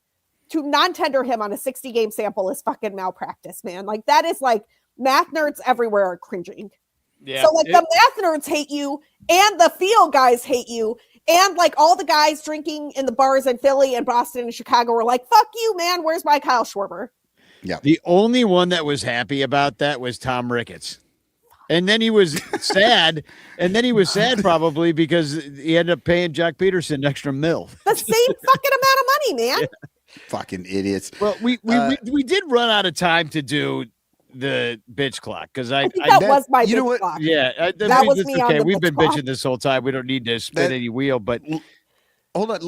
to non-tender him on a 60 game sample is fucking malpractice, man. That is math nerds everywhere are cringing. Yeah. So the math nerds hate you and the field guys hate you. And all the guys drinking in the bars in Philly and Boston and Chicago were like, fuck you, man. Where's my Kyle Schwarber? Yeah. The only one that was happy about that was Tom Ricketts. And then he was sad. And then he was sad probably because he ended up paying Jack Peterson an extra $1 The same fucking amount of money, man. Yeah. Fucking idiots. Well, we did run out of time to do the bitch clock because I think that was my bitch clock. Yeah, that was me on the We've bitch been clock. bitching this whole time. We don't need to spin any wheel, but hold on.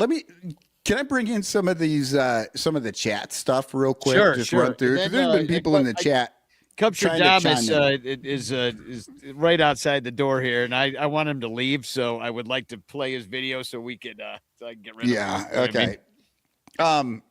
Can I bring in some of these some of the chat stuff real quick? Sure, just sure. run through. Then, There's been people in the chat. Cupstradamus is right outside the door here, and I want him to leave, so I would like to play his video so we could so I can get rid of him. Yeah. You know what I mean? Okay.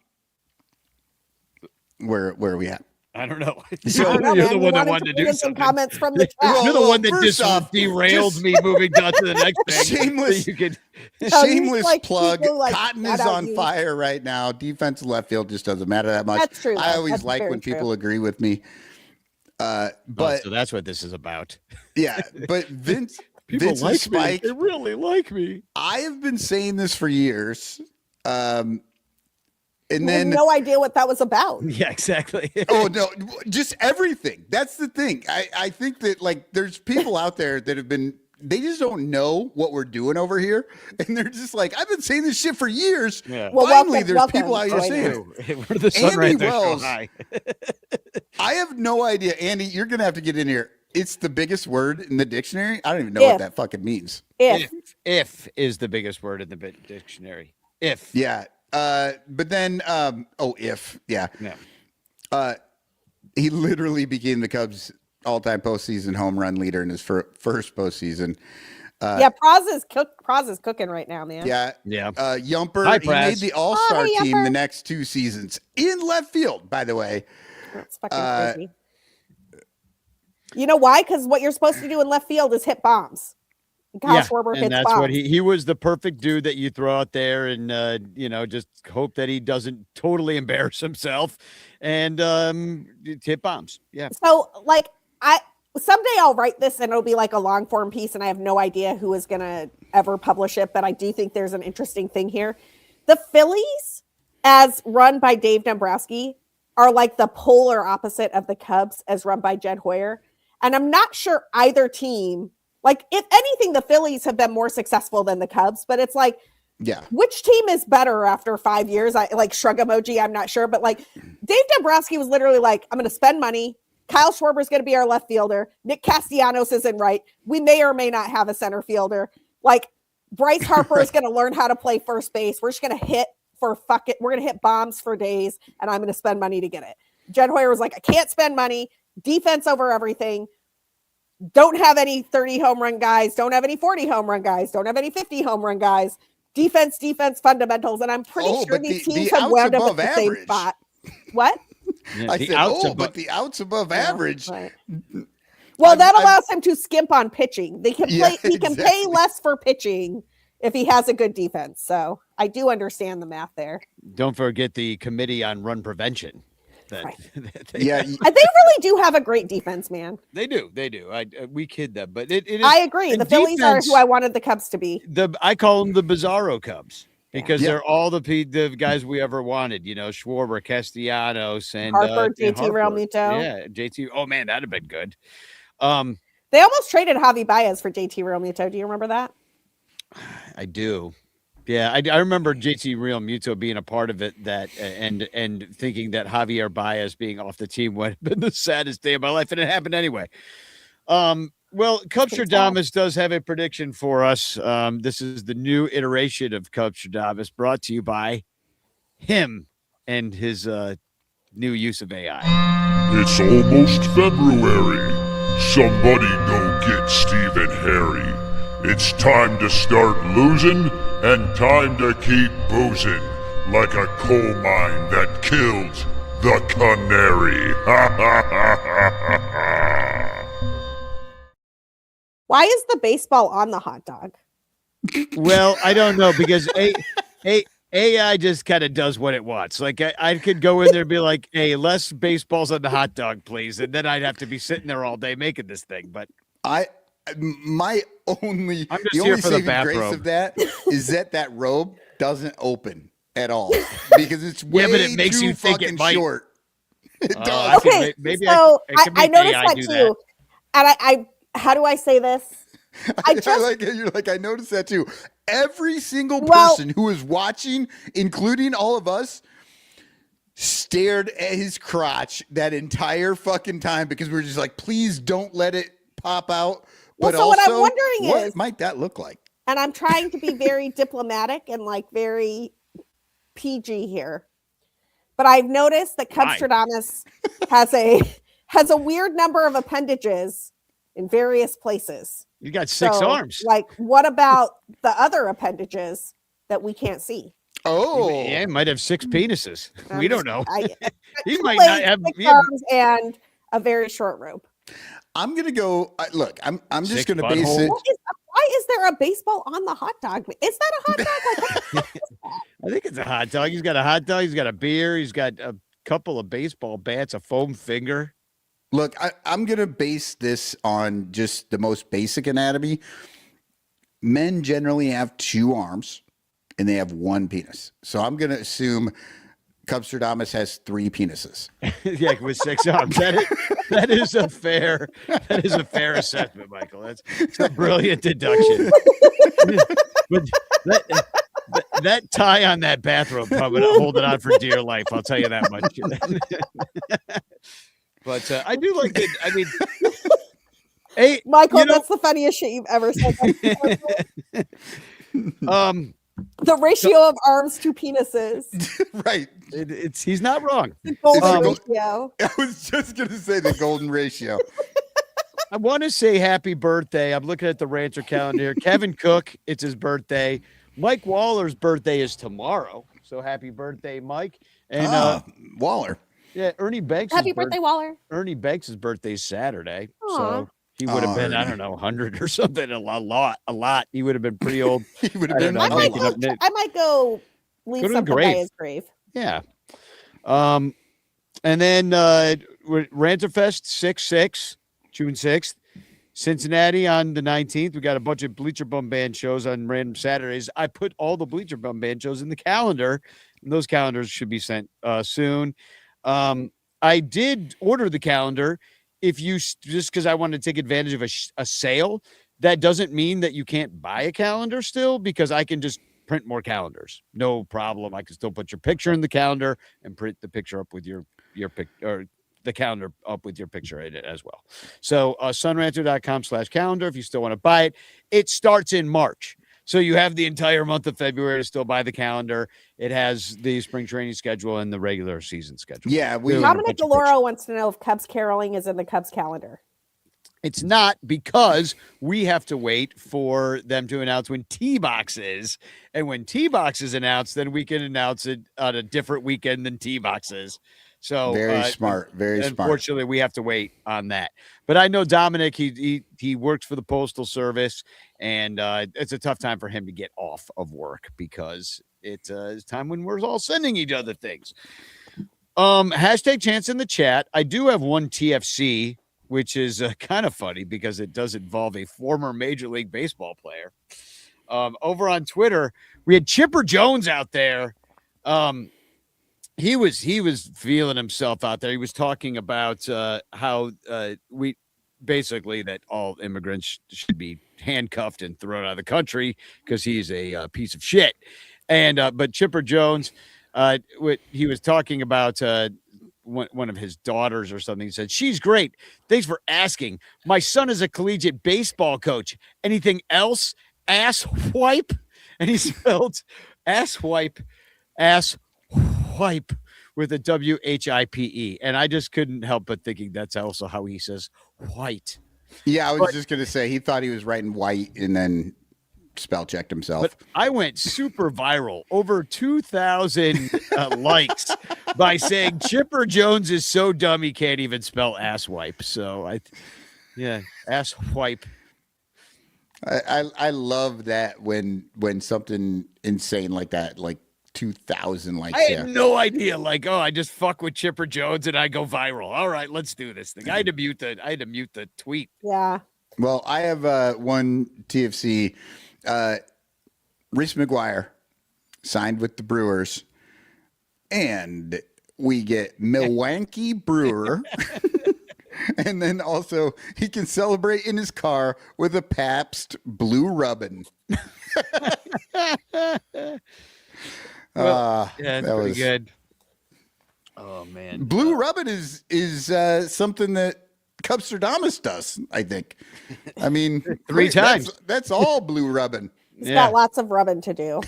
Where are we at? I don't know. I don't know, You're man. the You one that wanted wanted to put do in some something. comments from the chat. You're the one that first off, derailed me moving on to the next thing. Shameless, You could, shameless like, plug. people, like, Cotton shout is out on you. fire right now. Defense left field just doesn't matter that much. That's true. I always That's like very when people true. agree with me. But so that's what this is about. yeah, but Vince People and like Spike, me. They really like me. I have been saying this for years. And You then had no idea what that was about. Yeah, exactly. oh no, just everything. That's the thing. I think that like there's people out there that have been they just don't know what we're doing over here. And they're just like, I've been saying this shit for years. Yeah. Well, Finally, welcome, there's people out here welcome. saying it. We're the sun Andy right there. Wells. Hi. I have no idea. Andy, you're gonna have to get in here. It's the biggest word in the dictionary. I don't even know what that fucking means. If is the biggest word in the dictionary. If. Yeah. But then if. Yeah. Yeah. He literally became the Cubs all-time postseason home run leader in his first postseason. Yeah, Praz is cooking right now, man. Yeah. Yeah. Yumper, Hi, he made Praz. the all-star Hi, team Yumper. the next 2 seasons in left field, by the way. That's fucking crazy. You know why? Because what you're supposed to do in left field is hit bombs. Kyle Schwarber and hits that's bombs. what he was the perfect dude that you throw out there and just hope that he doesn't totally embarrass himself and hit bombs. Yeah. So like someday I'll write this and it'll be like a long form piece and I have no idea who is gonna ever publish it, but I do think there's an interesting thing here. The Phillies, as run by Dave Dombrowski, are like the polar opposite of the Cubs as run by Jed Hoyer. And I'm not sure either team, like if anything, the Phillies have been more successful than the Cubs, but it's like, yeah, which team is better after 5 years? I like shrug emoji. I'm not sure, but like Dave Dombrowski was literally like, I'm going to spend money. Kyle Schwarber is going to be our left fielder. Nick Castellanos isn't right. We may or may not have a center fielder. Like Bryce Harper is going to learn how to play first base. We're just going to hit for fuck it. We're going to hit bombs for days and I'm going to spend money to get it. Jed Hoyer was like, I can't spend money. Defense over everything. Don't have any 30 home run guys. Don't have any 40 home run guys. Don't have any 50 home run guys. Defense, fundamentals. And I'm pretty sure these teams have wound up at the same spot. What? Yeah, I said, but the outs above average. Right. Well, that allows him to skimp on pitching. They can play. He can pay less for pitching if he has a good defense. So I do understand the math there. Don't forget the committee on run prevention. Right. They really do have a great defense, man. They do. We kid them, but it is. I agree. The Phillies are who I wanted the Cubs to be. I call them the Bizarro Cubs because they're all the guys we ever wanted. You know, Schwarber, Castellanos, and Harper, JT Realmuto. Yeah, JT. Oh man, that'd have been good. They almost traded Javi Baez for JT Realmuto. Do you remember that? I do. Yeah, I remember JT Realmuto being a part of it and thinking that Javier Baez being off the team would have been the saddest day of my life, and it happened anyway. Well, Cubstradamus does have a prediction for us. This is the new iteration of Cubstradamus brought to you by him and his new use of AI. It's almost February. Somebody go get Steve and Harry. It's time to start losing and time to keep boozing like a coal mine that killed the canary. Why is the baseball on the hot dog? Well, I don't know because AI just kind of does what it wants. Like I could go in there and be like, "Hey, less baseballs on the hot dog, please," and then I'd have to be sitting there all day making this thing. But I'm just the here only for the saving grace bathrobe. of that is that robe doesn't open at all because it's yeah, way but it makes too you think fucking it might. short. It does. Okay, maybe so I can I make noticed AI that do too, and I how do I say this? I like it. You're like, I noticed that too. Every single person who was watching, including all of us, stared at his crotch that entire fucking time because we were just like, please don't let it pop out. But so also, what I'm wondering what might that look like? And I'm trying to be very diplomatic and like very PG here. But I've noticed that Cubstradamus has a weird number of appendages in various places. You got 6 arms. Like, what about the other appendages that we can't see? Oh, yeah, he might have 6 penises. We don't know. He might not have 6 arms and a very short rope. I'm gonna go. Look, I'm just gonna base it. Why is there a baseball on the hot dog? Is that a hot dog? I think it's a hot dog. He's got a hot dog. He's got a beer. He's got a couple of baseball bats, a foam finger. Look, I'm going to base this on just the most basic anatomy. Men generally have 2 arms and they have 1 penis. So I'm going to assume Cubstradamus has 3 penises. Yeah, with 6 arms. That is a fair assessment, Michael. That's a brilliant deduction. But that tie on that bathrobe, I'm going to hold it on for dear life. I'll tell you that much. But I do like it. I mean, hey, Michael, that's the funniest shit you've ever said. The ratio of arms to penises. Right. He's not wrong. The golden ratio. I was just going to say the golden ratio. I want to say happy birthday. I'm looking at the Ranter calendar here. Kevin Cook, it's his birthday. Mike Waller's birthday is tomorrow. So happy birthday, Mike. And Waller. Yeah, Ernie Banks. Happy birthday, Waller. Ernie Banks' birthday is Saturday. Aww. So he would have been, I don't know, 100 or something. A lot. He would have been pretty old. He would have been. I might go leave something by his grave. Yeah. And then Ranterfest 6/6, June 6th. Cincinnati on the 19th. We got a bunch of Bleacher Bum Band shows on random Saturdays. I put all the Bleacher Bum Band shows in the calendar, and those calendars should be sent soon. I did order the calendar. If you just because I wanted to take advantage of a sale, that doesn't mean that you can't buy a calendar still, because I can just print more calendars. No problem. I can still put your picture in the calendar and print the picture up with your pic, or the calendar up with your picture in it as well. So sunranter.com/calendar if you still want to buy it. It starts in March. So you have the entire month of February to still buy the calendar. It has the spring training schedule and the regular season schedule. Yeah. Dominic DeLauro wants to know if Cubs caroling is in the Cubs calendar. It's not, because we have to wait for them to announce when T-Box is. And when T-Box is announced, then we can announce it on a different weekend than T-Box is. So very smart. Unfortunately, we have to wait on that. But I know Dominic, he works for the Postal Service, and it's a tough time for him to get off of work, because it's a time when we're all sending each other things. Hashtag chance in the chat. I do have one TFC, which is kind of funny because it does involve a former Major League Baseball player. Over on Twitter, we had Chipper Jones out there. He was feeling himself out there. He was talking about how we basically that all immigrants should be handcuffed and thrown out of the country because he's a piece of shit. And but Chipper Jones, he was talking about one of his daughters or something. He said, "She's great. Thanks for asking. My son is a collegiate baseball coach. Anything else? Ass wipe." And he spelled ass wipe with a WHIPE. And I just couldn't help but thinking that's also how he says white. Yeah, I was just going to say he thought he was writing white and then spell checked himself. But I went super viral, over 2,000 likes by saying Chipper Jones is so dumb he can't even spell ass wipe. So ass wipe. I love that when something insane like that, like 2,000 likes. I had no idea. Like, I just fuck with Chipper Jones and I go viral. All right, let's do this thing. I had to mute the tweet. Yeah. Well, I have one TFC. Reese McGuire signed with the Brewers, and we get Milwaukee Brewer And then also he can celebrate in his car with a Pabst Blue Rubbin. Well, yeah, it's pretty good. Oh man, Blue Rubbin is something that Cubstradamus does. I think. I mean, 3 times. That's all Blue Rubbin. He's got lots of rubbing to do.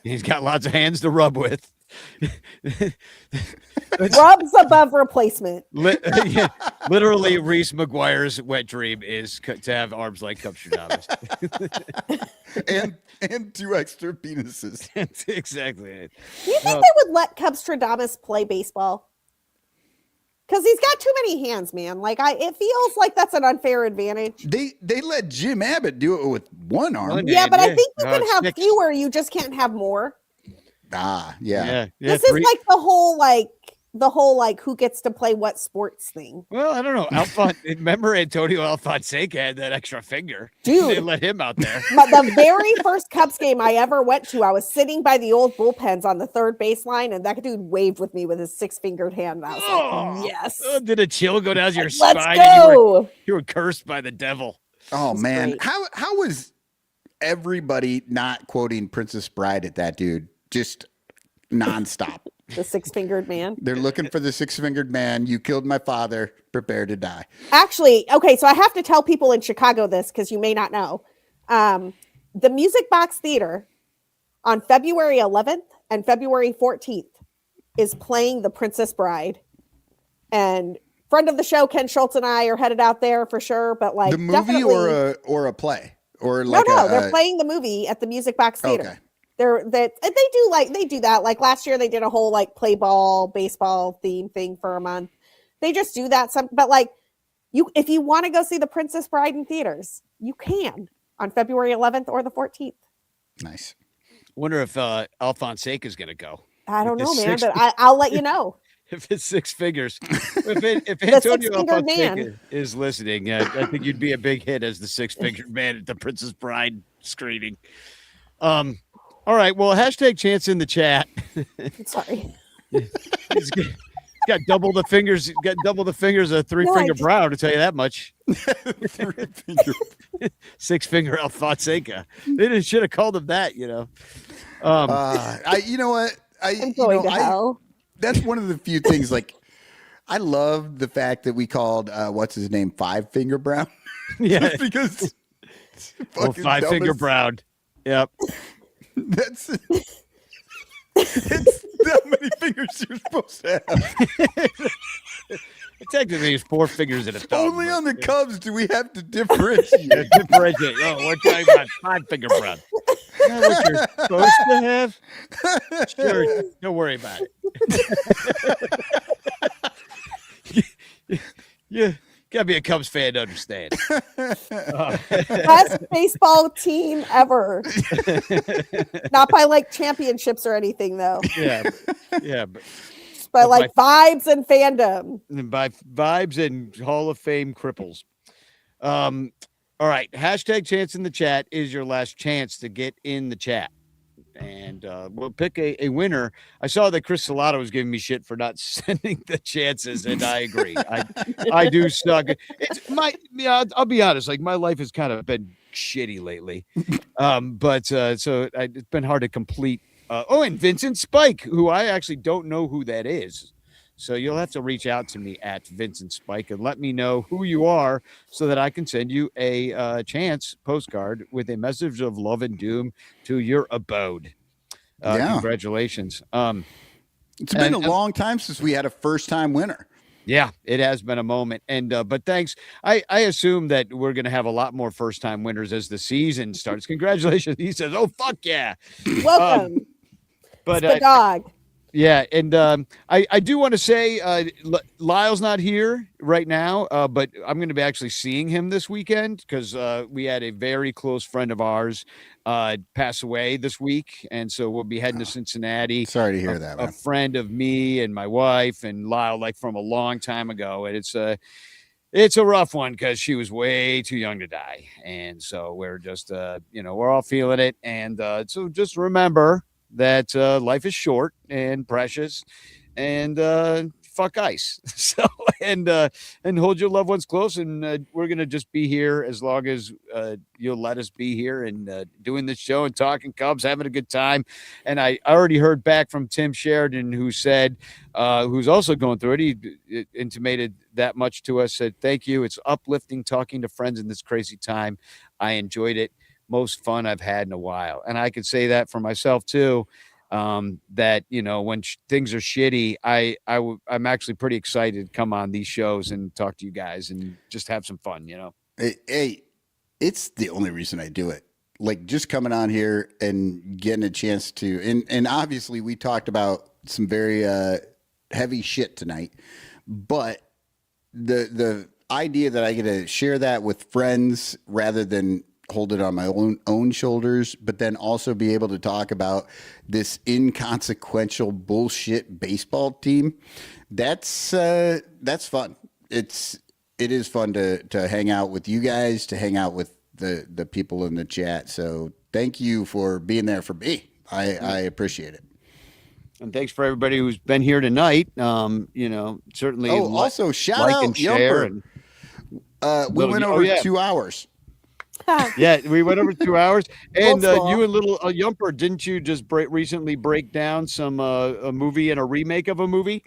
He's got lots of hands to rub with. Rubs above replacement. Literally, Reese McGuire's wet dream is to have arms like Cubstradamus. and 2 extra penises. That's exactly it. Do you think they would let Cubstradamus play baseball? Because he's got too many hands, man. Like it feels like that's an unfair advantage. They let Jim Abbott do it with 1 arm. Yeah, but I think you can have fewer. You just can't have more. Yeah. This is like the whole who gets to play what sports thing. Well, I don't know. Remember Antonio Alfonseca had that extra finger. Dude. They let him out there. But the very first Cubs game I ever went to, I was sitting by the old bullpens on the third baseline, and that dude waved with me with his 6-fingered hand. And I was like, yes. Did a chill go down your Let's spine? Go. You were cursed by the devil. Oh, man. Great. How was everybody not quoting Princess Bride at that dude? Just nonstop. The 6-fingered man. They're looking for the 6-fingered man. You killed my father. Prepare to die. Actually, okay, so I have to tell people in Chicago this because you may not know. The Music Box Theater on February 11th and February 14th is playing The Princess Bride. And friend of the show, Ken Schultz, and I are headed out there for sure. But like the movie or a play? Or like no, they're playing the movie at the Music Box Theater. Okay. They do that. Like last year they did a whole like play ball, baseball theme thing for a month. They just do that but like if you want to go see The Princess Bride in theaters, you can on February 11th or the 14th. Nice. Wonder if Alfonseca is going to go. I don't know, man, but I'll let you know. If it's 6 figures, if Antonio Alfonseca is listening, I think you'd be a big hit as the 6-fingered man at the Princess Bride screening. All right. Well, hashtag Chance in the chat. Sorry. He's got double the fingers. He's got double the fingers of 3-finger Brown, to tell you that much. 6-finger Alfonseca. They should have called him that, you know. You know what? I'm going to hell. That's one of the few things. Like, I love the fact that we called what's his name 5-finger Brown. Yeah, because 5-finger Brown. Yep. That's how many fingers you're supposed to have. Technically, it's 4 fingers in a thumb. Only on the Cubs do we have to differentiate. Oh, we're talking about 5-finger Brown. Is that what you're supposed to have? Sure, don't worry about it. Yeah. Gotta be a Cubs fan to understand. Best baseball team ever. Not by like championships or anything, though. Yeah. But like vibes and fandom. By vibes and Hall of Fame cripples. All right. Hashtag Chance in the chat is your last chance to get in the chat. And we'll pick a winner. I saw that Chris Salado was giving me shit for not sending the chances, and I agree. I do suck. I'll be honest. Like my life has kind of been shitty lately, but so it's been hard to complete. And Vincent Spike, who I actually don't know who that is. So you'll have to reach out to me at Vincent Spike and let me know who you are so that I can send you a chance postcard with a message of love and doom to your abode. Congratulations. It's been a long time since we had a first-time winner. Yeah, it has been a moment. And but thanks. I assume that we're going to have a lot more first-time winners as the season starts. Congratulations. He says, oh, fuck yeah. Welcome. But the dog. Yeah, and I do want to say Lyle's not here right now, but I'm going to be actually seeing him this weekend because we had a very close friend of ours pass away this week, and so we'll be heading to Cincinnati. Sorry to hear that, man. A friend of me and my wife and Lyle, like from a long time ago, and it's a rough one because she was way too young to die, and so we're just we're all feeling it, and so just remember that life is short and precious, and fuck ice. So, and hold your loved ones close. And we're going to just be here as long as you'll let us be here and doing this show and talking Cubs, having a good time. And I already heard back from Tim Sheridan, who said, who's also going through it. He intimated that much to us, said, thank you. It's uplifting talking to friends in this crazy time. I enjoyed it. Most fun I've had in a while. And I could say that for myself too. That, you know, when things are shitty, I'm actually pretty excited to come on these shows and talk to you guys and just have some fun, you know. Hey, it's the only reason I do it. Like just coming on here and getting a chance to, and obviously we talked about some very heavy shit tonight, but the idea that I get to share that with friends rather than hold it on my own shoulders, but then also be able to talk about this inconsequential bullshit baseball team. That's fun. It is fun to hang out with you guys, to hang out with the people in the chat. So thank you for being there for me. I appreciate it. And thanks for everybody who's been here tonight. You know, certainly. Oh, also shout out Yumper. We went over 2 hours. Yeah, we went over 2 hours, and you and little Yumper, didn't you just recently break down some a movie and a remake of a movie?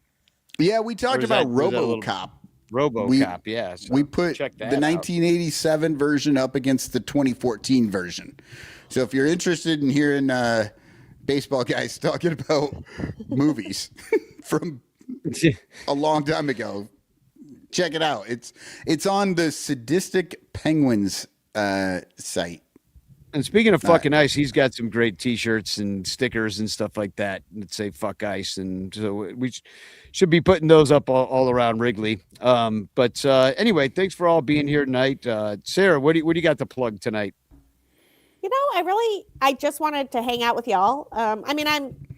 Yeah, we talked about RoboCop. RoboCop, yeah. So we put the 1987 version up against the 2014 version. So if you're interested in hearing baseball guys talking about movies from a long time ago, check it out. It's on the Sadistic Penguins site. And speaking of fucking ice, he's got some great T-shirts and stickers and stuff like that that say "fuck ice," and so we should be putting those up all around Wrigley. But anyway, thanks for all being here tonight. Sarah, what do you got to plug tonight? You know, I just wanted to hang out with y'all. I mean,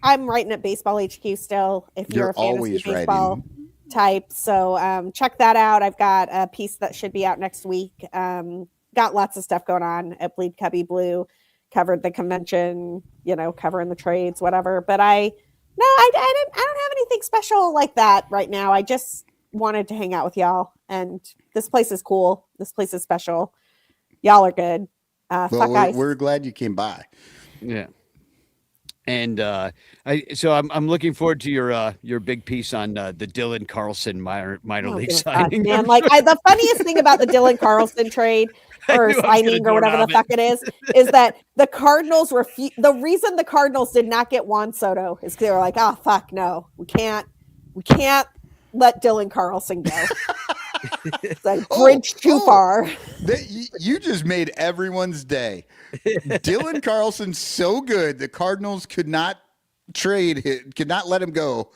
I'm writing at Baseball HQ still. If you're a fantasy baseball type, so check that out. I've got a piece that should be out next week. Got lots of stuff going on at Bleed Cubby Blue, covered the convention, you know, covering the trades, whatever. But I don't have anything special like that right now. I just wanted to hang out with y'all, and this place is cool. This place is special. Y'all are good. We're glad you came by. Yeah. And I'm looking forward to your big piece on the Dylan Carlson minor league signing. Man, like the funniest thing about the Dylan Carlson trade or signing or whatever the fuck it is that the Cardinals the reason the Cardinals did not get Juan Soto is they were like, oh fuck no, we can't let Dylan Carlson go. It's like bridge too far. You just made everyone's day. Dylan Carlson's so good, the Cardinals could not let him go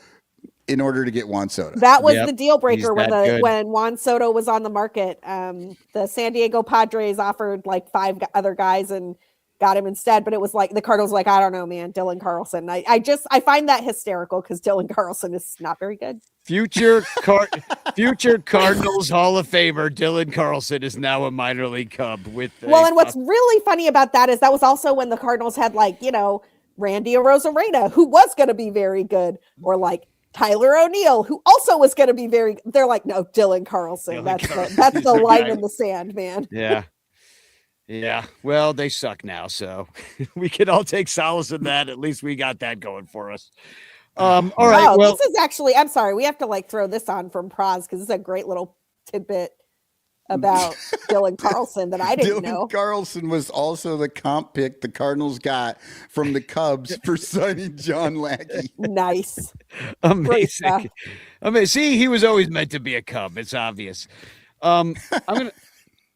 in order to get Juan Soto. That was the deal breaker when Juan Soto was on the market. The San Diego Padres offered like 5 other guys and got him instead, but it was like the Cardinals like, I don't know, man, Dylan Carlson. I find that hysterical because Dylan Carlson is not very good. Future Cardinals Hall of Famer Dylan Carlson is now a minor league Cub with. And what's really funny about that is that was also when the Cardinals had like, you know, Randy Arozarena, who was going to be very good, or like Tyler O'Neill, who also was going to be very. They're like, no, Dylan Carlson. That's the line in the sand, man. Yeah. Yeah, well, they suck now, so we can all take solace in that. At least we got that going for us. All right. Well, this is actually, I'm sorry, we have to like throw this on from Praz because it's a great little tidbit about Dylan Carlson that I didn't know. Dylan Carlson was also the comp pick the Cardinals got from the Cubs for signing John Lackey. Nice. Amazing. See, he was always meant to be a Cub. It's obvious.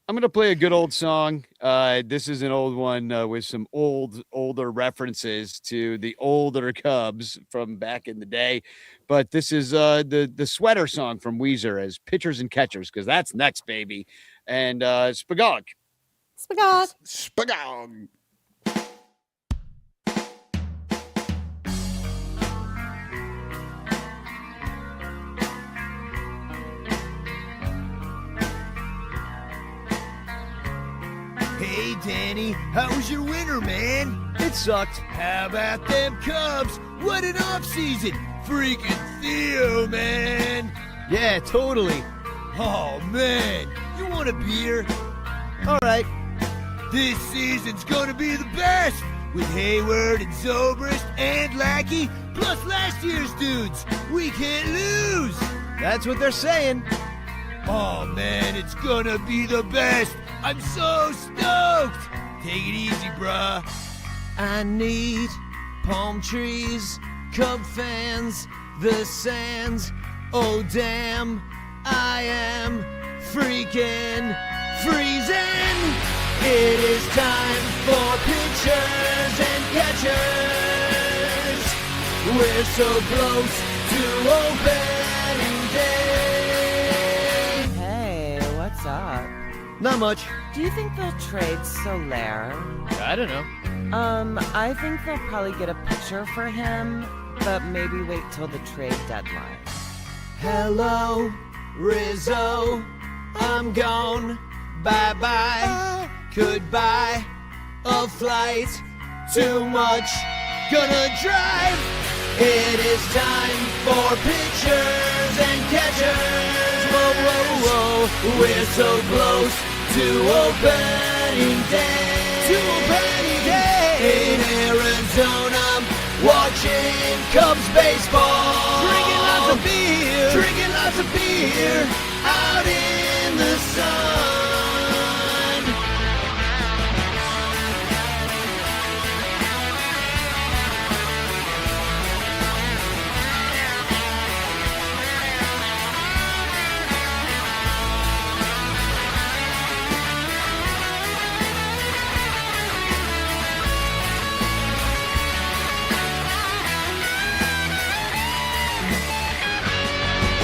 I'm gonna play a good old song. This is an old one with some older references to the older Cubs from back in the day. But this is the sweater song from Weezer as Pitchers and Catchers, because that's next, baby. And Spagog. Spagog. Hey Danny, how was your winter, man? It sucked. How about them Cubs? What an offseason! Freaking Theo, man. Yeah, totally. Oh, man. You want a beer? All right. This season's gonna be the best! With Hayward and Zobrist and Lackey, plus last year's dudes. We can't lose! That's what they're saying. Oh, man, it's gonna be the best! I'm so stoked! Take it easy, bruh. I need palm trees, Cub fans, the sands. Oh, damn, I am freaking freezing. It is time for pitchers and catchers. We're so close to opening day. Hey, what's up? Not much. Do you think they'll trade Soler? I don't know. I think they'll probably get a pitcher for him, but maybe wait till the trade deadline. Hello, Rizzo, I'm gone. Bye-bye, goodbye, a flight, too much, gonna drive. It is time for pitchers and catchers. Whoa, whoa, whoa, we're so close to opening day. In Arizona, watching Cubs baseball. Drinking lots of beer, out in the sun.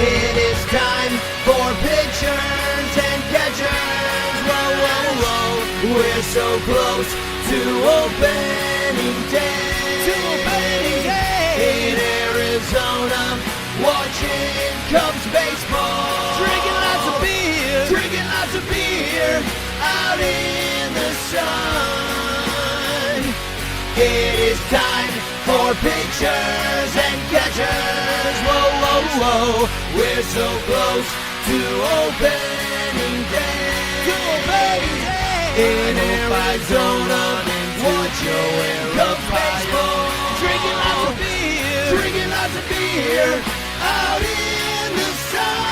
It is time for pitchers and catchers. Whoa, whoa, whoa. We're so close to opening day. In Arizona, watching Cubs baseball. Drinking lots of beer, out in the sun. It is time for pitchers and catchers. Whoa, whoa, whoa. We're so close to opening day. In Arizona, watching Cubs baseball. Drinking lots of beer, out in the sun.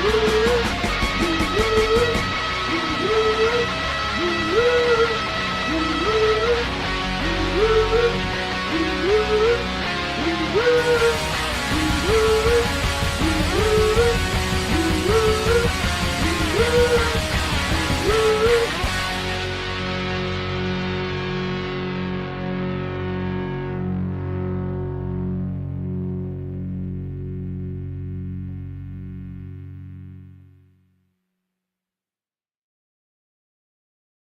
Woo!